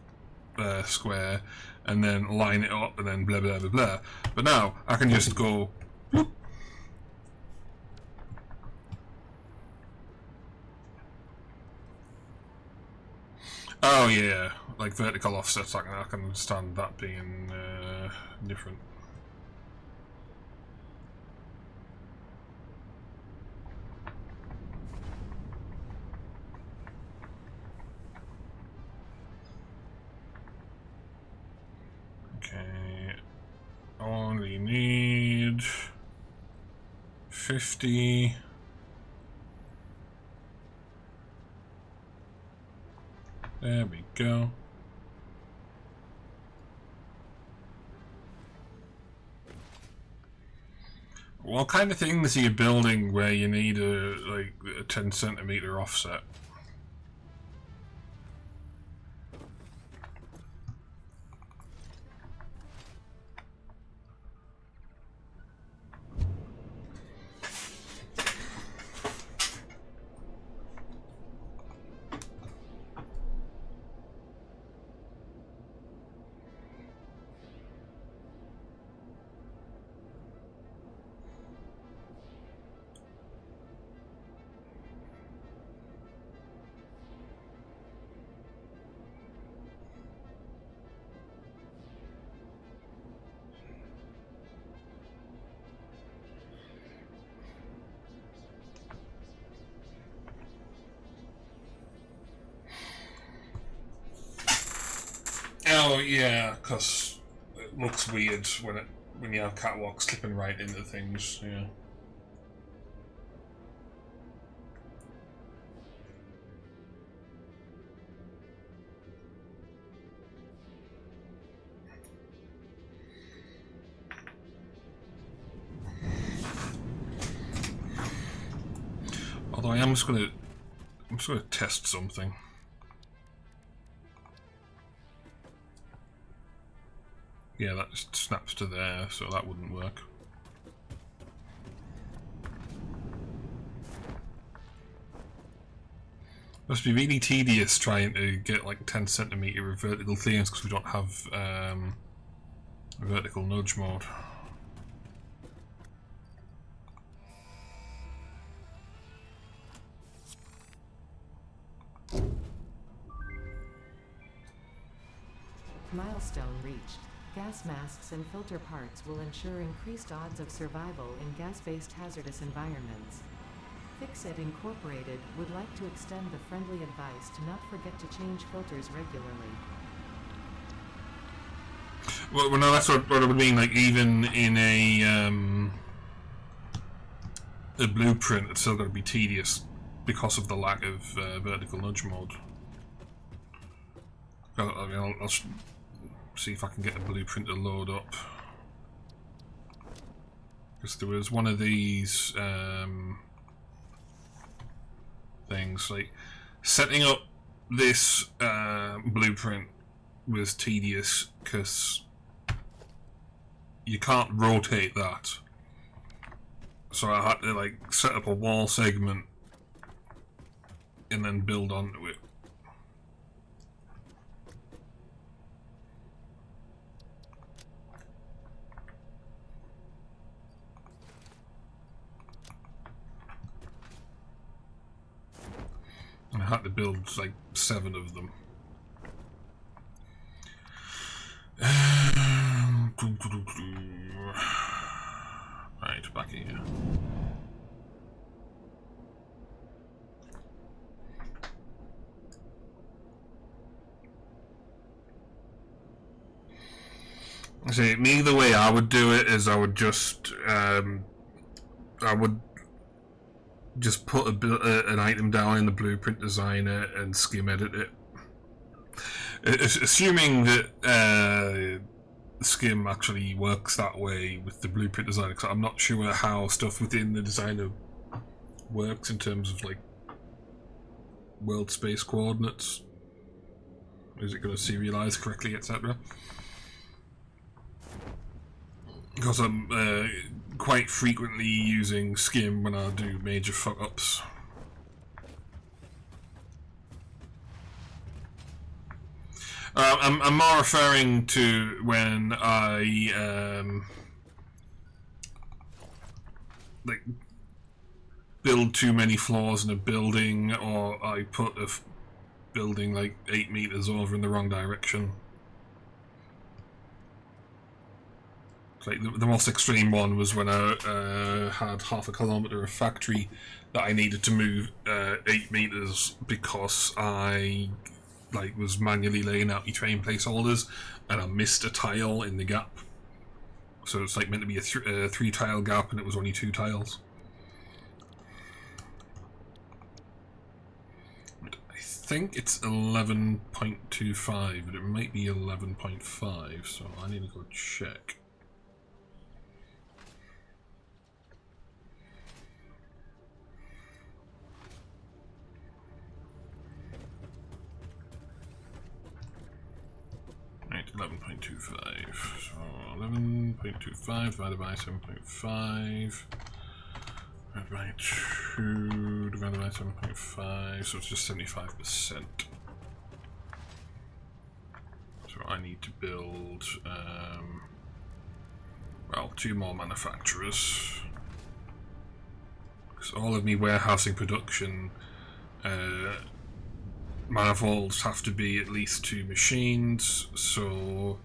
square and then line it up and then blah blah blah blah, but now I can just go bloop. Oh yeah, like vertical offsets, I can understand that being different. Okay. I only need 50. There we go. What kind of things are you building where you need a 10cm offset? Oh yeah, because it looks weird when you have catwalks clipping right into things. Yeah. Although I'm just gonna test something. Yeah, that just snaps to there, so that wouldn't work. Must be really tedious trying to get like 10cm of vertical clearance because we don't have vertical nudge mode. Milestone reached. Gas masks and filter parts will ensure increased odds of survival in gas-based hazardous environments. Fixit Incorporated would like to extend the friendly advice to not forget to change filters regularly. Well, no, that's what I would mean. Like even in a blueprint, it's still going to be tedious because of the lack of vertical nudge mode. I mean, I'll see if I can get a blueprint to load up. Because there was one of these things, like setting up this blueprint was tedious because you can't rotate that. So I had to like set up a wall segment and then build onto it. I had to build like 7 of them. Right, back here. See, me, the way I would do it is I would just put an item down in the blueprint designer and skim edit it. Assuming that skim actually works that way with the blueprint designer, because I'm not sure how stuff within the designer works in terms of like world space coordinates. Is it going to serialize correctly, etc.? Because I'm quite frequently using skim when I do major fuck-ups. I'm more referring to when I like build too many floors in a building, or I put a building like 8 meters over in the wrong direction. Like the most extreme one was when I had half a kilometer of factory that I needed to move 8 meters because I like was manually laying out your train placeholders, and I missed a tile in the gap. So it's like meant to be a 3 tile gap, and it was only 2 tiles. I think it's 11.25, but it might be 11.5, so I need to go check. Right, 11.25. So 11.25 divided by 7.5 divided by 2 divided by 7.5, so it's just 75%. So I need to build, well, 2 more manufacturers. Because all of me warehousing production manifolds have to be at least 2 machines, so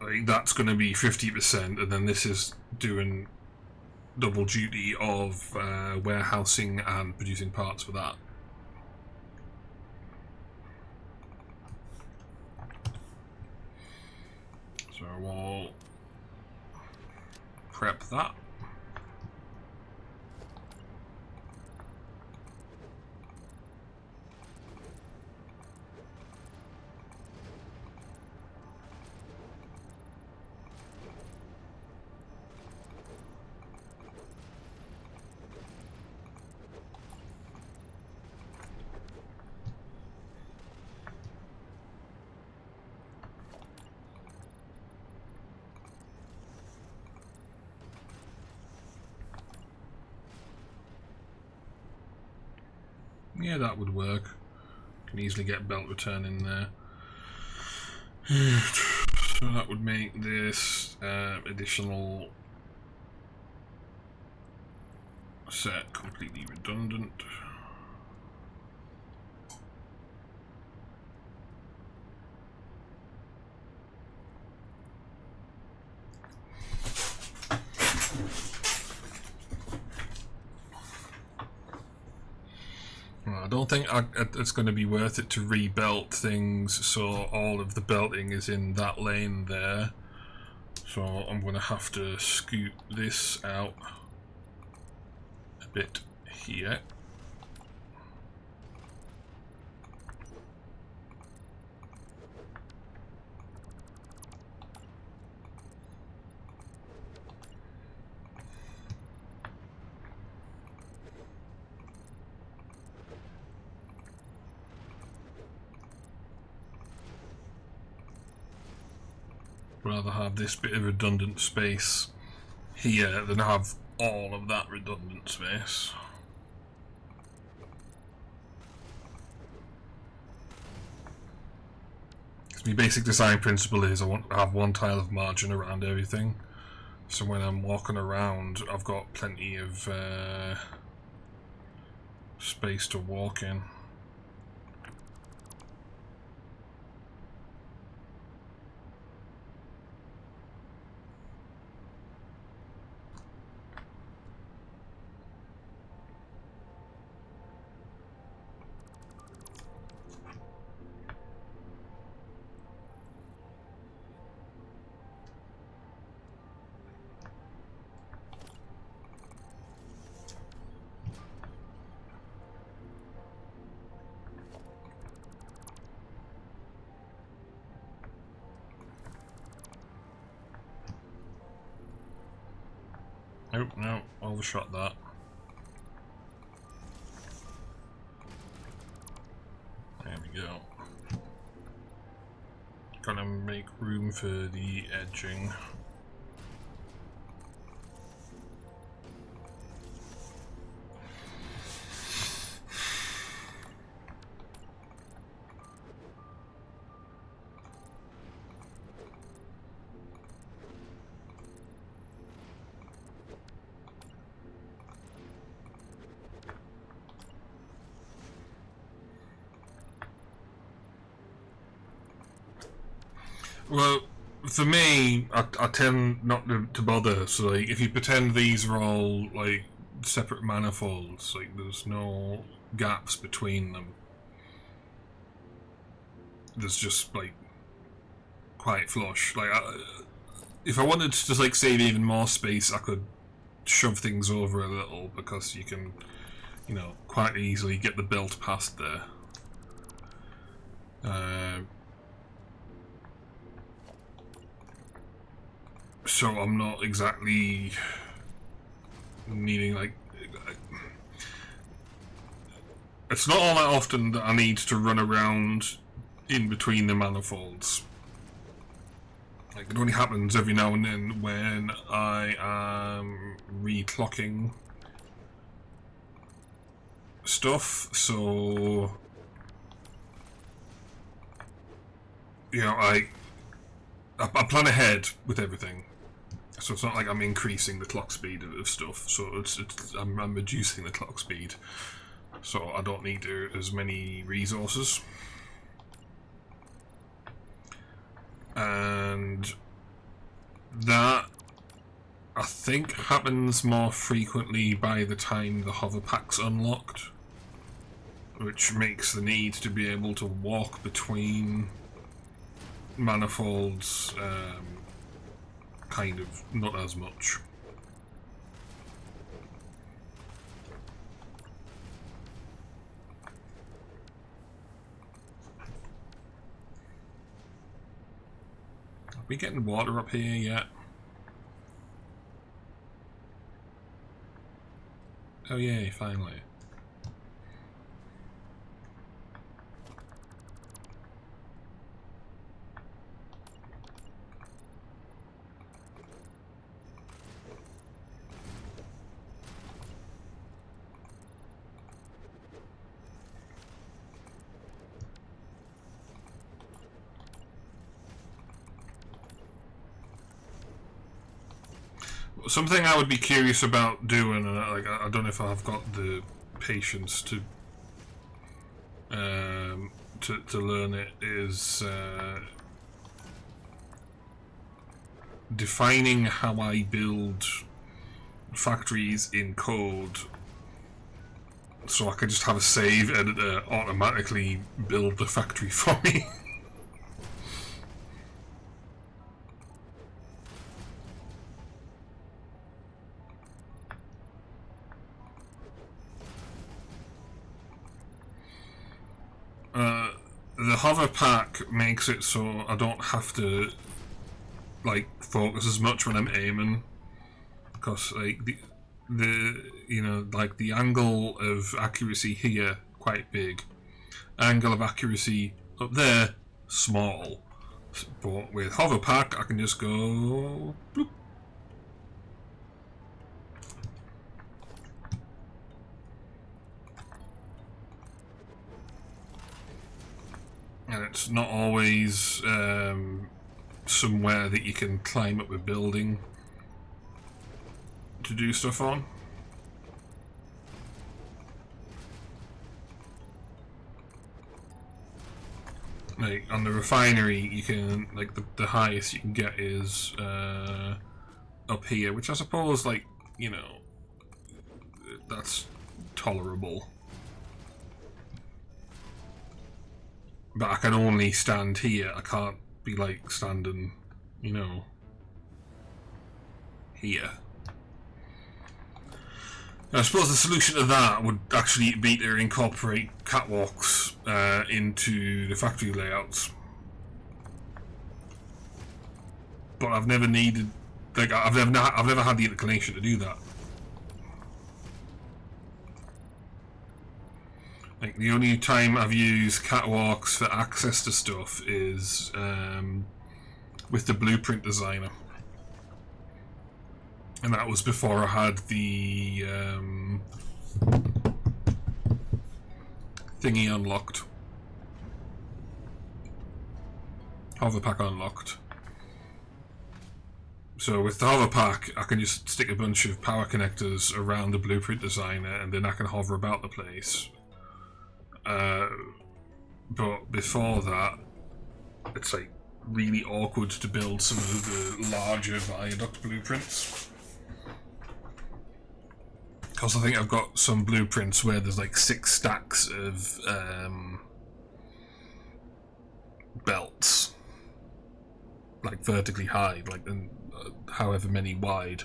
like, that's going to be 50%, and then this is doing double duty of warehousing and producing parts for that. So we'll prep that. Yeah, that would work. Can easily get belt return in there. So that would make this additional set completely redundant. I don't think it's going to be worth it to rebelt things, so all of the belting is in that lane there. So I'm going to have to scoot this out a bit here. Rather have this bit of redundant space here than have all of that redundant space. Because my basic design principle is I want to have 1 tile of margin around everything. So when I'm walking around, I've got plenty of space to walk in. Nope, no, overshot that. There we go. Gotta make room for the edging. Well, for me, I tend not to bother. So, like, if you pretend these are all like separate manifolds, like there's no gaps between them, there's just like quite flush. Like if I wanted to just like save even more space, I could shove things over a little, because you can, you know, quite easily get the belt past there. So I'm not exactly needing like. It's not all that often that I need to run around in between the manifolds. Like, it only happens every now and then when I am reclocking stuff, so you know, I plan ahead with everything. So it's not like I'm increasing the clock speed of stuff, so I'm reducing the clock speed, so I don't need as many resources. And that, I think, happens more frequently by the time the hover pack's unlocked, which makes the need to be able to walk between manifolds kind of not as much. Are we getting water up here yet? Oh yay, finally. Something I would be curious about doing, and I don't know if I've got the patience to learn it, is defining how I build factories in code, so I can just have a save editor automatically build the factory for me. The hover pack makes it so I don't have to like focus as much when I'm aiming, because like the you know, like the angle of accuracy here quite big, angle of accuracy up there small, but with hover pack I can just go bloop. And it's not always somewhere that you can climb up a building to do stuff on. Like on the refinery, you can, like, the highest you can get is up here, which I suppose, like, you know, that's tolerable. But I can only stand here. I can't be like standing, you know, here. I suppose the solution to that would actually be to incorporate catwalks into the factory layouts. But I've never needed, like, I've never had the inclination to do that. Like, the only time I've used catwalks for access to stuff is with the blueprint designer. And that was before I had the thingy unlocked. Hover pack unlocked. So with the hover pack, I can just stick a bunch of power connectors around the blueprint designer, and then I can hover about the place. But before that, it's like really awkward to build some of the larger viaduct blueprints. Because I think I've got some blueprints where there's like 6 stacks of belts, like vertically high, like and however many wide.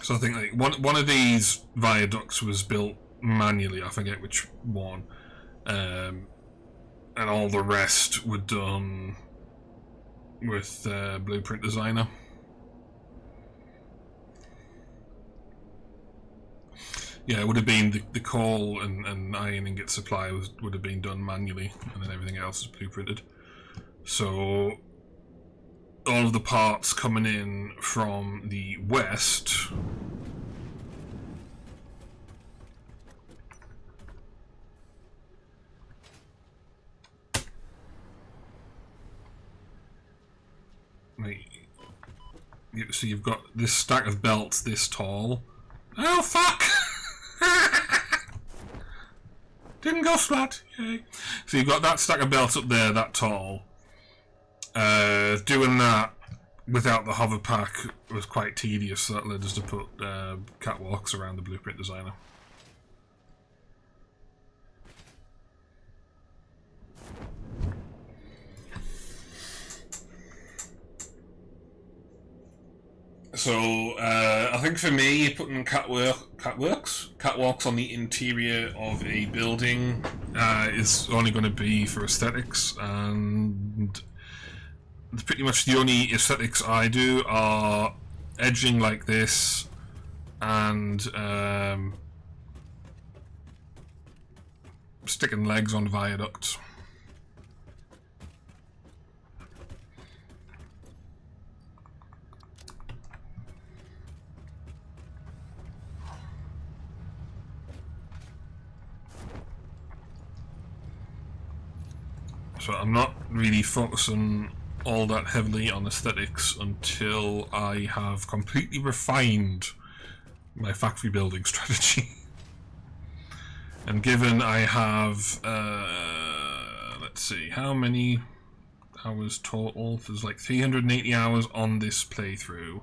So I think like one of these viaducts was built manually. I forget which one, and all the rest were done with Blueprint Designer. Yeah, it would have been the coal and iron ingot supply would have been done manually, and then everything else is blueprinted. So all of the parts coming in from the west so you've got this stack of belts this tall. Oh fuck! Didn't go flat. Yay. So you've got that stack of belts up there that tall. Doing that without the hover pack was quite tedious, so that led us to put catwalks around the Blueprint Designer. So I think for me, putting catwalks on the interior of a building is only going to be for aesthetics, and pretty much the only aesthetics I do are edging like this and sticking legs on viaducts. So I'm not really focusing all that heavily on aesthetics until I have completely refined my factory building strategy. And given I have, let's see, how many hours total? There's like 380 hours on this playthrough.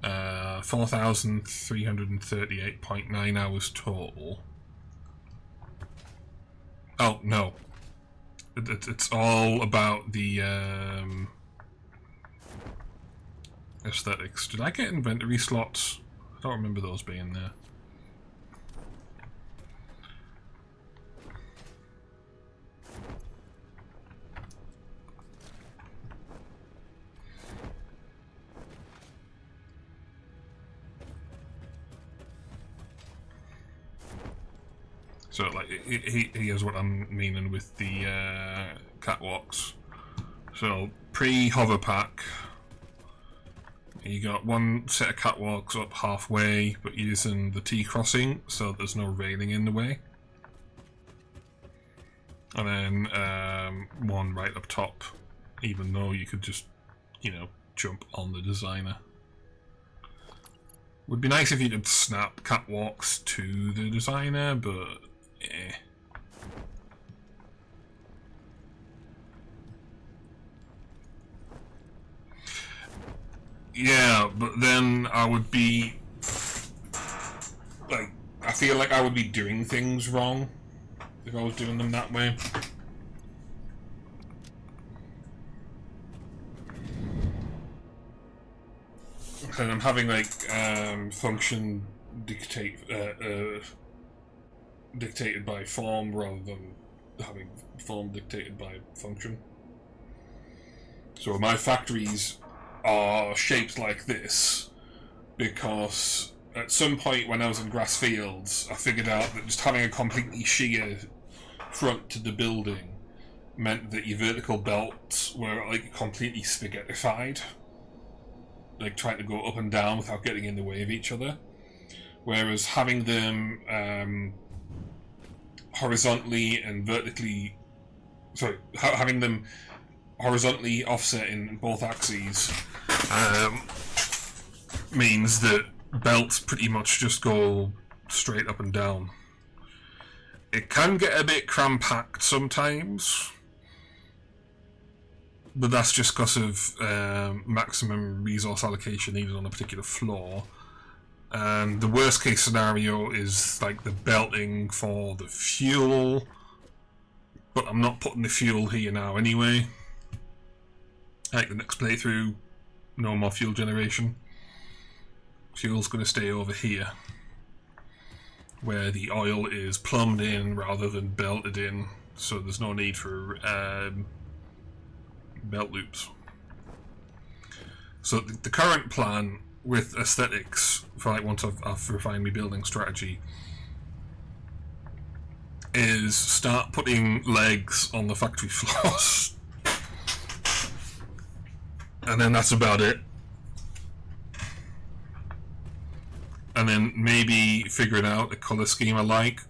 4,338.9 hours total. Oh, no. It's all about the aesthetics. Did I get inventory slots? I don't remember those being there. So, like, here's what I'm meaning with the catwalks. So, pre-hover pack, you got one set of catwalks up halfway, but using the T-crossing, so there's no railing in the way. And then one right up top, even though you could just, you know, jump on the designer. Would be nice if you could snap catwalks to the designer, but yeah, but then I would be like, I feel like I would be doing things wrong if I was doing them that way. And I'm having like function dictated by form rather than having form dictated by function. So my factories are shaped like this because at some point when I was in grass fields, I figured out that just having a completely sheer front to the building meant that your vertical belts were like completely spaghettified, like trying to go up and down without getting in the way of each other. Whereas having them horizontally and vertically, having them horizontally offset in both axes means that belts pretty much just go straight up and down. It can get a bit cram-packed sometimes, but that's just because of maximum resource allocation needed on a particular floor. And the worst case scenario is like the belting for the fuel, but I'm not putting the fuel here now anyway. Like the next playthrough, no more fuel generation. Fuel's going to stay over here, where the oil is plumbed in rather than belted in, so there's no need for belt loops. So the current plan with aesthetics, for like once I've refined my building strategy, is start putting legs on the factory floors. And then that's about it. And then maybe figuring out a colour scheme I like.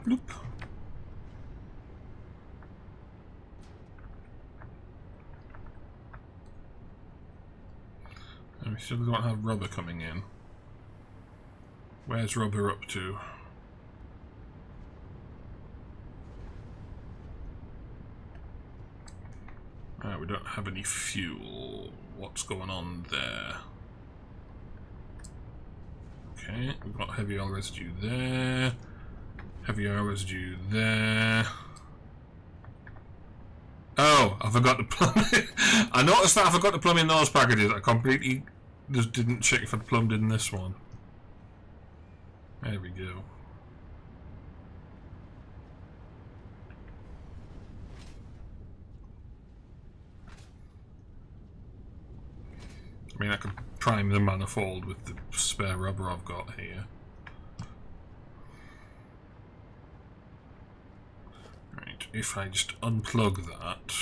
Bloop. And we still don't have rubber coming in. Where's rubber up to? We don't have any fuel. What's going on there? Okay, we've got heavy oil residue there. Heavy oil residue there. Oh, I forgot to plumb it. I noticed that I forgot to plumb in those packages. I completely just didn't check if I'd plumbed in this one. There we go. I mean, I could prime the manifold with the spare rubber I've got here. Right, if I just unplug that.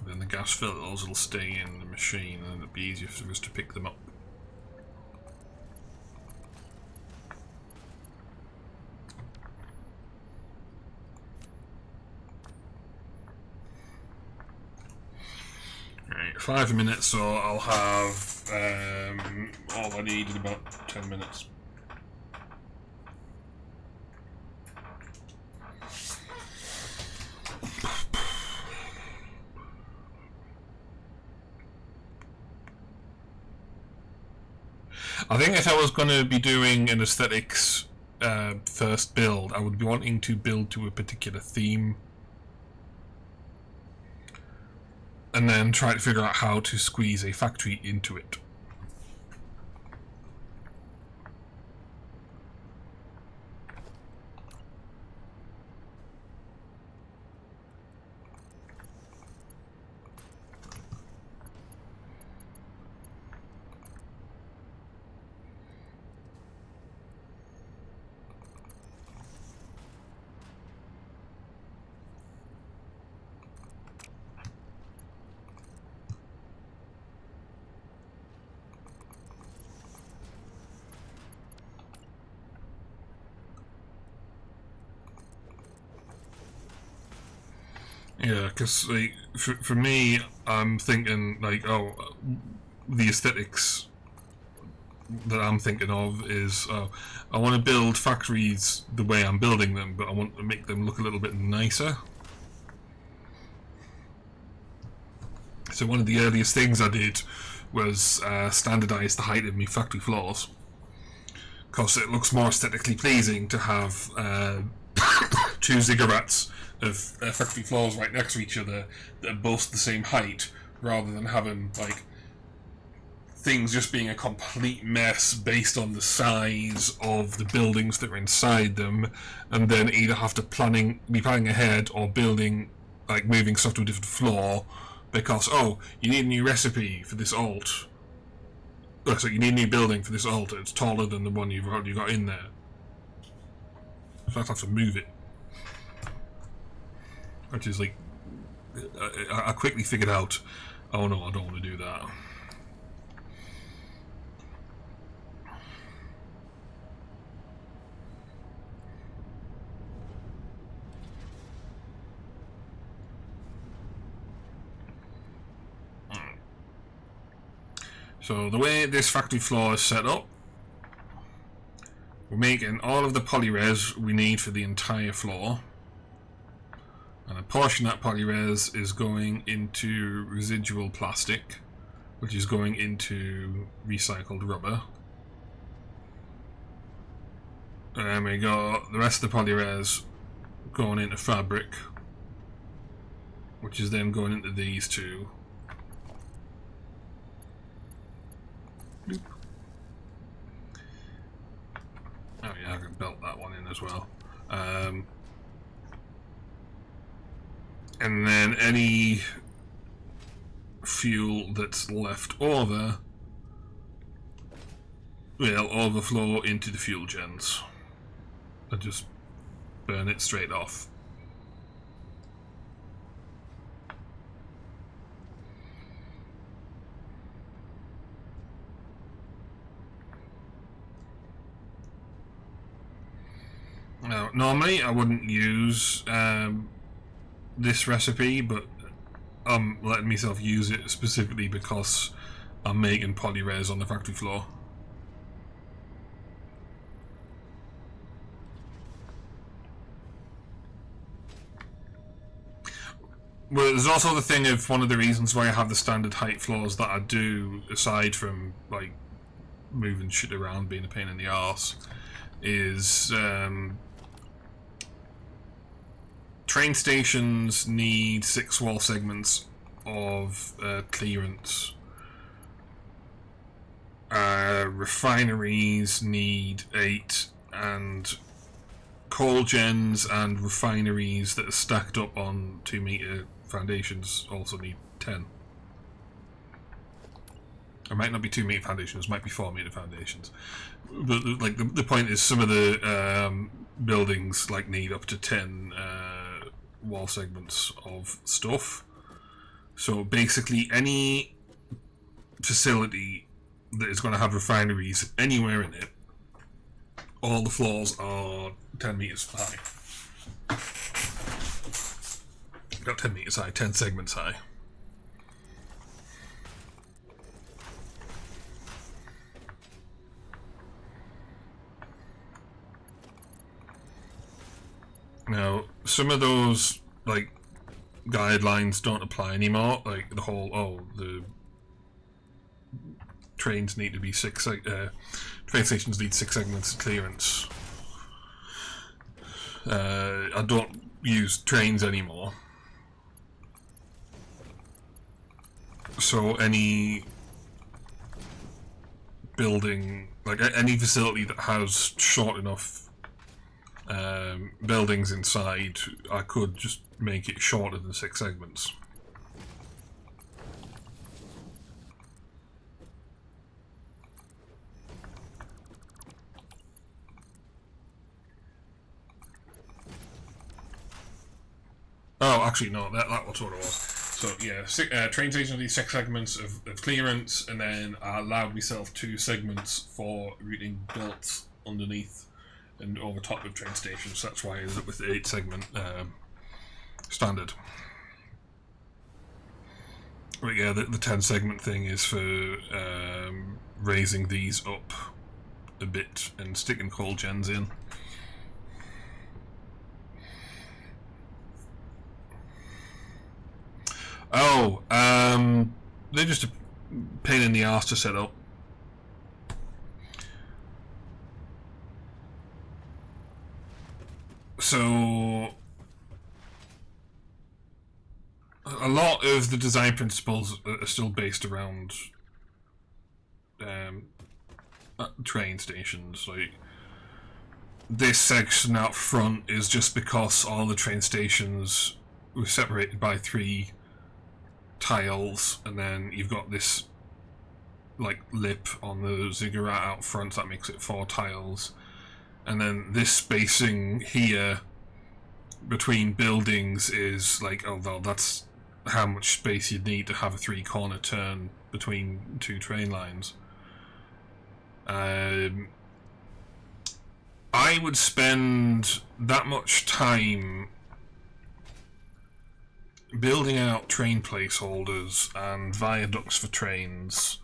Then the gas filters will stay in the machine and it'll be easier for us to pick them up. Right, 5 minutes, so I'll have all I need in about 10 minutes. I think if I was going to be doing an aesthetics first build, I would be wanting to build to a particular theme. And then try to figure out how to squeeze a factory into it. Yeah, because like, for me, I'm thinking like, oh, the aesthetics that I'm thinking of is, I want to build factories the way I'm building them, but I want to make them look a little bit nicer. So one of the earliest things I did was standardise the height of my factory floors, because it looks more aesthetically pleasing to have 2 ziggurats of factory floors right next to each other that are both the same height, rather than having like things just being a complete mess based on the size of the buildings that are inside them, and then either have to be planning ahead or building, like moving stuff to a different floor because, oh, you need a new recipe for this alt. So you need a new building for this alt. It's taller than the one you've already got in there. So I have to move it. Which is like, I quickly figured out, oh no, I don't want to do that. So the way this factory floor is set up, we're making all of the polyres we need for the entire floor. And a portion of that polyres is going into residual plastic, which is going into recycled rubber. And then we got the rest of the polyres going into fabric, which is then going into these two. Bloop. Oh yeah, I can belt that one in as well. And then any fuel that's left over will overflow into the fuel gens and just burn it straight off. Now, normally I wouldn't use this recipe, but I'm letting myself use it specifically because I'm making polyres on the factory floor. Well, there's also the thing of one of the reasons why I have the standard height floors that I do, aside from like moving shit around being a pain in the arse, is train stations need 6 wall segments of clearance. Refineries need 8, and coal gens and refineries that are stacked up on 2 meter foundations also need 10. It might not be 2 meter foundations, might be 4 meter foundations. But like the point is, some of the buildings like need up to 10 wall segments of stuff. So basically, any facility that is going to have refineries anywhere in it, all the floors are 10 meters high. Not 10 meters high, 10 segments high. Now, some of those like guidelines don't apply anymore. Like the whole the trains need to be train stations need 6 segments of clearance. I don't use trains anymore, so any building, like any facility that has short enough buildings inside, I could just make it shorter than 6 segments. Oh, actually, no, that was what it was. So, yeah, train stations need 6 segments of clearance, and then I allowed myself 2 segments for routing belts underneath and over top of train stations. That's why I ended up with the 8 segment standard. But yeah, the 10 segment thing is for raising these up a bit and sticking coal gens in. Oh, they're just a pain in the arse to set up. So, a lot of the design principles are still based around train stations. Like, this section out front is just because all the train stations were separated by 3 tiles, and then you've got this like lip on the ziggurat out front that makes it 4 tiles, and then this spacing here between buildings is like, oh well, that's how much space you'd need to have a 3-corner turn between 2 train lines. I would spend that much time building out train placeholders and viaducts for trains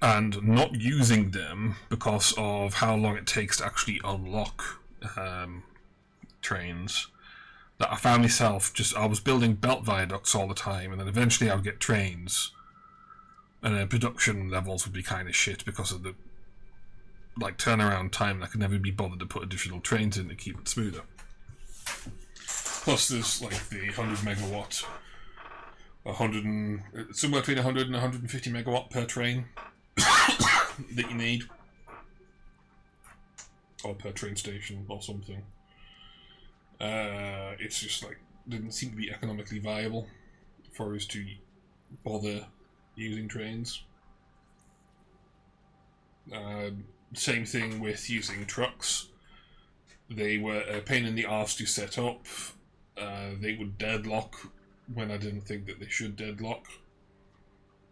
and not using them because of how long it takes to actually unlock trains, that I found myself I was building belt viaducts all the time, and then eventually I would get trains, and then production levels would be kind of shit because of the turnaround time, and I could never be bothered to put additional trains in to keep it smoother. Plus there's the 100 megawatt, somewhere between 100 and 150 megawatt per train that you need, or per train station or something. It's just didn't seem to be economically viable for us to bother using trains. Same thing with using trucks. They were a pain in the arse to set up. They would deadlock when I didn't think that they should deadlock.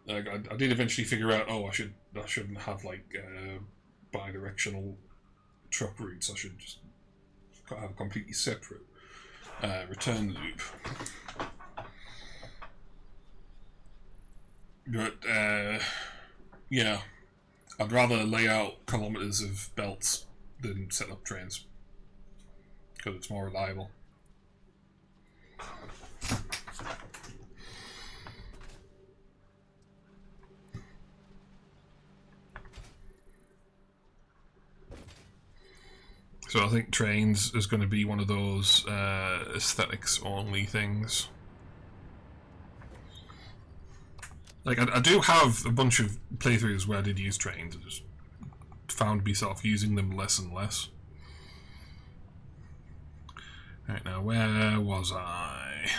I did eventually figure out, I shouldn't have bi-directional truck routes. I should just have a completely separate return loop. But yeah, I'd rather lay out kilometers of belts than set up trains because it's more reliable. So I think trains is going to be one of those aesthetics only things. I do have a bunch of playthroughs where I did use trains. I just found myself using them less and less. Right, now where was I?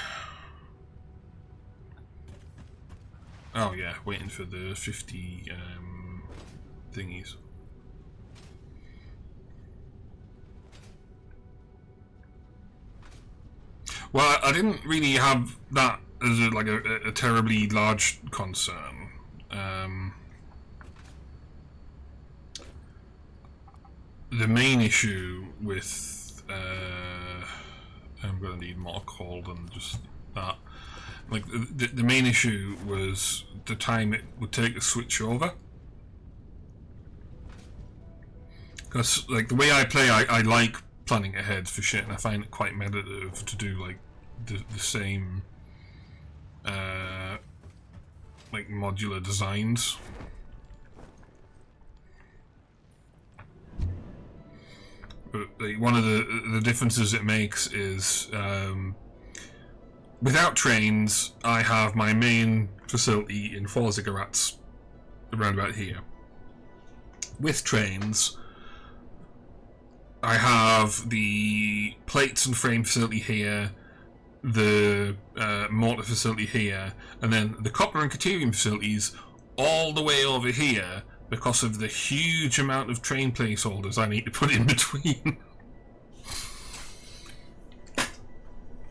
Oh yeah, waiting for the 50 thingies. Well, I didn't really have that as a terribly large concern. The main issue with I'm gonna need more coal than just that. The main issue was the time it would take to switch over. Because the way I play, I like planning ahead for shit, and I find it quite meditative to do the same modular designs. But one of the differences it makes is without trains, I have my main facility in 4 ziggurats around about here. With trains, I have the plates and frame facility here, the mortar facility here, and then the copper and caterium facilities all the way over here because of the huge amount of train placeholders I need to put in between.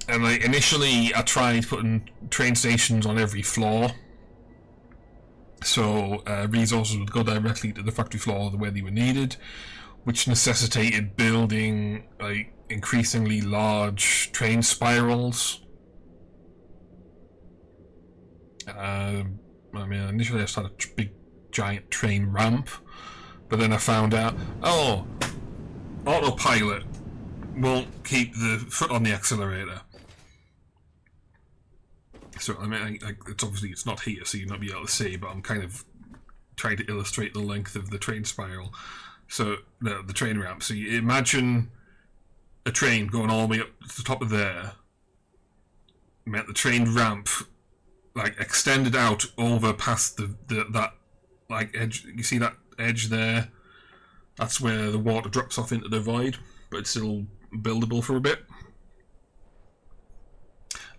And initially I tried putting train stations on every floor, so resources would go directly to the factory floor where they were needed, which necessitated building increasingly large train spirals. Initially I started a big giant train ramp, but then I found out, autopilot won't keep the foot on the accelerator. So it's not here, so you'll not be able to see, but I'm kind of trying to illustrate the length of the train spiral. So the train ramp. So you imagine a train going all the way up to the top of there. Meant the train ramp extended out over past that edge. You see that edge there? That's where the water drops off into the void, but it's still buildable for a bit.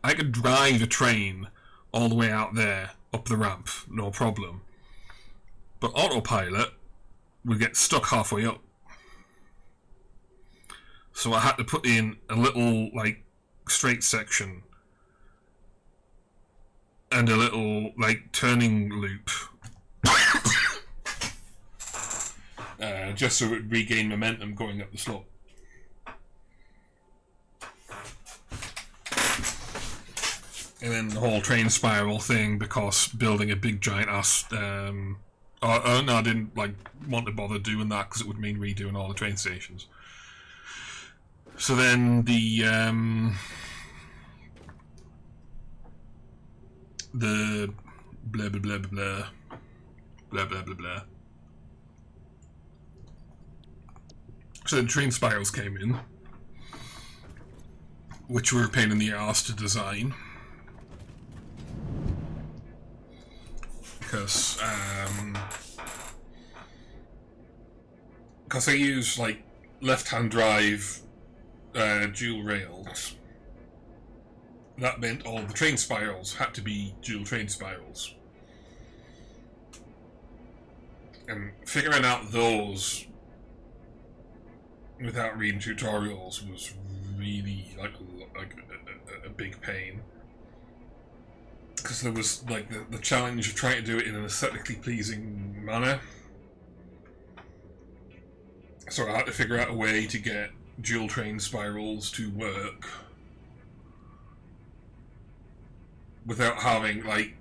I could drive a train all the way out there up the ramp, no problem. But autopilot would get stuck halfway up. So I had to put in a little straight section and a little turning loop just so it would regain momentum going up the slope. And then the whole train spiral thing, because building a big giant ass No, I didn't like want to bother doing that because it would mean redoing all the train stations. So then the blah blah blah blah blah blah blah blah blah. So then train spirals came in, which were a pain in the arse to design. Because I use like left-hand drive dual rails. That meant all the train spirals had to be dual train spirals, and figuring out those without reading tutorials was really like a big pain. Because there was like the challenge of trying to do it in an aesthetically pleasing manner. So I had to figure out a way to get dual train spirals to work without having like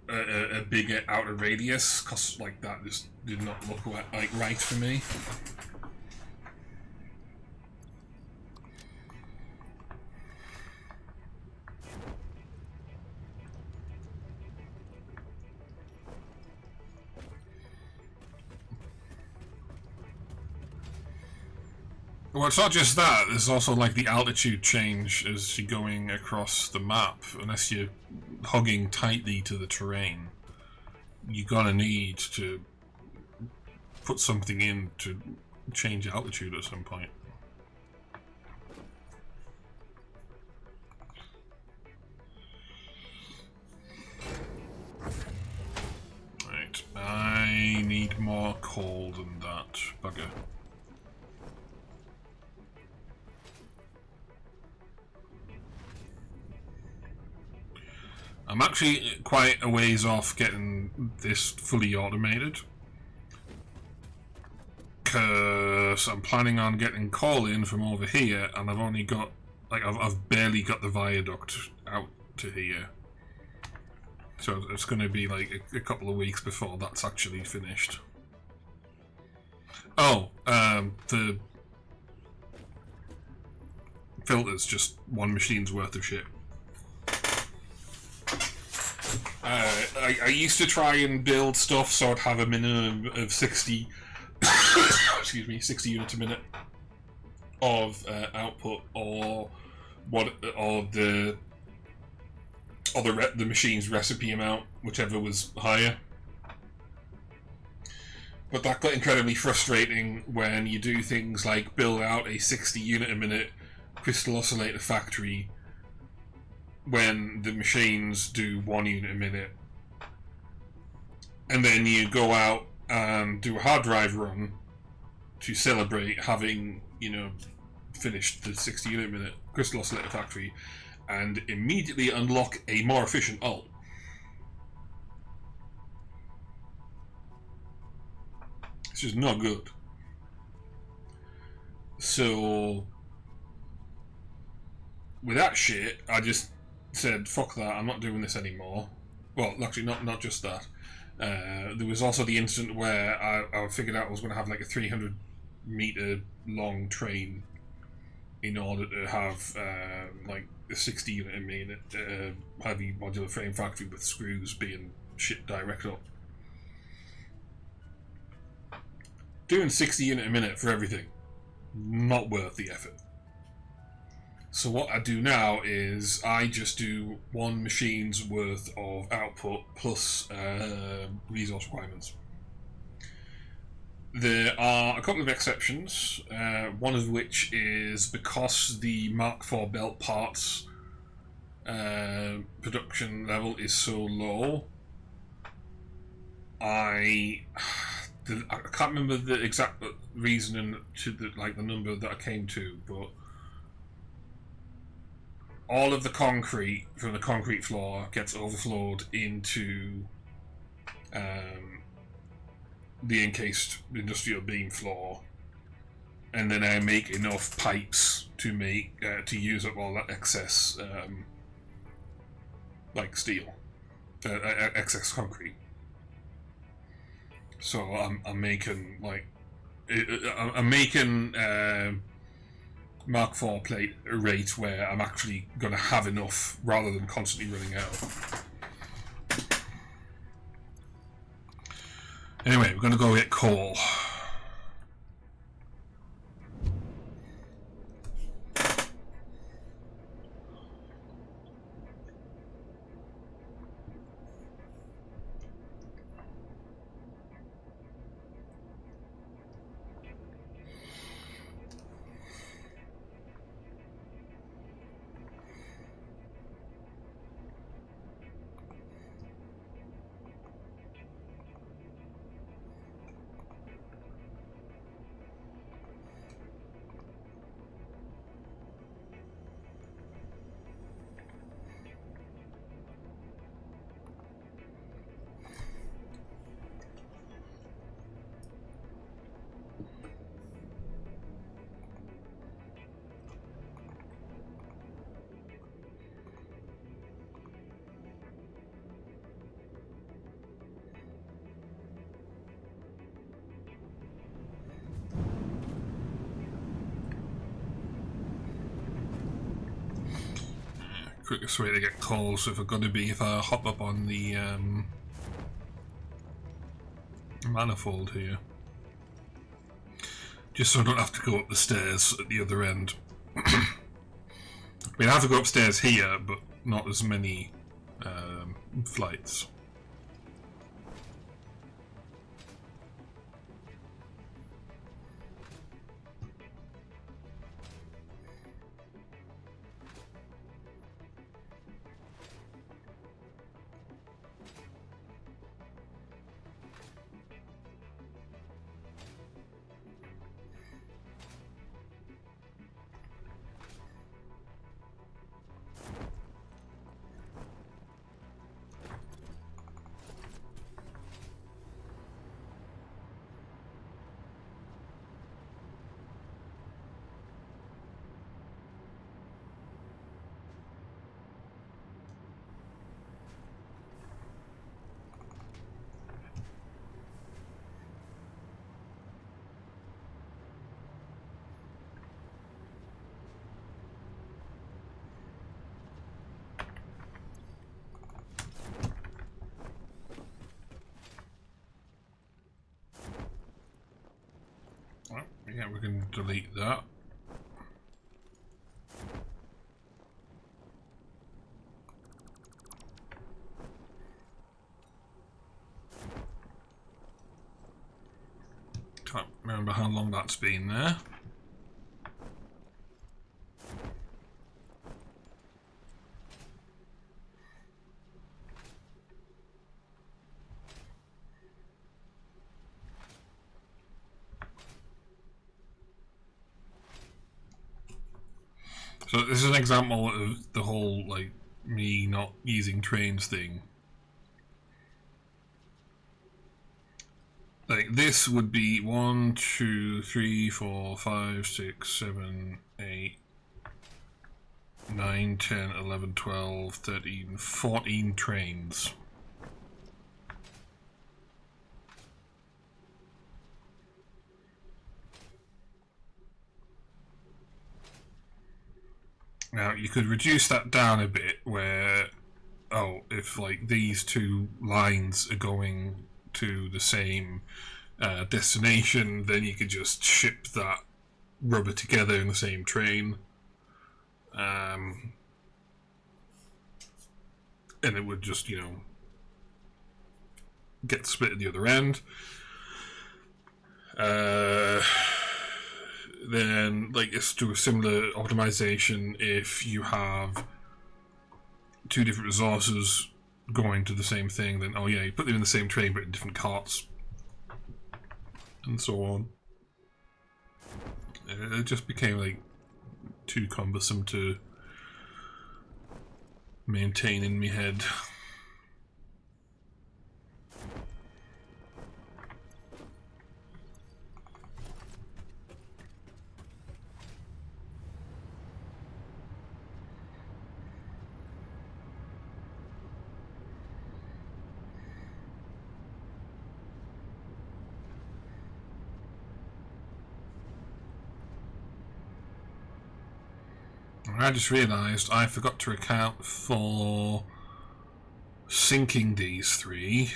a bigger outer radius, because like that just did not look like right for me. Well, it's not just that, there's also like the altitude change as you're going across the map. Unless you're hugging tightly to the terrain, you're gonna need to put something in to change altitude at some point. Right, I need more coal than that, bugger. I'm actually quite a ways off getting this fully automated, because I'm planning on getting coal in from over here, and I've only got, like, I've barely got the viaduct out to here. So it's going to be like a couple of weeks before that's actually finished. Oh, the filter's just one machine's worth of shit. I used to try and build stuff so I'd have a minimum of 60 excuse me, 60 units a minute of output, or the machine's recipe amount, whichever was higher. But that got incredibly frustrating when you do things like build out a 60 unit a minute crystal oscillator factory when the machines do 1 unit a minute, and then you go out and do a hard drive run to celebrate having, you know, finished the 60 unit a minute crystal oscillator factory, and immediately unlock a more efficient alt. It's just not good. So with that shit, I just said, fuck that, I'm not doing this anymore. Well, actually, not just that. There was also the incident where I figured out I was going to have like a 300 meter long train in order to have like a 60 unit a minute heavy modular frame factory with screws being shipped direct up. Doing 60 unit a minute for everything, not worth the effort. So what I do now is I just do one machine's worth of output plus resource requirements. There are a couple of exceptions, one of which is because the Mark IV belt parts production level is so low. I can't remember the exact reasoning to the number that I came to, but all of the concrete from the concrete floor gets overflowed into the encased industrial beam floor, and then I make enough pipes to make to use up all that excess like steel, excess concrete. So I'm making like I'm making Mark IV plate a rate where I'm actually going to have enough rather than constantly running out. Anyway, we're going to go get coal. Quickest way to get coal, so if I'm going to be, if I hop up on the manifold here, just so I don't have to go up the stairs at the other end. I mean, I have to go upstairs here, but not as many flights. Well, yeah, we can delete that. Can't remember how long that's been there. So this is an example of the whole, like, me not using trains thing. Like, this would be 1, 2, 3, 4, 5, 6, 7, 8, 9, 10, 11, 12, 13, 14 trains. Now, you could reduce that down a bit where, if like these two lines are going to the same destination, then you could just ship that rubber together in the same train. And it would just, get split at the other end. Then, like, let's do a similar optimization if you have two different resources going to the same thing. Then, you put them in the same train but in different carts, and so on. It just became like too cumbersome to maintain in my head. I just realised I forgot to account for sinking these three.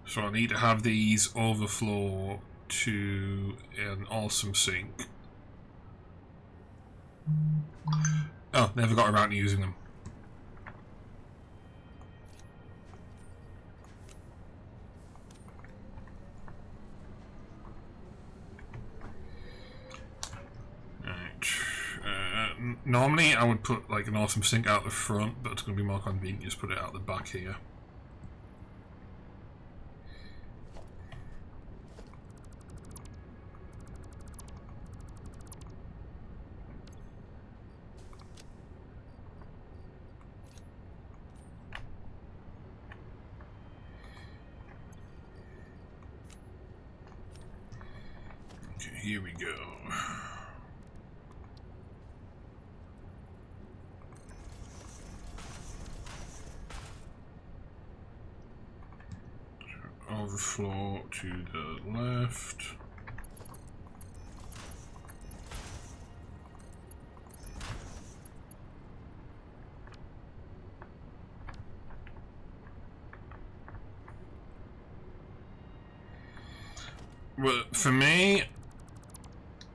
So I need to have these overflow to an awesome sink. Oh, never got around to using them. Normally I would put like an awesome sink out the front, but it's going to be more convenient to just put it out the back here. Okay, here we go. Overflow to the left. Well, for me,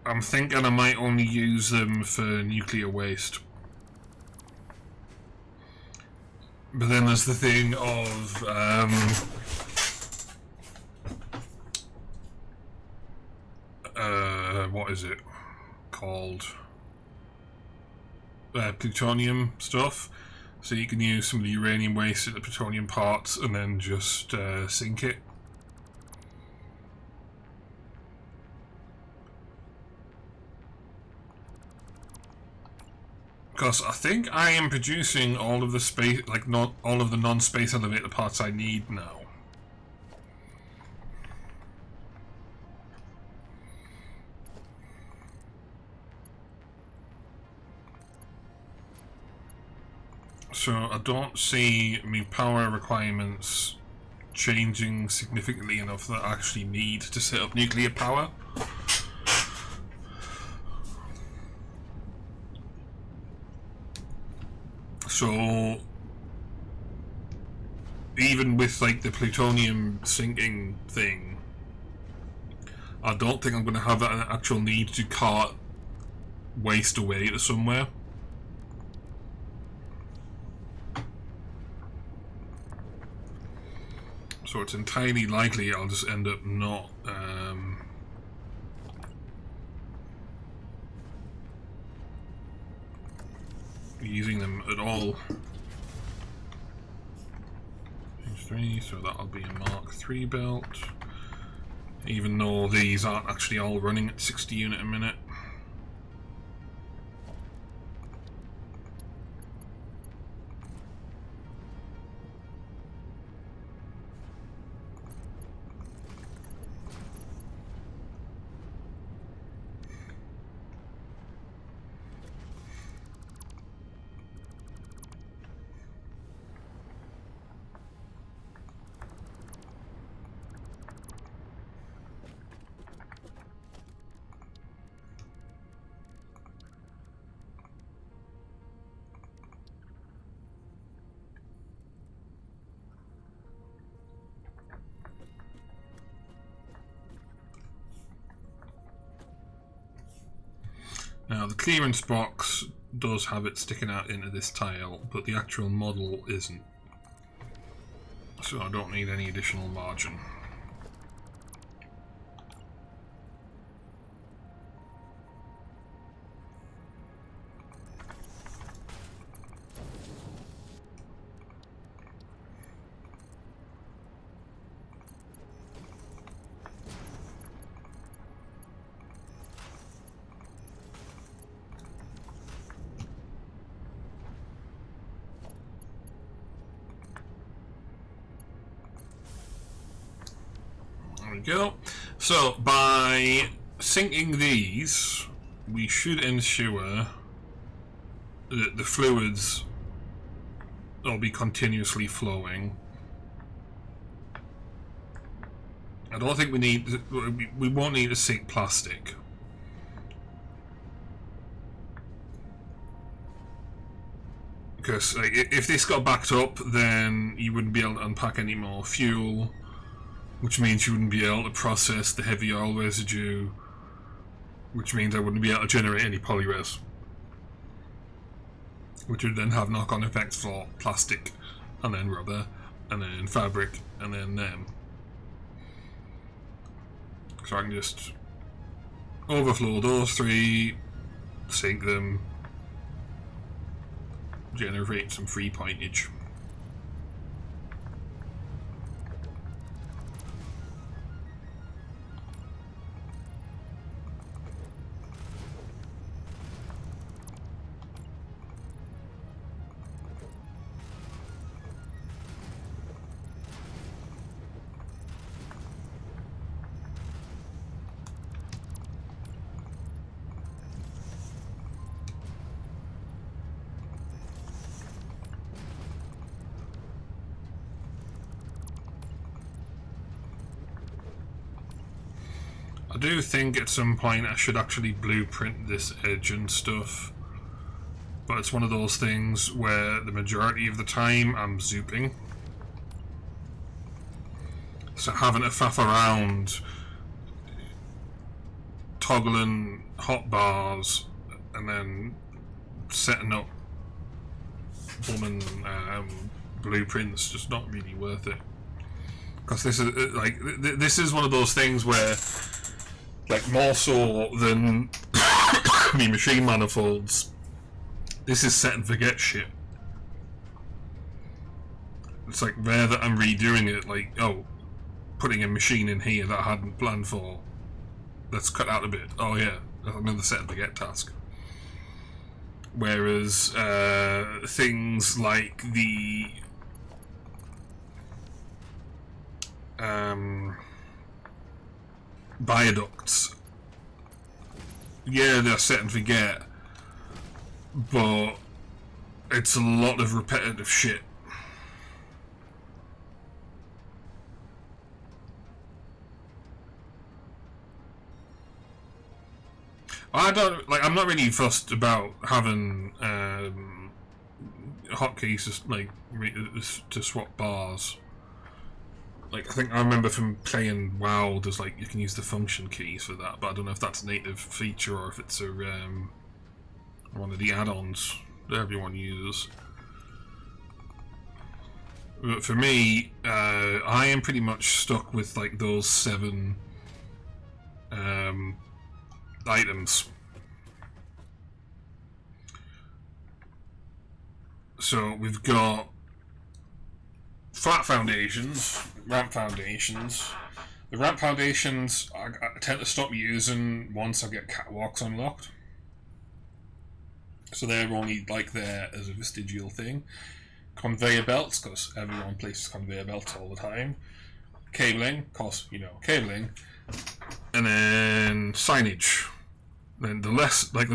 I'm thinking I might only use them for nuclear waste. But then there's the thing of what is it called? Plutonium stuff. So you can use some of the uranium waste at the plutonium parts and then just sink it. Because I think I am producing all of the space, like not all of the non-space elevator parts I need now. So I don't see my power requirements changing significantly enough that I actually need to set up nuclear power. So even with like the plutonium sinking thing, I don't think I'm going to have an actual need to cart waste away to somewhere. So it's entirely likely I'll just end up not using them at all. Page 3, so that'll be a Mark III belt. Even though these aren't actually all running at 60 unit a minute. Now the clearance box does have it sticking out into this tile, but the actual model isn't. So I don't need any additional margin. Go. So by sinking these, we should ensure that the fluids will be continuously flowing. I don't think we won't need to sink plastic. because like, if this got backed up, then you wouldn't be able to unpack any more fuel, which means you wouldn't be able to process the heavy oil residue, which means I wouldn't be able to generate any polyres, which would then have knock-on effects for plastic, and then rubber, and then fabric, and then them. So I can just overflow those three, sink them, generate some free pointage. I do think at some point I should actually blueprint this edge and stuff, but it's one of those things where the majority of the time I'm zooping, so having to faff around toggling hotbars and then setting up blooming blueprints just not really worth it, because this is like this is one of those things where, like, more so than the machine manifolds, this is set and forget shit. It's like rare that I'm redoing it, like, oh, putting a machine in here that I hadn't planned for. Let's cut out a bit. Oh yeah, another set and forget task. Whereas things like the viaducts, yeah, they're set and forget, but it's a lot of repetitive shit. I'm not really fussed about having hotkeys to swap bars. Like, I think I remember from playing WoW, there's like, you can use the function keys for that, but I don't know if that's a native feature or if it's a one of the add-ons that everyone uses. But for me, I am pretty much stuck with like those 7 items. So we've got flat foundations, ramp foundations. The ramp foundations I tend to stop using once I get catwalks unlocked. So they're only like there as a vestigial thing. Conveyor belts, because everyone places conveyor belts all the time. Cabling, because, you know, cabling. And then signage. Then the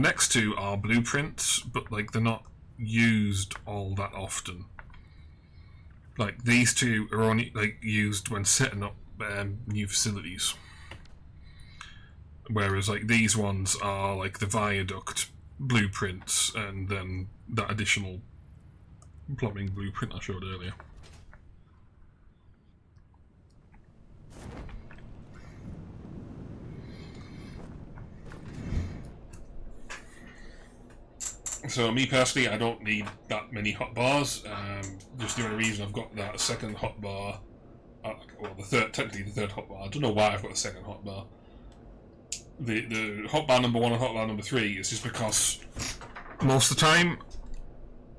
next 2 are blueprints, but like they're not used all that often. Like, these 2 are only like used when setting up new facilities, whereas like these ones are like the viaduct blueprints and then that additional plumbing blueprint I showed earlier. So me personally, I don't need that many hotbars. Just the only reason I've got that second hotbar, technically the third hotbar. I don't know why I've got a second hotbar. The hotbar number 1 and hotbar number 3 is just because most of the time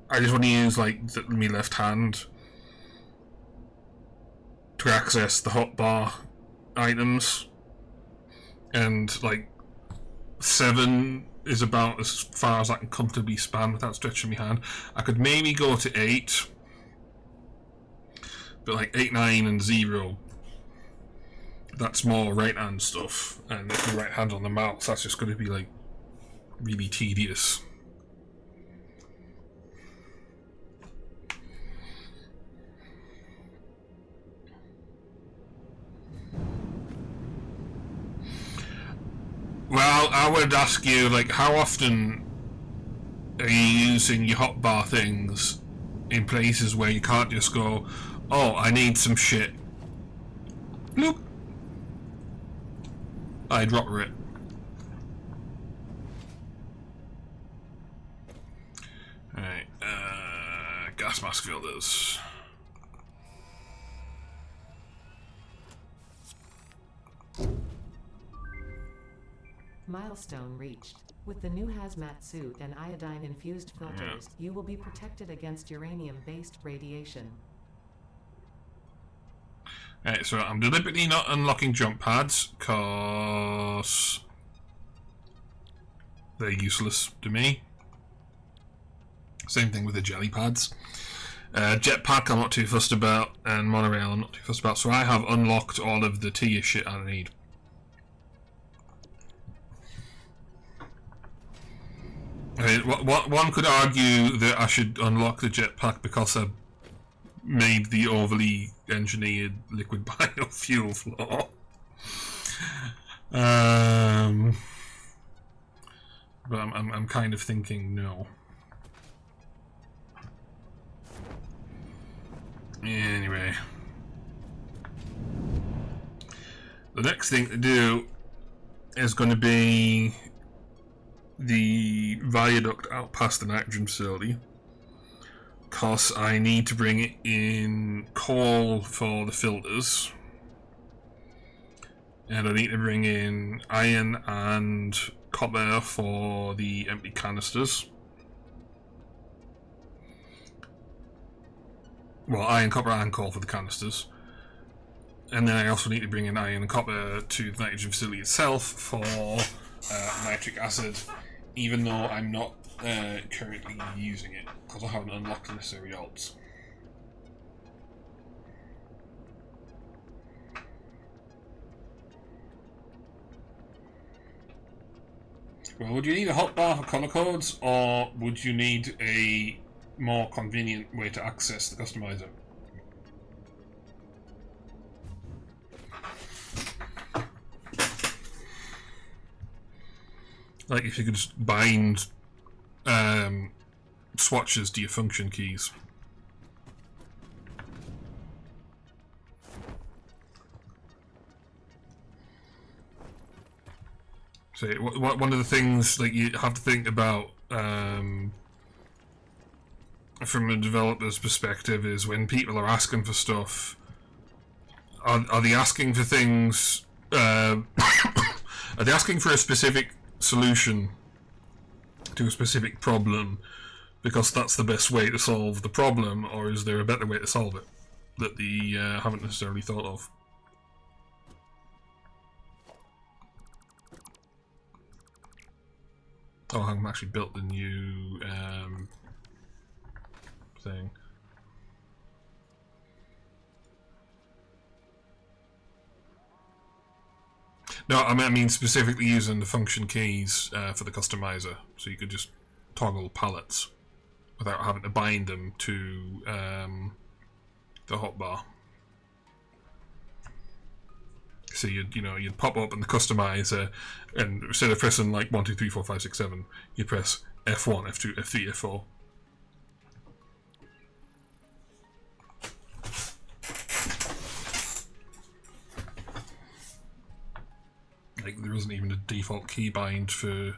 I just want to use like my left hand to access the hotbar items, and like 7 is about as far as I can comfortably span without stretching my hand. I could maybe go to 8, but like 8, 9 and 0, that's more right hand stuff, and if my right hand on the mouse, that's just going to be like really tedious. Well, I would ask you, like, how often are you using your hotbar things in places where you can't just go, oh, I need some shit. Bloop. I drop it. Alright, gas mask filters. Milestone reached. With the new hazmat suit and iodine-infused filters, you will be protected against uranium-based radiation. Right, so I'm deliberately not unlocking jump pads, because they're useless to me. Same thing with the jelly pads. Jetpack I'm not too fussed about, and monorail I'm not too fussed about, so I have unlocked all of the tier shit I need. One could argue that I should unlock the jetpack because I made the overly engineered liquid biofuel floor. But I'm kind of thinking no. Anyway, the next thing to do is going to be the viaduct out past the nitrogen facility, because I need to bring in coal for the filters, and I need to bring in iron and copper for the empty canisters. Well, iron, copper and coal for the canisters. And then I also need to bring in iron and copper to the nitrogen facility itself for nitric acid, even though I'm not currently using it, because I haven't unlocked the necessary alts. Well, would you need a hotbar for color codes, or would you need a more convenient way to access the customizer? Like if you could just bind swatches to your function keys. So one of the things like you have to think about from a developer's perspective is when people are asking for stuff, are they asking for things? Are they asking for a specific solution to a specific problem because that's the best way to solve the problem, or is there a better way to solve it that they haven't necessarily thought of? Oh, I haven't actually built the new thing. No, I mean specifically using the function keys for the customizer, so you could just toggle palettes without having to bind them to the hotbar. So you'd pop up in the customizer, and instead of pressing like 1, 2, 3, 4, 5, 6, 7, you press F1, F2, F3, F4. Like there isn't even a default keybind for